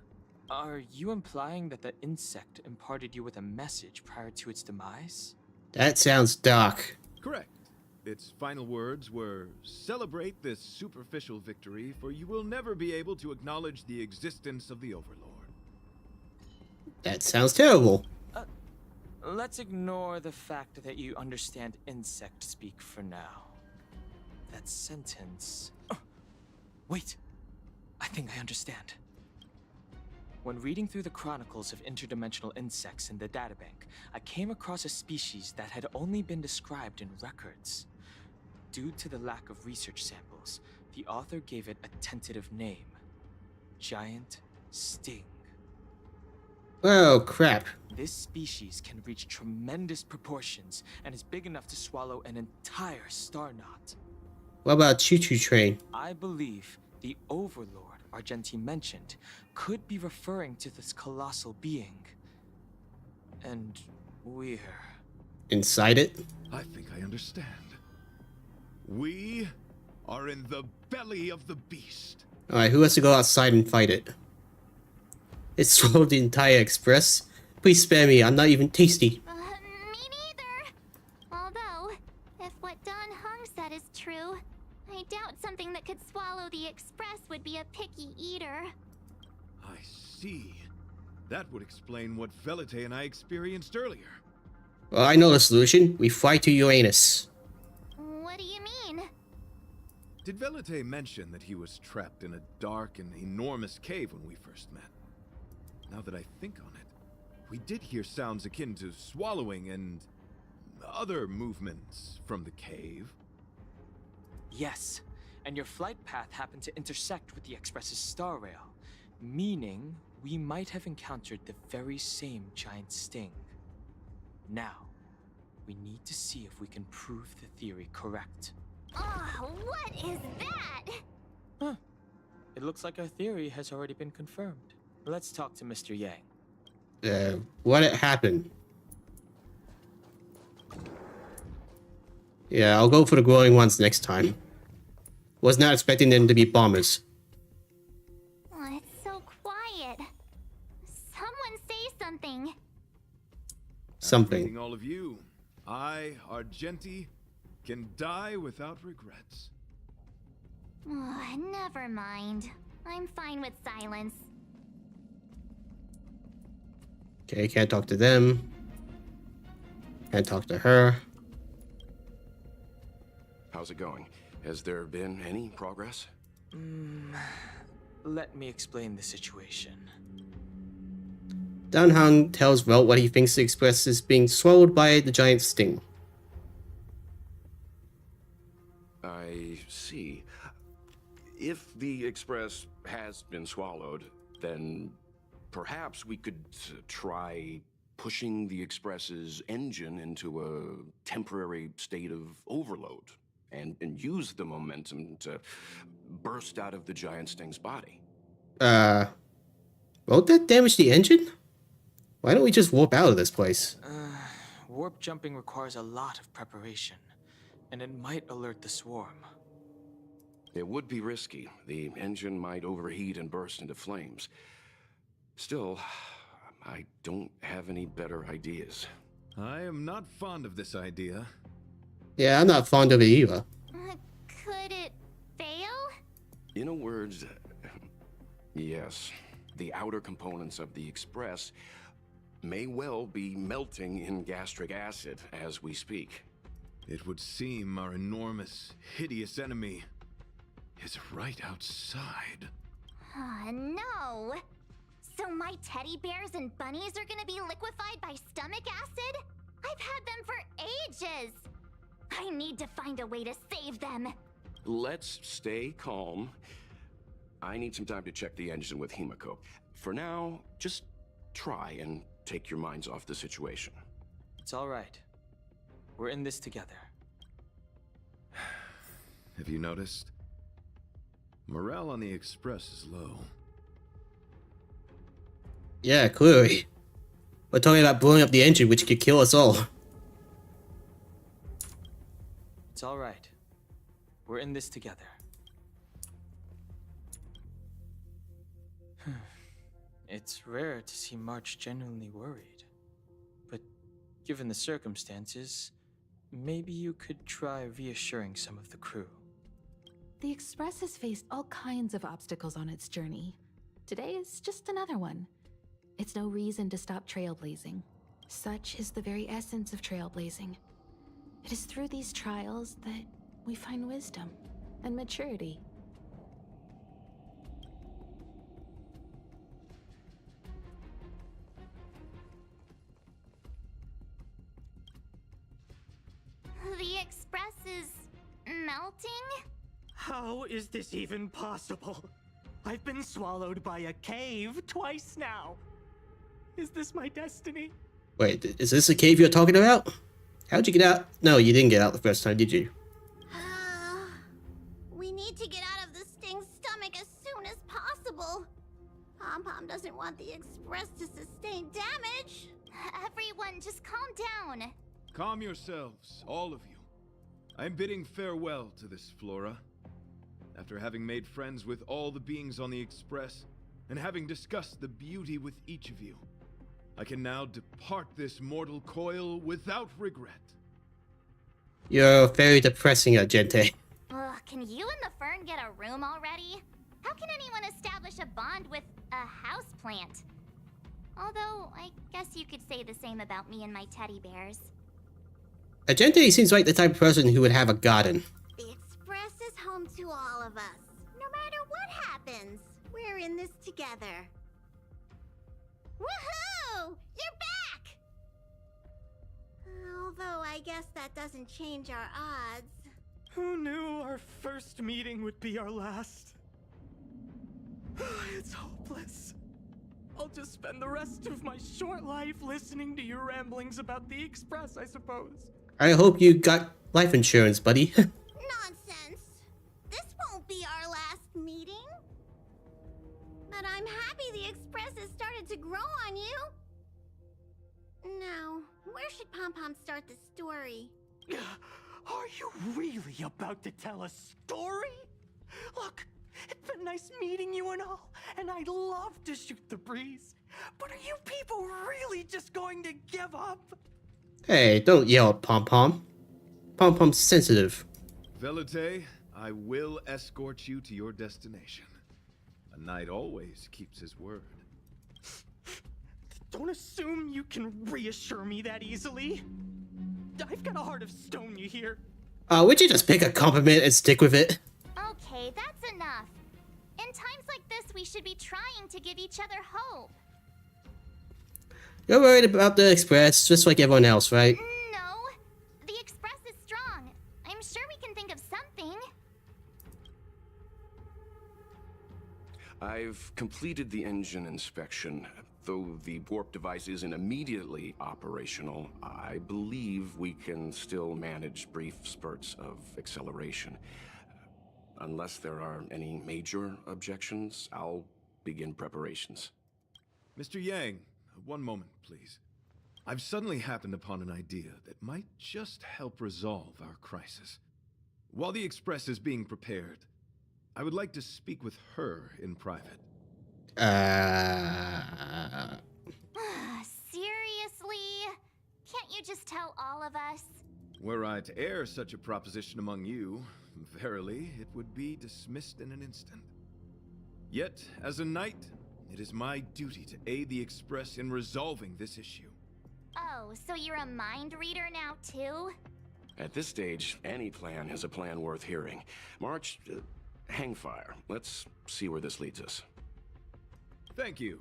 Are you implying that the insect imparted you with a message prior to its demise? That sounds dark. Correct. Its final words were, "Celebrate this superficial victory, for you will never be able to acknowledge the existence of the Overlord." That sounds terrible. Let's ignore the fact that you understand insect speak for now. That sentence... Wait! I think I understand. When reading through the chronicles of interdimensional insects in the databank, I came across a species that had only been described in records. Due to the lack of research samples, the author gave it a tentative name. Giant Sting. Oh, crap. This species can reach tremendous proportions and is big enough to swallow an entire star knot. What about Choo-Choo Train? I believe the Overlord Argenti mentioned could be referring to this colossal being. And we're... Inside it? I think I understand. We are in the belly of the beast. Alright, who has to go outside and fight it? It swallowed the entire express. Please spare me, I'm not even tasty. Me neither. Although, if what Don Hung said is true, I doubt something that could swallow the express would be a picky eater. I see. That would explain what Velite and I experienced earlier. Well, I know the solution. We fly to Uranus. What do you mean? Did Velite mention that he was trapped in a dark and enormous cave when we first met? Now that I think on it, we did hear sounds akin to swallowing and other movements from the cave. Yes, and your flight path happened to intersect with the Express's star rail, meaning we might have encountered the very same giant sting. Now, we need to see if we can prove the theory correct. Oh, what is that? Huh. It looks like our theory has already been confirmed. Let's talk to Mr. Yang. What happened? Yeah, I'll go for the glowing ones next time. Was not expecting them to be bombers. Oh, it's so quiet. Someone say something. Something. Greeting all of you. I, Argenti, can die without regrets. Oh, never mind. I'm fine with silence. Okay, can't talk to them. Can't talk to her. How's it going? Has there been any progress? Let me explain the situation. Dan Hang tells Welt what he thinks the Express is being swallowed by the giant sting. I see. If the Express has been swallowed, then perhaps we could try pushing the Express's engine into a temporary state of overload and use the momentum to burst out of the giant sting's body. Won't that damage the engine? Why don't we just warp out of this place? Warp jumping requires a lot of preparation, and it might alert the swarm. It would be risky. The engine might overheat and burst into flames. Still, I don't have any better ideas. I am not fond of this idea. Yeah, I'm not fond of it either. Could it fail? In a word, yes. The outer components of the Express may well be melting in gastric acid as we speak. It would seem our enormous, hideous enemy is right outside. No! So my teddy bears and bunnies are gonna be liquefied by stomach acid? I've had them for ages! I need to find a way to save them. Let's stay calm. I need some time to check the engine with Himiko. For now, just try and take your minds off the situation. It's all right. We're in this together. Have you noticed? Morale on the Express is low. Yeah, clearly. We're talking about blowing up the engine, which could kill us all. It's all right. We're in this together. It's rare to see March genuinely worried. But given the circumstances, maybe you could try reassuring some of the crew. The Express has faced all kinds of obstacles on its journey. Today is just another one. It's no reason to stop trailblazing. Such is the very essence of trailblazing. It is through these trials that we find wisdom and maturity. The Express is melting? How is this even possible? I've been swallowed by a cave twice now. Is this my destiny? Wait, is this the cave you're talking about? How'd you get out? No, you didn't get out the first time, did you? We need to get out of the Sting's stomach as soon as possible. Pom-Pom doesn't want the Express to sustain damage. Everyone, just calm down. Calm yourselves, all of you. I'm bidding farewell to this Flora. After having made friends with all the beings on the Express, and having discussed the beauty with each of you, I can now depart this mortal coil without regret. You're very depressing, Agente. Ugh, can you and the fern get a room already? How can anyone establish a bond with a houseplant? Although, I guess you could say the same about me and my teddy bears. Agente seems like the type of person who would have a garden. The Express is home to all of us. No matter what happens, we're in this together. Woohoo! You're back! Although I guess that doesn't change our odds. Who knew our first meeting would be our last? It's hopeless. I'll just spend the rest of my short life listening to your ramblings about the Express, I suppose. I hope you got life insurance, buddy. Nonsense. This won't be our last meeting. But I'm happy the Express has started to grow on you. Now, where should Pom Pom start the story? Are you really about to tell a story? Look, it's been nice meeting you and all, and I'd love to shoot the breeze. But are you people really just going to give up? Hey, don't yell at Pom Pom. Pom Pom's sensitive. Velite, I will escort you to your destination. A knight always keeps his word. Don't assume you can reassure me that easily. I've got a heart of stone, you hear? Would you just pick a compliment and stick with it? Okay, that's enough. In times like this, we should be trying to give each other hope. You're worried about the Express, just like everyone else, right? No, the Express is strong. I'm sure we can think of something. I've completed the engine inspection. Though the warp device isn't immediately operational, I believe we can still manage brief spurts of acceleration. Unless there are any major objections, I'll begin preparations. Mr. Yang, one moment, please. I've suddenly happened upon an idea that might just help resolve our crisis. While the Express is being prepared, I would like to speak with her in private. Seriously? Can't you just tell all of us? Were I to air such a proposition among you, verily, it would be dismissed in an instant. Yet, as a knight, it is my duty to aid the Express in resolving this issue. Oh, so you're a mind reader now, too? At this stage, any plan is a plan worth hearing. March, hang fire. Let's see where this leads us. Thank you.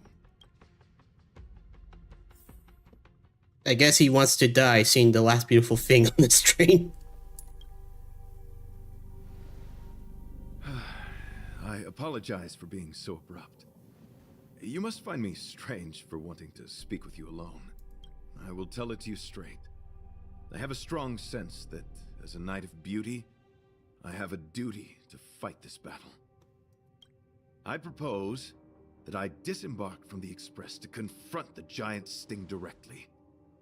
I guess he wants to die seeing the last beautiful thing on this train. I apologize for being so abrupt. You must find me strange for wanting to speak with you alone. I will tell it to you straight. I have a strong sense that, as a knight of beauty, I have a duty to fight this battle. I propose that I disembark from the Express to confront the giant sting directly.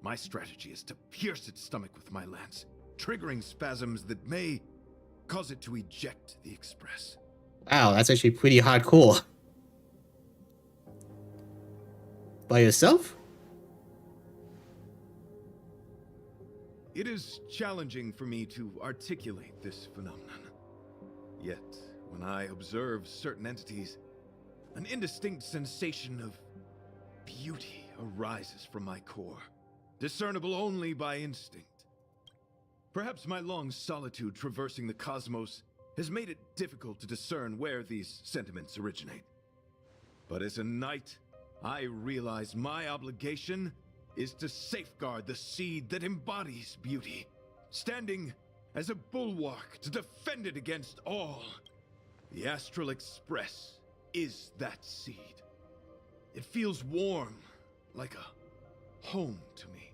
My strategy is to pierce its stomach with my lance, triggering spasms that may cause it to eject the Express. Wow, that's actually pretty hardcore. By yourself? It is challenging for me to articulate this phenomenon. Yet, when I observe certain entities, an indistinct sensation of beauty arises from my core, discernible only by instinct. Perhaps my long solitude traversing the cosmos has made it difficult to discern where these sentiments originate. But as a knight, I realize my obligation is to safeguard the seed that embodies beauty, standing as a bulwark to defend it against all. The Astral Express is that seed. It feels warm, like a home to me.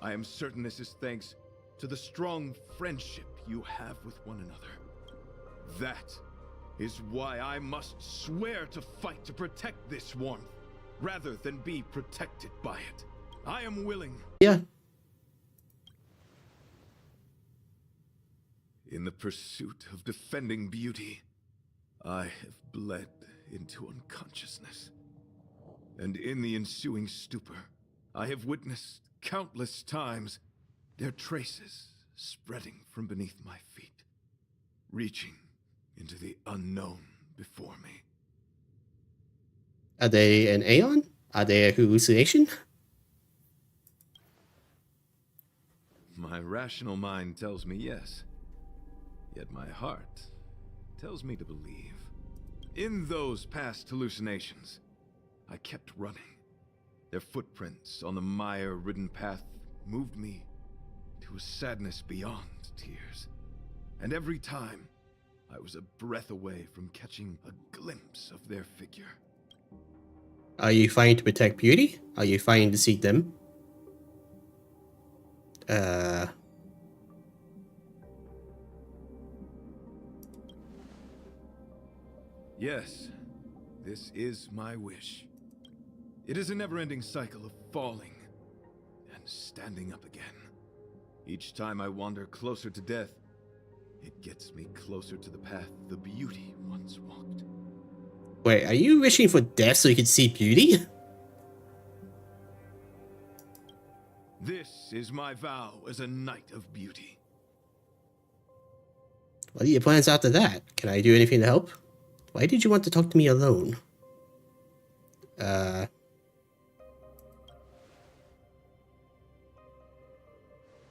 I am certain this is thanks to the strong friendship you have with one another. That is why I must swear to fight to protect this warmth, rather than be protected by it. I am willing. Yeah. In the pursuit of defending beauty, I have bled into unconsciousness. And in the ensuing stupor, I have witnessed countless times their traces spreading from beneath my feet, reaching into the unknown before me. Are they an Aeon? Are they a hallucination? My rational mind tells me yes, yet my heart tells me to believe. In those past hallucinations, I kept running. Their footprints on the mire-ridden path moved me to a sadness beyond tears. And every time, I was a breath away from catching a glimpse of their figure. Are you fighting to protect Beauty? Are you fighting to seek them? Yes, this is my wish. It is a never-ending cycle of falling and standing up again. Each time I wander closer to death, it gets me closer to the path the Beauty once walked. Wait, are you wishing for death so you can see Beauty? This is my vow as a Knight of Beauty. What are your plans after that? Can I do anything to help? Why did you want to talk to me alone?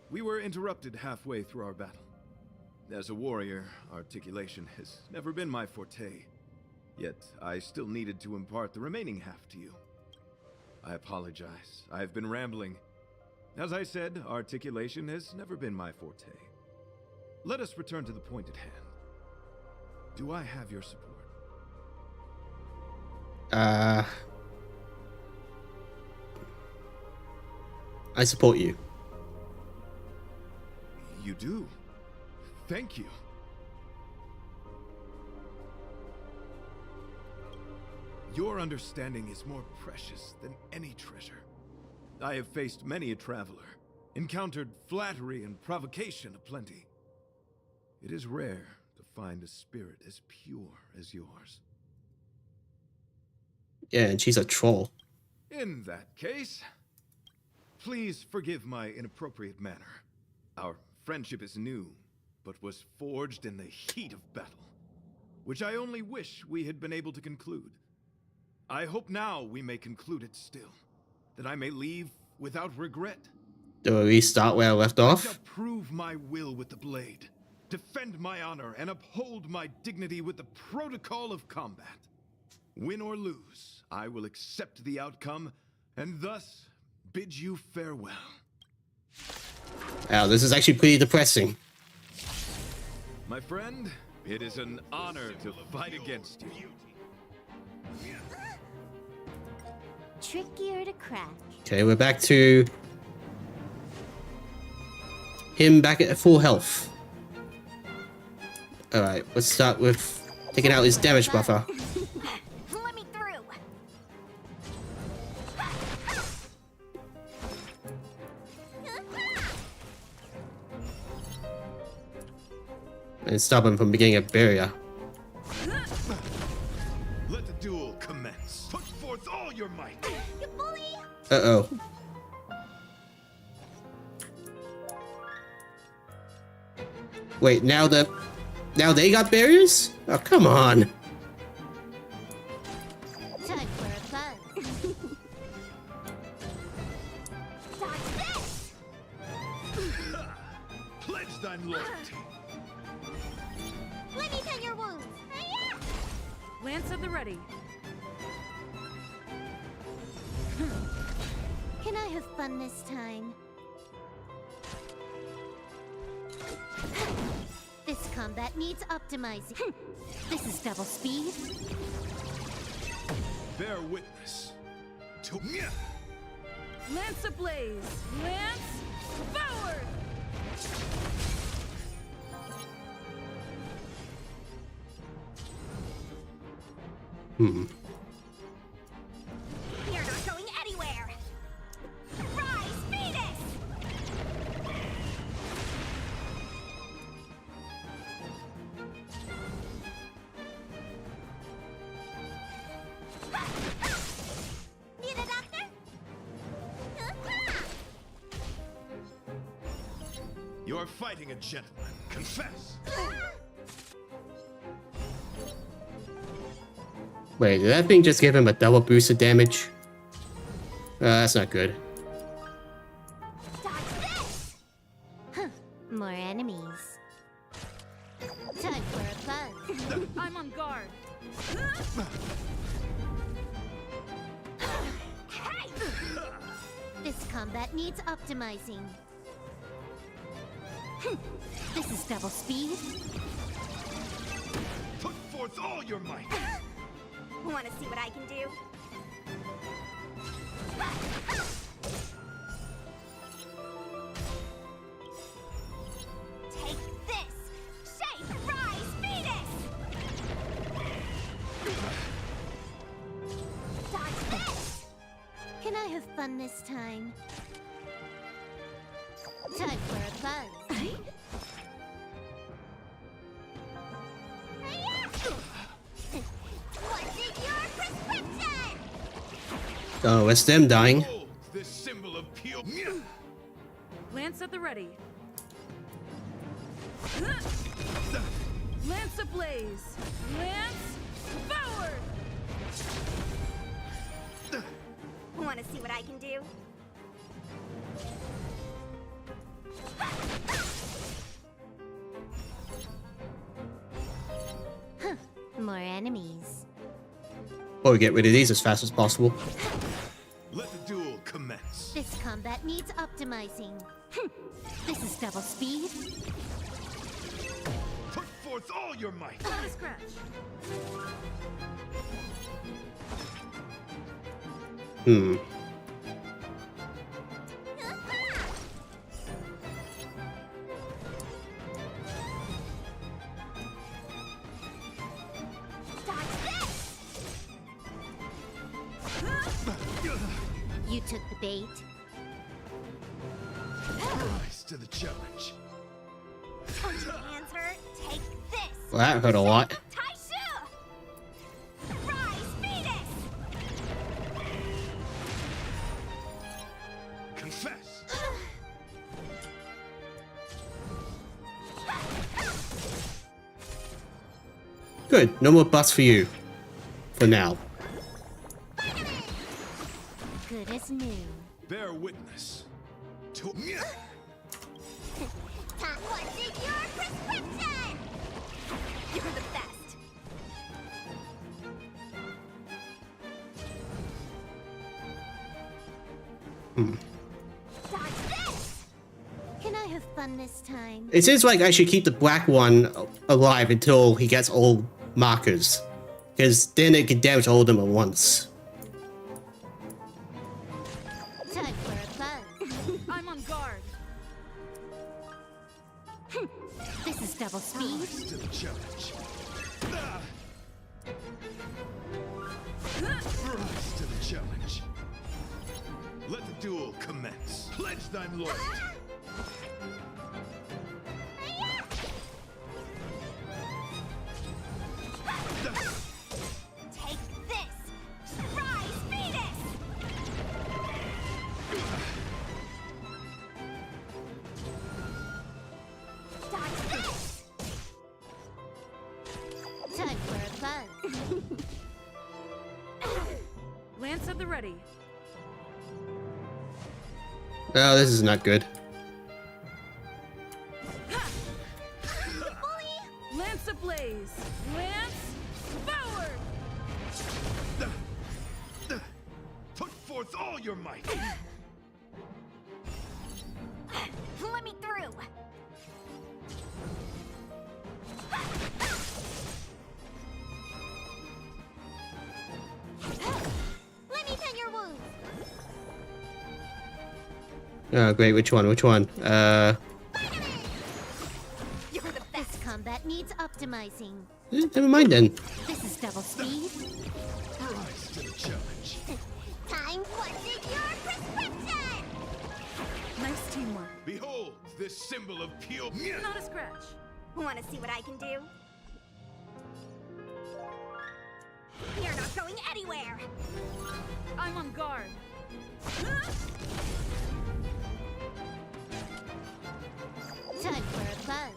We were interrupted halfway through our battle. As a warrior, articulation has never been my forte. Yet, I still needed to impart the remaining half to you. I apologize. I have been rambling. As I said, articulation has never been my forte. Let us return to the point at hand. Do I have your support? I support you. You do? Thank you. Your understanding is more precious than any treasure. I have faced many a traveler, encountered flattery and provocation aplenty. It is rare to find a spirit as pure as yours. Yeah, and she's a troll. In that case, please forgive my inappropriate manner. Our friendship is new, but was forged in the heat of battle, which I only wish we had been able to conclude. I hope now we may conclude it still, that I may leave without regret. Do we start where I left I off? shall prove my will with the blade, defend my honor, and uphold my dignity with the protocol of combat. Win or lose, I will accept the outcome, and thus bid you farewell. Wow, this is actually pretty depressing. My friend, it is an honor to fight against you. Trickier to crack. Okay, we're back to him back at full health. Alright, let's start with taking out his damage buffer. Let me through. And stop him from beginning a barrier. Let the duel commence. Put forth all your might. You bully! Uh-oh. Wait, now they got barriers? Oh, come on. Time for a buzz. Pledge thine loyalty. Let me tend your wounds. Lance at the ready. Can I have fun this time? This combat needs optimizing. This is double speed. Bear witness to Lance ablaze. Lance forward. Hmm. You're not going anywhere. Rise, Venus! You're fighting a gentleman. Confess. Wait, did that thing just give him a double boost of damage? That's not good. More enemies. Time for a buzz. I'm on guard. This combat needs optimizing. This is double speed. Put forth all your might. Want to see what I can do? Take this! Shape, rise, Venus! Dodge this! Can I have fun this time? Time for a buzz. What's in your prescription? Oh, it's them dying. This symbol of pure. Lance at the ready. Lance ablaze. Lance forward. Want to see what I can do? More enemies. Or get rid of these as fast as possible. Let the duel commence. This combat needs optimizing. This is double speed. Put forth all your might. Not a scratch. You took the bait. Rise to the challenge. Don't your hands hurt? Take this! Well, that hurt a lot. Taishu! Rise, Venus! Confess. Good, no more buffs for you. For now. Good as new. Bear witness. To What's in your prescription? You're the best. Dodge this! Can I have fun this time? It seems like I should keep the black one alive until he gets all markers. Because then it can damage all of them at once. Time for a buzz. I'm on guard. This is double speed. rise to the challenge. Rise to the challenge. Let the duel commence. Pledge thine loyalty. Take this! Rise, Venus! Dodge this! Time for a buzz. Lance at the ready. Oh, this is not good. Lance ablaze. Lance forward. Put forth all your might. Let me through! Let me tend your wounds. Oh, great, which one? Which one? You're the best. This combat needs optimizing. Never mind then. This is double speed. Rise to the challenge. Time what's in your prescription! Nice teamwork. Behold, this symbol of pure. Not a scratch. Want to see what I can do? You're not going anywhere! I'm on guard. Time for a buzz.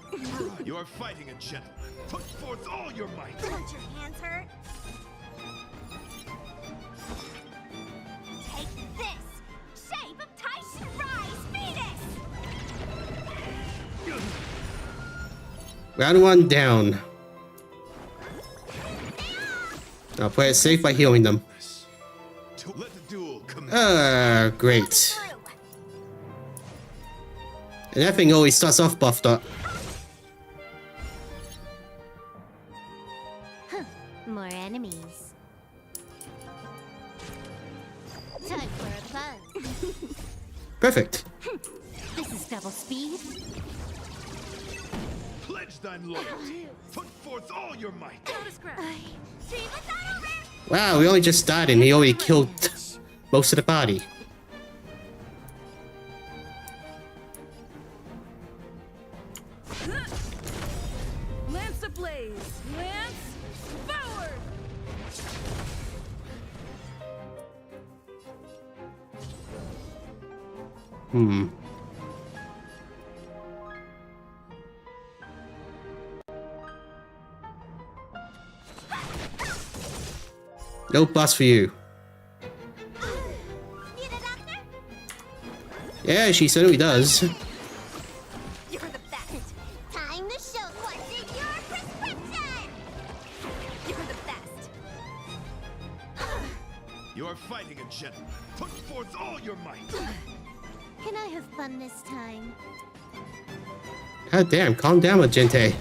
You are fighting a gentleman. Put forth all your might. Don't your hands hurt? Take this! Shape of Taishan Rise Venus! Round 1 down. I'll play it safe by healing them. Let the duel commence. Great. And that thing always starts off buffed up. More enemies. Time for a buzz. Perfect. This is double speed. Pledge thine loyalty. Put forth all your might. Wow, we only just started and he already killed most of the body. Lance ablaze! Lance forward! No boss for you. Yeah, she certainly does. You're the best. Time to show what's in your prescription. You're the best. You are fighting a gentleman. Put forth all your might. Can I have fun this time? God damn, calm down, Magente.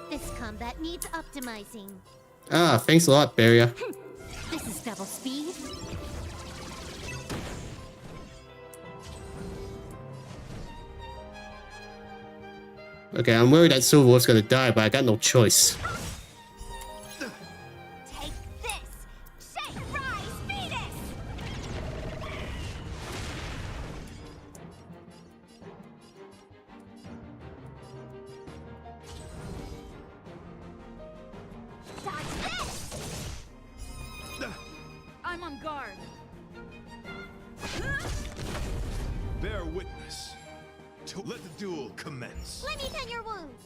This combat needs optimizing. Ah, thanks a lot, Barrier. This is double speed. Okay, I'm worried that Silverwolf's gonna die, but I got no choice. Take this. Shape Rise Venus. Dodge this. I'm on guard. Bear witness. To let the duel commence. Let me tend your wounds.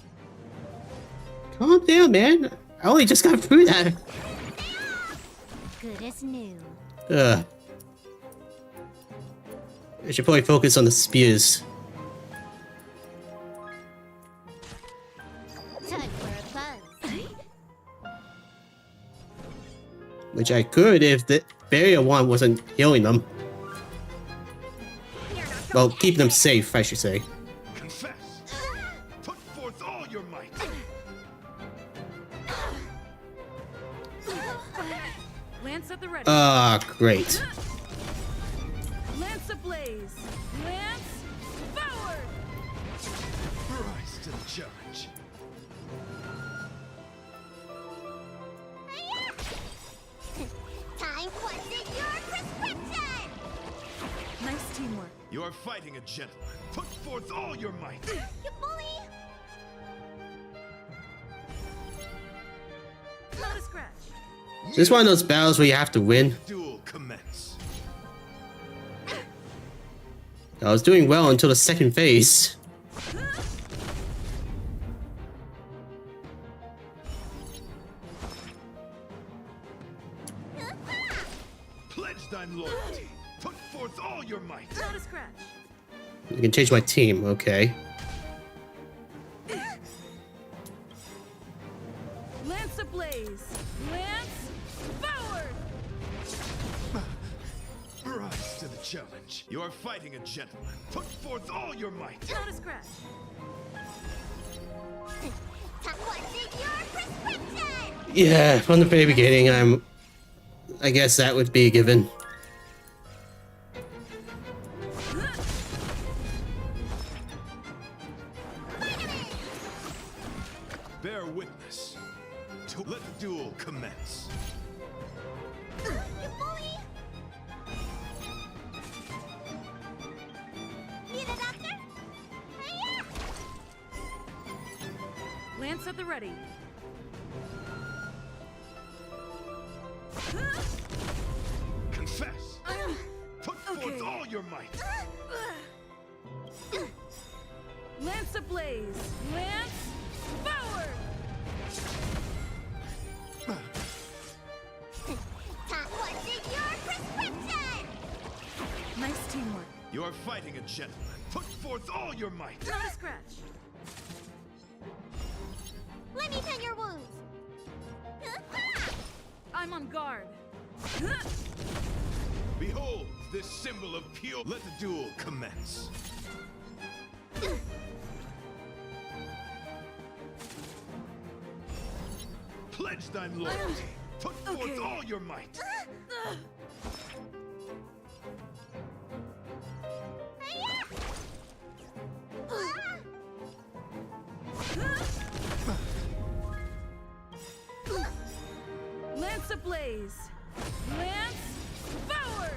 Calm down, man. I only just got through that. Good as new. Ugh. I should probably focus on the spears. Time for a buzz. Which I could if the barrier one wasn't healing them. Well, keeping them safe, I should say. Confess. Put forth all your might. Lance at the ready. Ah, great. Lance ablaze! Lance forward! Rise to the challenge. Time what's in your prescription. Nice teamwork. You are fighting a gentleman. Put forth all your might. You bully. Not a scratch. This is one of those battles where you have to win. Duel commence. I was doing well until the second phase. Pledge thine loyalty. Put forth all your might. Not a scratch. You can change my team, okay. Lance ablaze! Lance forward! Rise to the challenge. You are fighting a gentleman. Put forth all your might. Not a scratch. What's in your prescription? Yeah, from the very beginning, I guess that would be a given. Bear witness. To let the duel commence. You bully. Need a doctor? Hiya! Lance at the ready. Confess. Put forth all your might. Lance ablaze! Lance forward! What's in your prescription? Nice teamwork. You are fighting a gentleman. Put forth all your might. Not a scratch. Let me tend your wounds. I'm on guard. Behold, this symbol of pure. Let the duel commence. Pledge thine loyalty. Put forth all your might. Lance ablaze! Lance forward!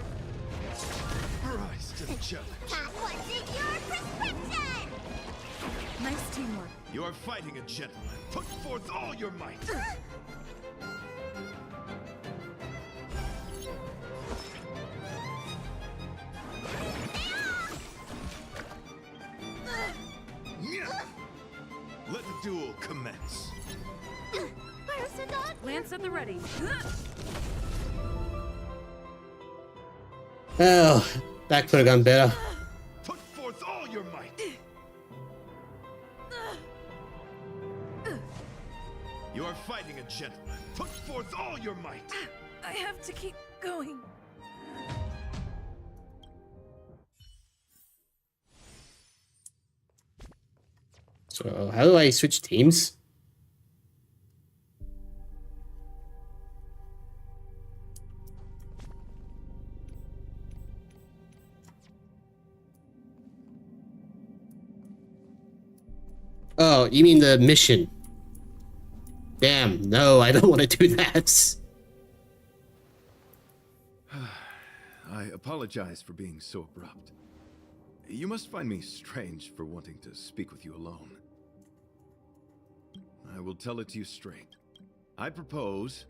Rise to the challenge. What's in your prescription? Nice teamwork. You are fighting a gentleman. Put forth all your might. Let the duel commence. Lance at the ready. Oh, that could have gone better. Put forth all your might. You are fighting a gentleman. Put forth all your might. I have to keep going. So, how do I switch teams? Oh, you mean the mission? Damn, no, I don't want to do that. I apologize for being so abrupt. You must find me strange for wanting to speak with you alone. I will tell it to you straight. I propose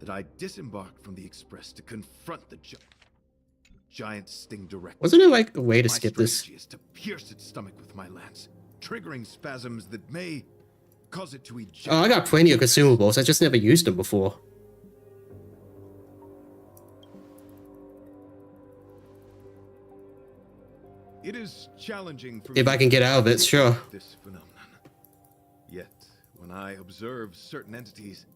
that I disembark from the Express to confront the giant sting directly. Wasn't there like a way to skip my this? strategy is to pierce its stomach with my lance, triggering spasms that may cause it to eject. Oh, I got plenty of consumables. I just never used them before. It is challenging for If me I can get out of it, to sure. this phenomenon. Yet, when I observe certain entities,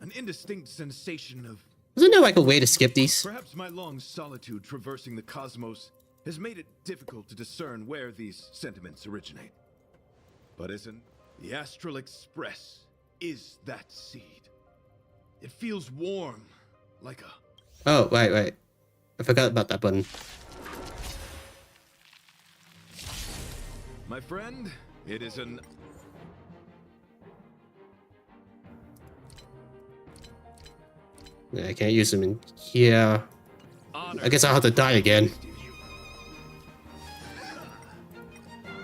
an indistinct sensation of Wasn't there like a way to skip these? perhaps my long solitude traversing the cosmos has made it difficult to discern where these sentiments originate. But isn't the Astral Express is that seed? It feels warm, like a Oh, right. I forgot about that button. my friend, it is an Yeah, I can't use them in here. honor. I guess I'll have to die again.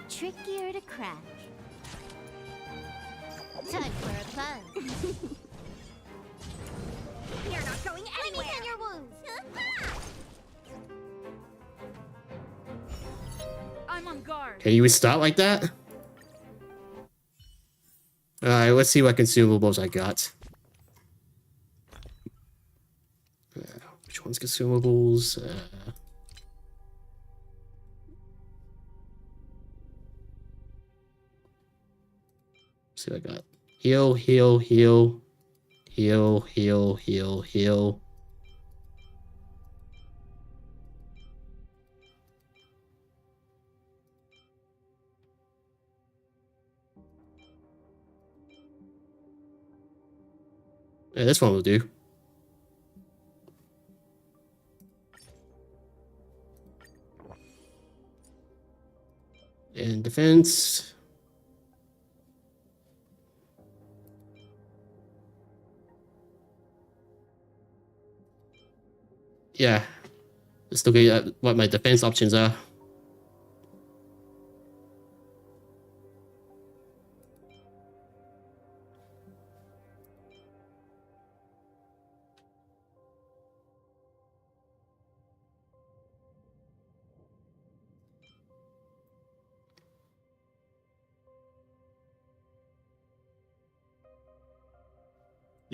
Trickier to crack. Time for a fun. You're not going anywhere. Let me tend your wounds. I'm on guard. Can you start like that? Alright, let's see what consumables I got. Which one's consumables? See what I got. Heal. Yeah, this one will do. And defense. Yeah. Let's look at what my defense options are.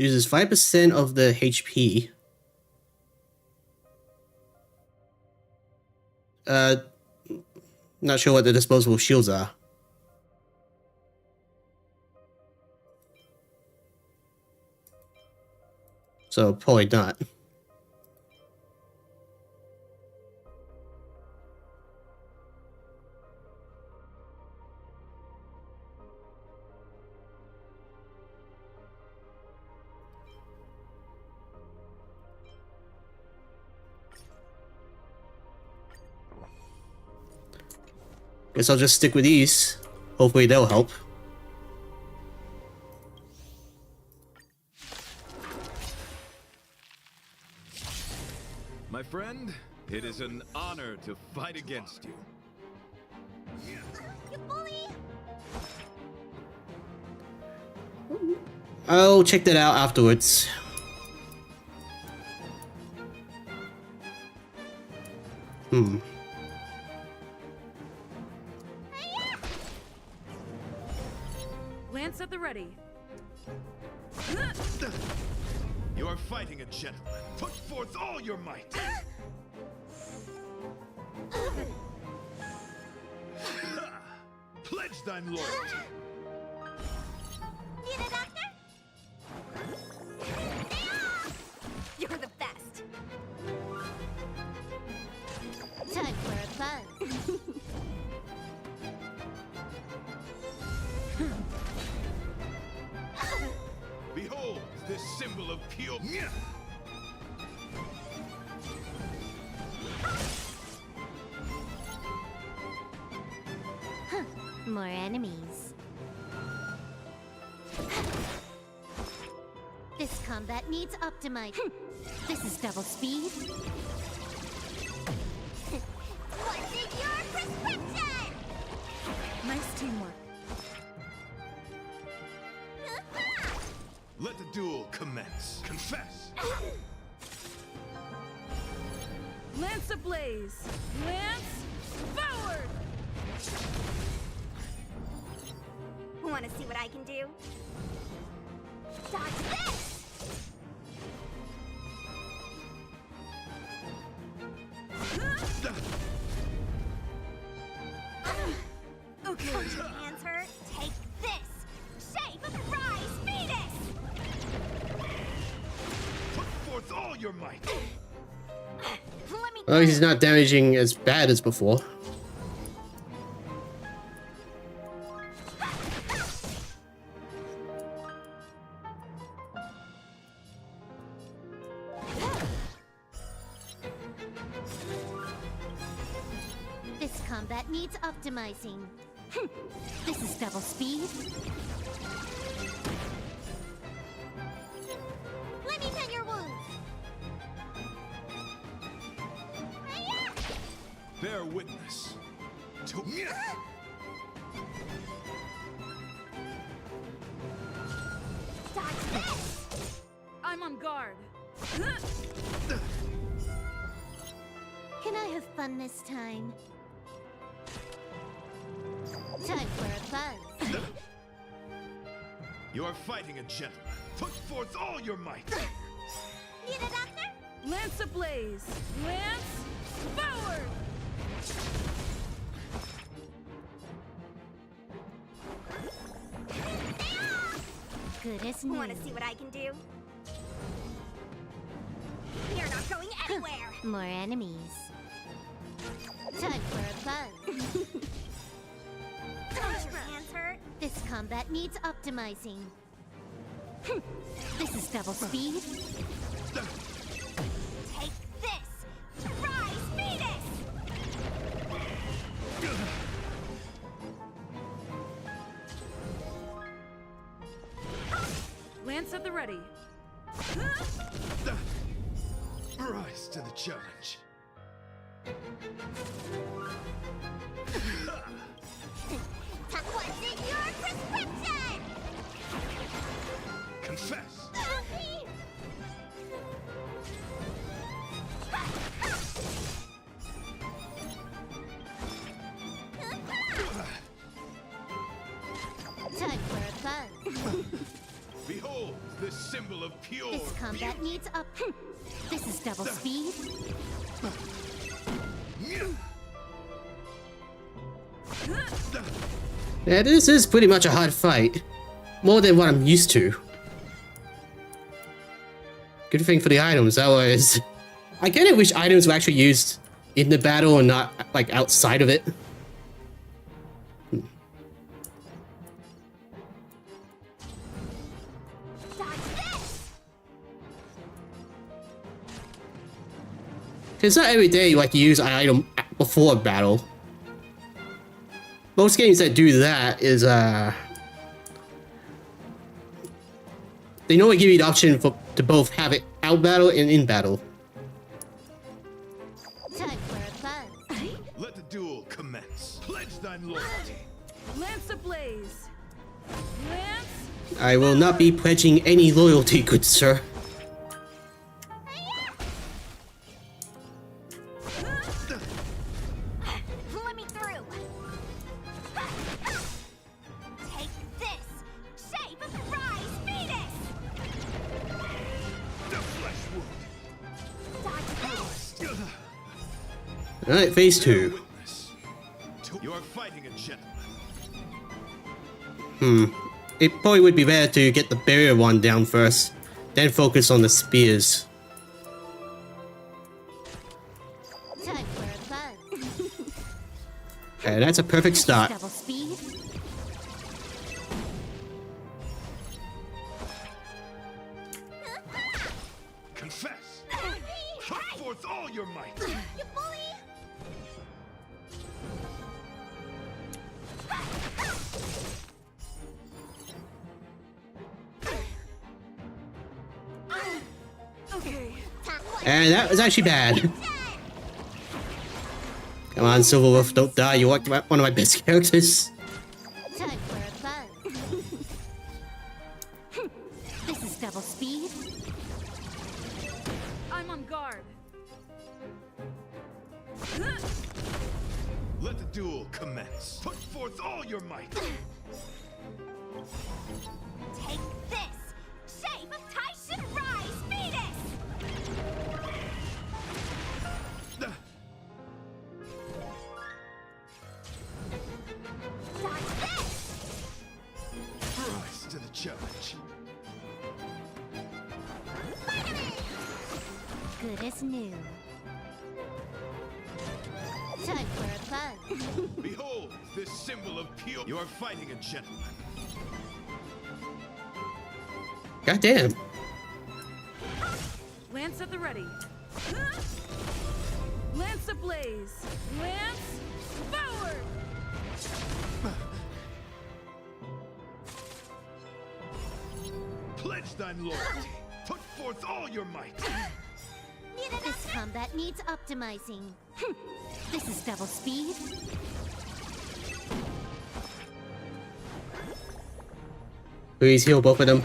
Uses 5% of the HP. Not sure what the disposable shields are. So probably not. Guess I'll just stick with these. Hopefully they'll help. My friend, it is an honor to fight against you. You bully! I'll check that out afterwards. Lance at the ready. You are fighting a gentleman. Put forth all your might. Pledge thine loyalty. Need a doctor? You're the best. Time for a buzz. Behold this symbol of pure. More enemies. This combat needs optimizing. This is double speed. What's in your prescription? Nice teamwork. Let the duel commence. Confess. Lance ablaze. Lance forward. Want to see what I can do? Dodge this! Okay. Don't your hands hurt? Take this! Shape of the rise, Venus! Put forth all your might. Let me Well, he's not damaging as bad as before. This combat needs optimizing. This is double speed. Let me tend your wounds. Bear witness to. dodge this! I'm on guard. Can I have fun this time? Time for a buzz. You are fighting a gentleman. Put forth all your might. Need a doctor? Lance ablaze. Lance forward. Good as new. Want to see what I can do? You're not going anywhere! More enemies. Time for a buzz. Don't your hands hurt? This combat needs optimizing. This is double speed. Take this! Rise, Venus! Lance at the ready. Rise to the challenge. What's in your prescription? Confess. Time for a buzz. Behold this symbol of pure. This combat needs up. This is double speed. Yeah, this is pretty much a hard fight. More than what I'm used to. Good thing for the items, that was... I kinda wish items were actually used in the battle and not, like, outside of it. It's not every day you like to use an item before a battle. Most games that do that is, they normally give you the option to both have it out battle and in battle. Time for a buzz. Let the duel commence. Pledge thine loyalty. Lance ablaze. Lance. I will not be pledging any loyalty, good sir. Let me through. Take this. Shape of the rise, Venus. The flesh wound. Alright, phase 2. You are fighting a gentleman. It probably would be better to get the barrier one down first, then focus on the spears. Time for a buzz. Okay, that's a perfect start. Double speed. Confess. Put forth all your might. You bully. Okay. And that was actually bad. Come on, Silverwolf, don't die. You're like one of my best characters. Time for a buzz. This is double speed. I'm on guard. Let the duel commence. Put forth all your might. Take this. Shape of Tyson rise, Venus. Dodge this. Rise to the challenge. Good as new. Time for a buzz. Behold, this symbol of pure. You are fighting a gentleman. Goddamn. Lance at the ready. Lance ablaze. Lance forward. Pledge thine loyalty. Put forth all your might. This combat needs optimizing. This is double speed. Please heal both of them.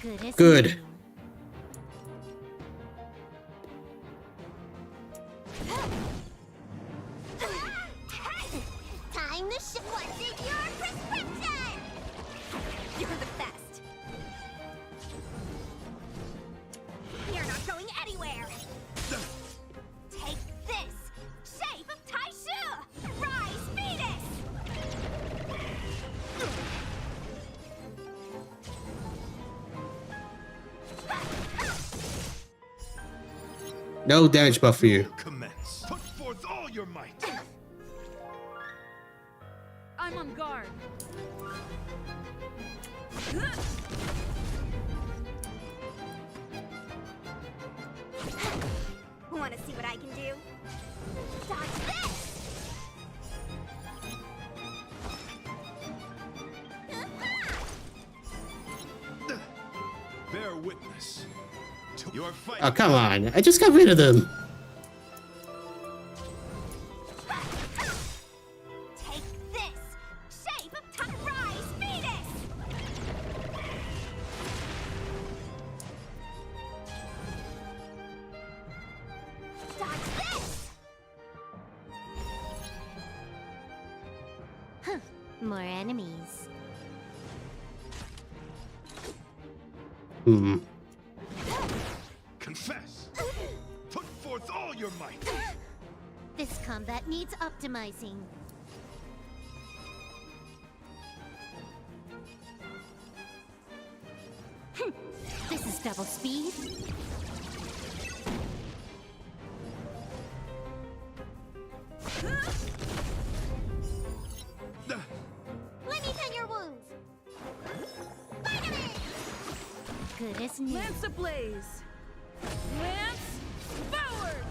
Good as Good. new. Time to show what's in your prescription! You're the best. You're not going anywhere. Take this. Shape of Taishu. Rise, Venus. No damage buff for you. Commence. Put forth all your might. I'm on guard. Want to see what I can do? Dodge this. Bear witness. You are fighting. Oh, come on. I just got rid of them. Take this. Shape of time. Rise, Venus. Dodge this. More enemies. Hmm. Confess! Put forth all your might! This combat needs optimizing. This is double speed. Let me tend your wounds. Spider-Man! Good as new. Lance ablaze. Lance forward.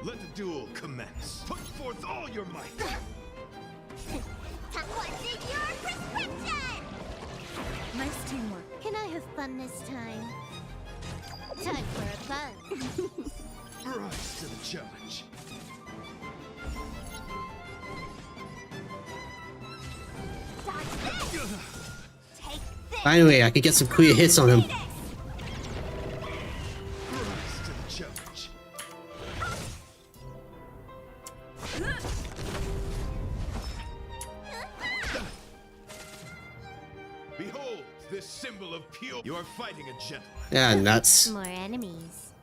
Let the duel commence. Put forth all your might. What's in your prescription? Nice teamwork. Can I have fun this time? Time for a fun. Rise to the challenge. Finally, I could get some clear hits on him. Rise to the challenge. Behold, this symbol of pure. You are fighting a gentleman. Yeah, nuts. More enemies.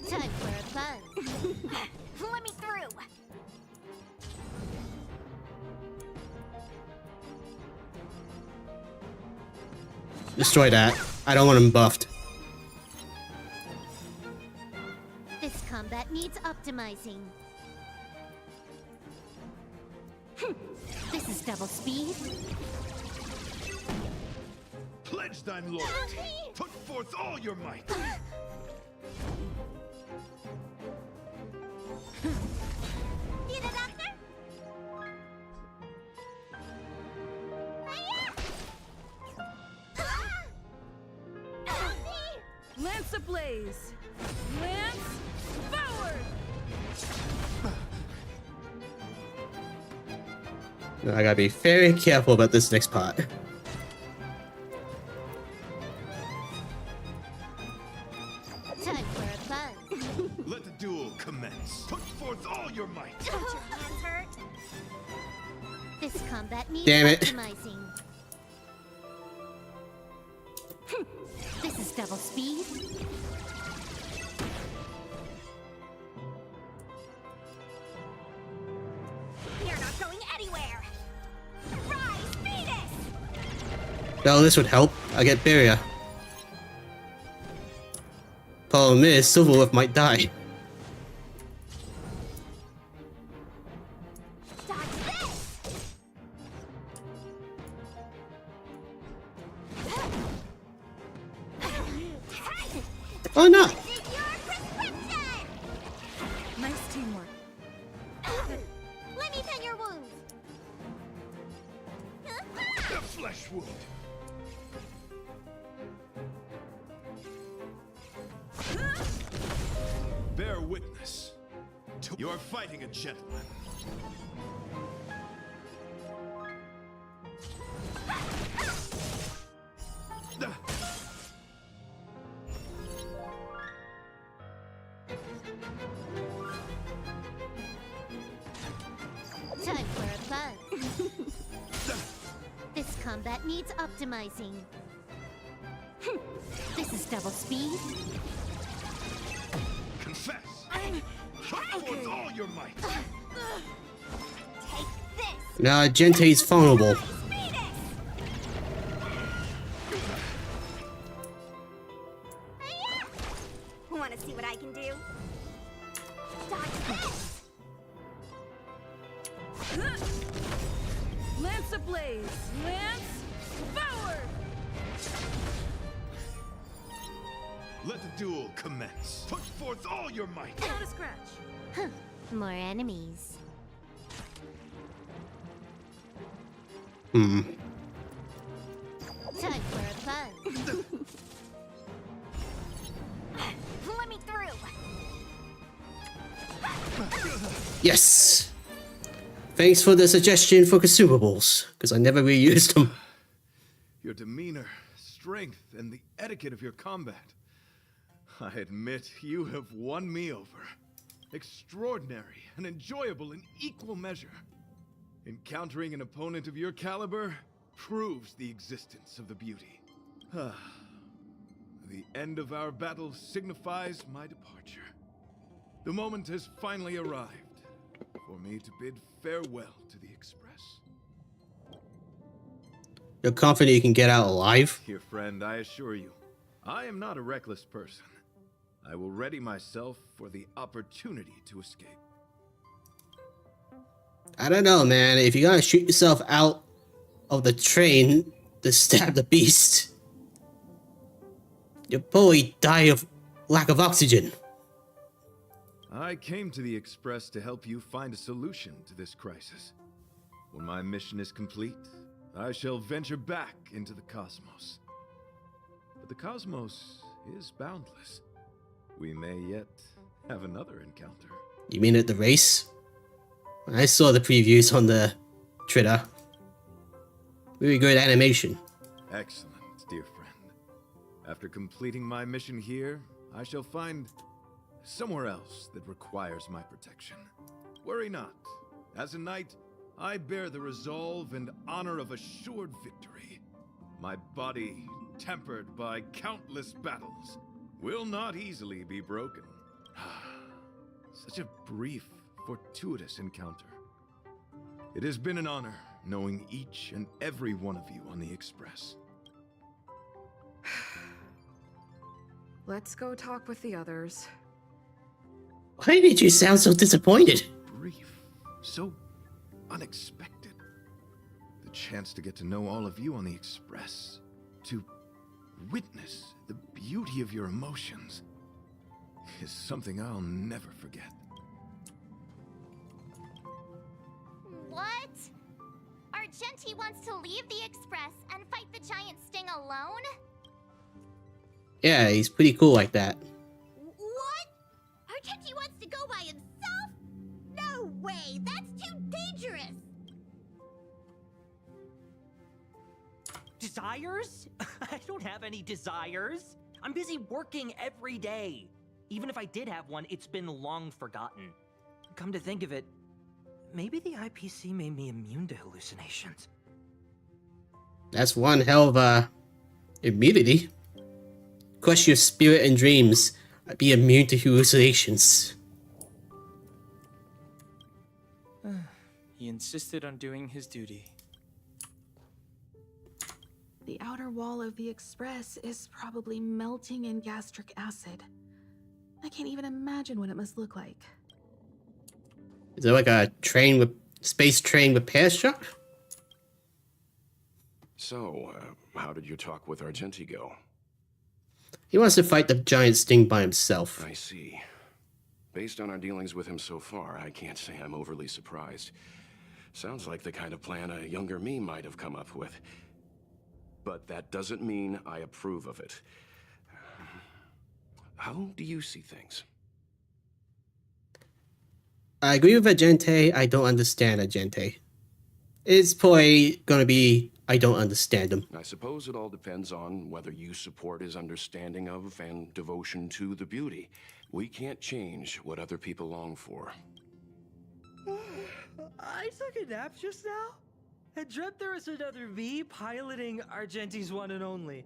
Time for a fun. Let me through. Destroy that. I don't want him buffed. This combat needs optimizing. This is double speed. Pledge thine loyalty. Put forth all your might. Need a doctor? Lance ablaze. Lance forward. I gotta be very careful about this next part. Time for a fun. Let the duel commence. Put forth all your might. Don't your hands hurt? This combat needs Damn it. optimizing. This is double speed. You're not going anywhere. Rise, Venus! Well, this would help. I get barrier. Problem is, Silverwolf might die. Dodge this! Oh no! What's in your prescription? Nice teamwork. Let me tend your wounds. The flesh wound. Bear witness. You are fighting a gentleman. Time for a fun. This combat needs optimizing. This is double speed. Confess. Put forth all your might. Take this! Nah, Gente's vulnerable. Want to see what I can do? Dodge this! Lance ablaze. Lance forward. Let the duel commence. Put forth all your might. Not a scratch. More enemies. Hmm. Time for a fun. Let me through. Yes! Thanks for the suggestion for consumables, because I never really used them. Your demeanor, strength, and the etiquette of your combat. I admit you have won me over. extraordinary and enjoyable in equal measure. Encountering an opponent of your caliber proves the existence of the beauty. The end of our battle signifies my departure. The moment has finally arrived for me to bid farewell to the Express. You're confident you can get out alive? Dear friend, I assure you, I am not a reckless person. I will ready myself for the opportunity to escape. I don't know, man. If you're gonna shoot yourself out of the train to stab the beast, you'll probably die of lack of oxygen. I came to the Express to help you find a solution to this crisis. When my mission is complete, I shall venture back into the cosmos. But the cosmos is boundless. We may yet have another encounter. You mean at the race? I saw the previews on the Twitter. Really good animation. Excellent, dear friend. After completing my mission here, I shall find somewhere else that requires my protection. Worry not. As a knight, I bear the resolve and honor of assured victory. My body, tempered by countless battles, will not easily be broken. Such a brief, fortuitous encounter. It has been an honor knowing each and every one of you on the Express. Let's go talk with the others. Why did you sound so disappointed? Brief, so unexpected. The chance to get to know all of you on the Express, to witness the beauty of your emotions, is something I'll never forget. What? Argenti wants to leave the Express and fight the giant sting alone? Yeah, he's pretty cool like that. What? Argenti wants to go by himself? No way! That's too dangerous! Desires? I don't have any desires. I'm busy working every day. Even if I did have one, it's been long forgotten. Come to think of it, maybe the IPC made me immune to hallucinations. That's one hell of a immunity. Crush your spirit and dreams. Be immune to hallucinations. He insisted on doing his duty. The outer wall of the Express is probably melting in gastric acid. I can't even imagine what it must look like. Is there like a train with space train repair shop? So, how did your talk with Argenti go? He wants to fight the giant sting by himself. I see. Based on our dealings with him so far, I can't say I'm overly surprised. Sounds like the kind of plan a younger me might have come up with. But that doesn't mean I approve of it. How do you see things? I agree with Argenti. I don't understand Argenti. It's probably gonna be I don't understand him. I suppose it all depends on whether you support his understanding of and devotion to the beauty. We can't change what other people long for. I took a nap just now. I dreamt there was another me piloting Argenti's one and only.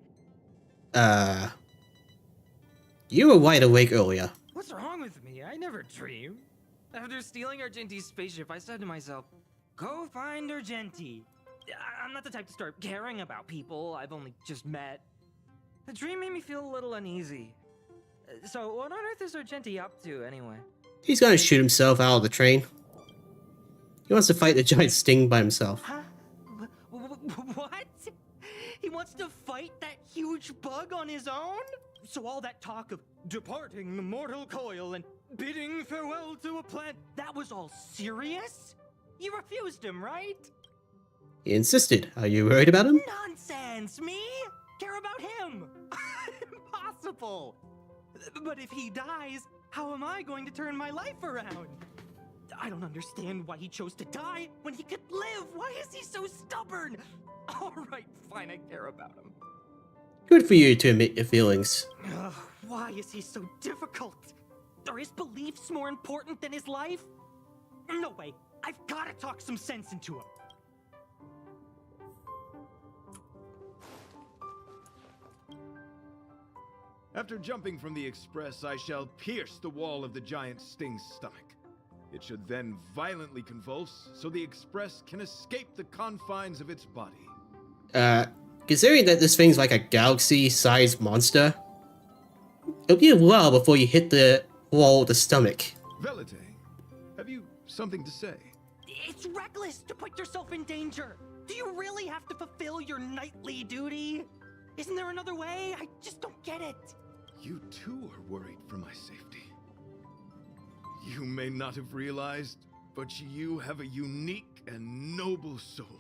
You were wide awake earlier. What's wrong with me? I never dream. After stealing Argenti's spaceship, I said to myself, go find Argenti. I'm not the type to start caring about people I've only just met. The dream made me feel a little uneasy. So what on earth is Argenti up to anyway? He's gonna shoot himself out of the train. He wants to fight the giant sting by himself. Huh? What? He wants to fight that huge bug on his own? So all that talk of departing the mortal coil and bidding farewell to a planet, that was all serious? You refused him, right? He insisted. Are you worried about him? Nonsense! Me? Care about him? Impossible! But if he dies, how am I going to turn my life around? I don't understand why he chose to die when he could live. Why is he so stubborn? Alright, fine, I care about him. Good for you to admit your feelings. Why is he so difficult? Are his beliefs more important than his life? No way. I've gotta talk some sense into him. After jumping from the express, I shall pierce the wall of the giant sting's stomach. It should then violently convulse, so the express can escape the confines of its body. Considering that this thing's like a galaxy-sized monster, it'll be a while before you hit the wall of the stomach. Velite, have you something to say? It's reckless to put yourself in danger. Do you really have to fulfill your knightly duty? Isn't there another way? I just don't get it. You too are worried for my safety. You may not have realized, but you have a unique and noble soul.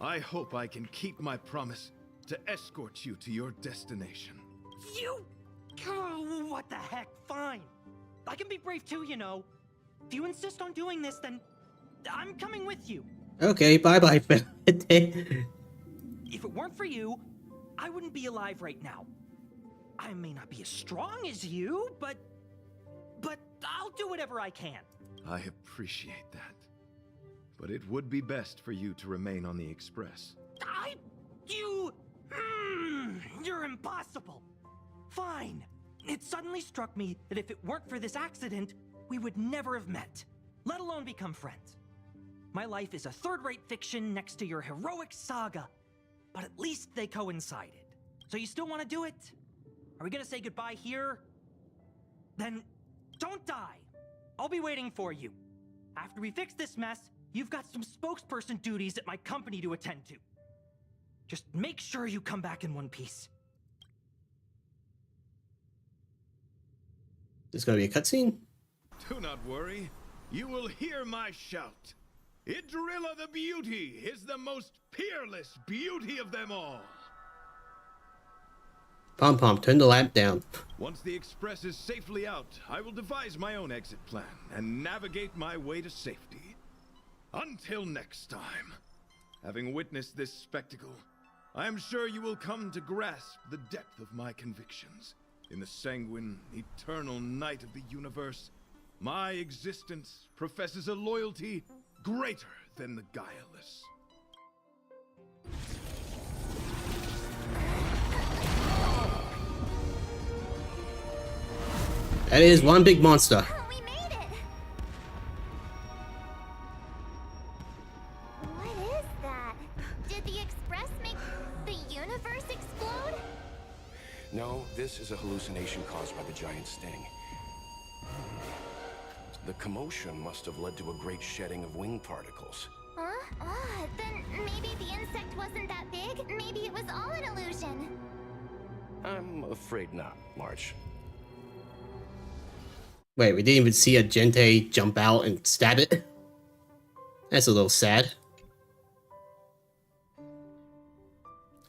I hope I can keep my promise to escort you to your destination. You... Oh, what the heck? Fine. I can be brave too, you know. If you insist on doing this, then I'm coming with you. Okay, bye-bye, Velite. If it weren't for you, I wouldn't be alive right now. I may not be as strong as you, but I'll do whatever I can. I appreciate that. But it would be best for you to remain on the Express. You're impossible. Fine. It suddenly struck me that if it weren't for this accident, we would never have met, let alone become friends. My life is a third-rate fiction next to your heroic saga, but at least they coincided. So you still want to do it? Are we gonna say goodbye here? Then don't die. I'll be waiting for you. After we fix this mess, you've got some spokesperson duties at my company to attend to. Just make sure you come back in one piece. There's gonna be a cutscene? Do not worry. You will hear my shout. Idrilla the Beauty is the most peerless beauty of them all. Pom-Pom, turn the lamp down. Once the Express is safely out, I will devise my own exit plan and navigate my way to safety. Until next time, having witnessed this spectacle, I am sure you will come to grasp the depth of my convictions. In the sanguine, eternal night of the universe, my existence professes a loyalty greater than the guileless. That is one big monster. We made it! What is that? Did the Express make the universe explode? No, this is a hallucination caused by the giant sting. The commotion must have led to a great shedding of wing particles. Huh? Then maybe the insect wasn't that big. Maybe it was all an illusion. I'm afraid not, March. Wait, we didn't even see a Gente jump out and stab it? That's a little sad.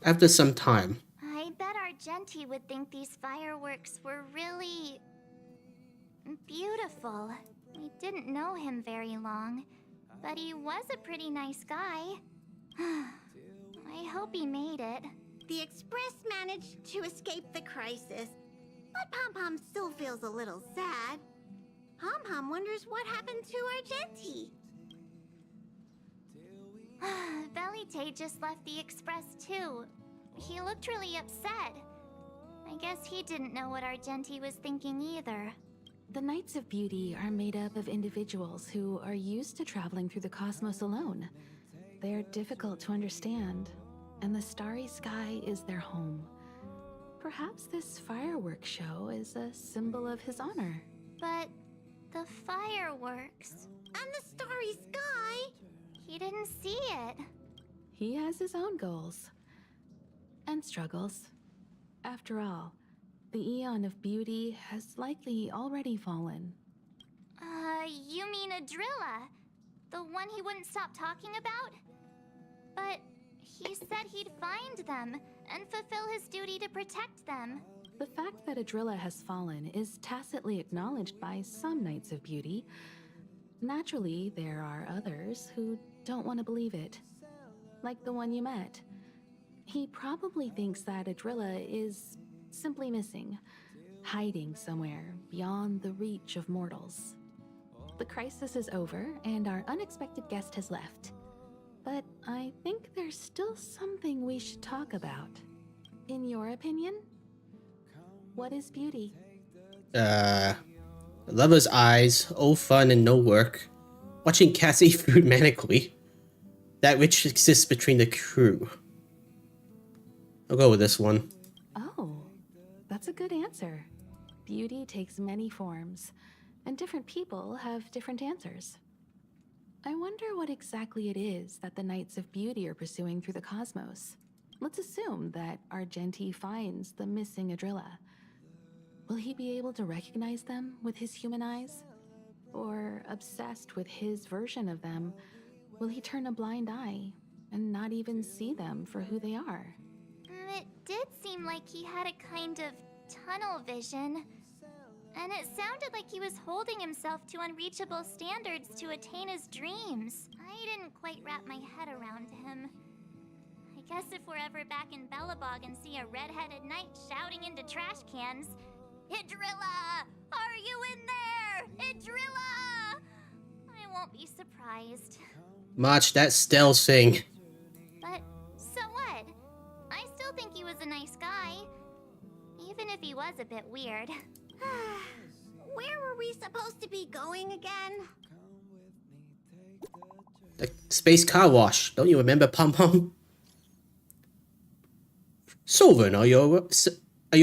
After some time. I bet Argenti would think these fireworks were really... beautiful. We didn't know him very long, but he was a pretty nice guy. I hope he made it. The Express managed to escape the crisis, but Pom-Pom still feels a little sad. Pom-Pom wonders what happened to Argenti. Velite just left the Express too. He looked really upset. I guess he didn't know what Argenti was thinking either. The Knights of Beauty are made up of individuals who are used to traveling through the cosmos alone. They're difficult to understand, and the starry sky is their home. Perhaps this fireworks show is a symbol of his honor. But the fireworks... and the starry sky... He didn't see it. He has his own goals. And struggles. After all, the Eon of Beauty has likely already fallen. You mean Idrilla? The one he wouldn't stop talking about? But he said he'd find them and fulfill his duty to protect them. The fact that Idrilla has fallen is tacitly acknowledged by some Knights of Beauty. Naturally, there are others who don't want to believe it. Like the one you met. He probably thinks that Idrilla is simply missing. hiding somewhere beyond the reach of mortals. The crisis is over, and our unexpected guest has left. But I think there's still something we should talk about. In your opinion, what is beauty? Lover's eyes, all fun and no work. Watching cats eat food manically. That which exists between the crew. I'll go with this one. Oh, that's a good answer. Beauty takes many forms, and different people have different answers. I wonder what exactly it is that the Knights of Beauty are pursuing through the cosmos. Let's assume that Argenti finds the missing Adrilla. Will he be able to recognize them with his human eyes? Or, obsessed with his version of them, will he turn a blind eye and not even see them for who they are? It did seem like he had a kind of tunnel vision. And it sounded like he was holding himself to unreachable standards to attain his dreams. I didn't quite wrap my head around him. I guess if we're ever back in Belobog and see a red-headed knight shouting into trash cans, "Idrilla! Are you in there? Idrilla!" I won't be surprised. March, that stealth thing. But so what? I still think he was a nice guy. Even if he was a bit weird. Where were we supposed to be going again? The space car wash. Don't you remember, Pom Pom? Sylvan, are you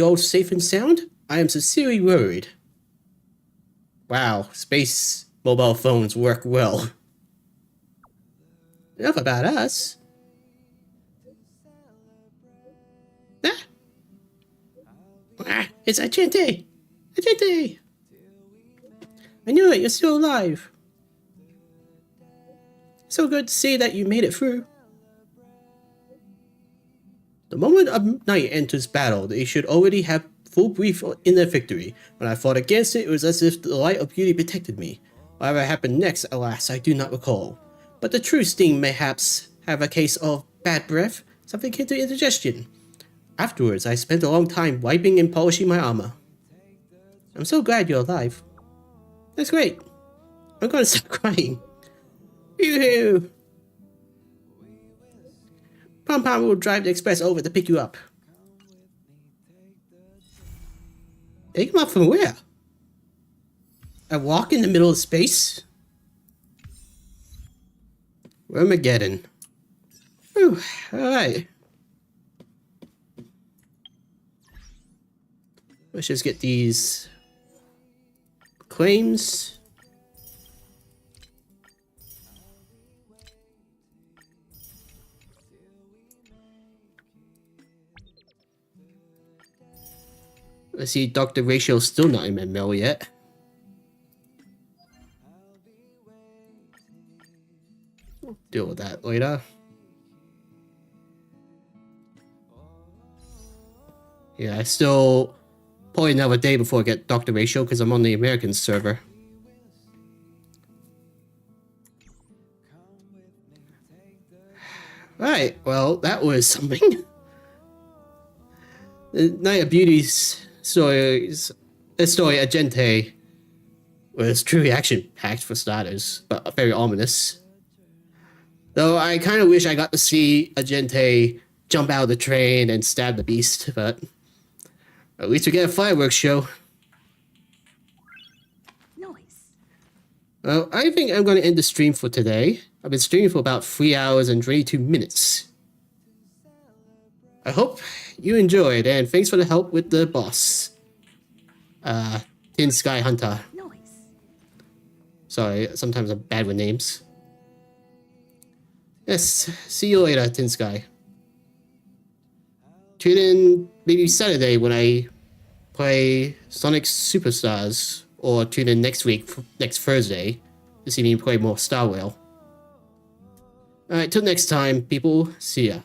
all safe and sound? I am sincerely worried. Wow, space mobile phones work well. Enough about us. It's Agente! Agente! I knew it, you're still alive. So good to see that you made it through. The moment a knight enters battle, they should already have full belief in their victory. When I fought against it, it was as if the light of beauty protected me. Whatever happened next, alas, I do not recall. But the true Sting mayhaps have a case of bad breath, something akin to indigestion. Afterwards, I spent a long time wiping and polishing my armor. I'm so glad you're alive. That's great. I'm gonna start crying. Yoo-hoo! Pom Pom will drive the express over to pick you up. Take him up from where? A walk in the middle of space? Armageddon. Whew, alright. Let's just get these claims. Let's see, Dr. Ratio's still not in my mail yet. We'll deal with that later. Yeah, I still probably another day before I get Dr. Ratio because I'm on the American server. Alright, well, that was something. The Night of Beauty's story, Agente, was truly action-packed for starters, but very ominous. Though I kind of wish I got to see Agente jump out of the train and stab the beast, but at least we get a fireworks show. Noise. Well, I think I'm going to end the stream for today. I've been streaming for about 3 hours and 22 minutes. I hope you enjoyed, and thanks for the help with the boss. Tin Sky Hunter. Noise. Sorry, sometimes I'm bad with names. Yes, see you later, Tin Sky. Tune in maybe Saturday when I play Sonic Superstars, or tune in next week, next Thursday, to see me play more Star Rail. Alright, till next time, people, see ya.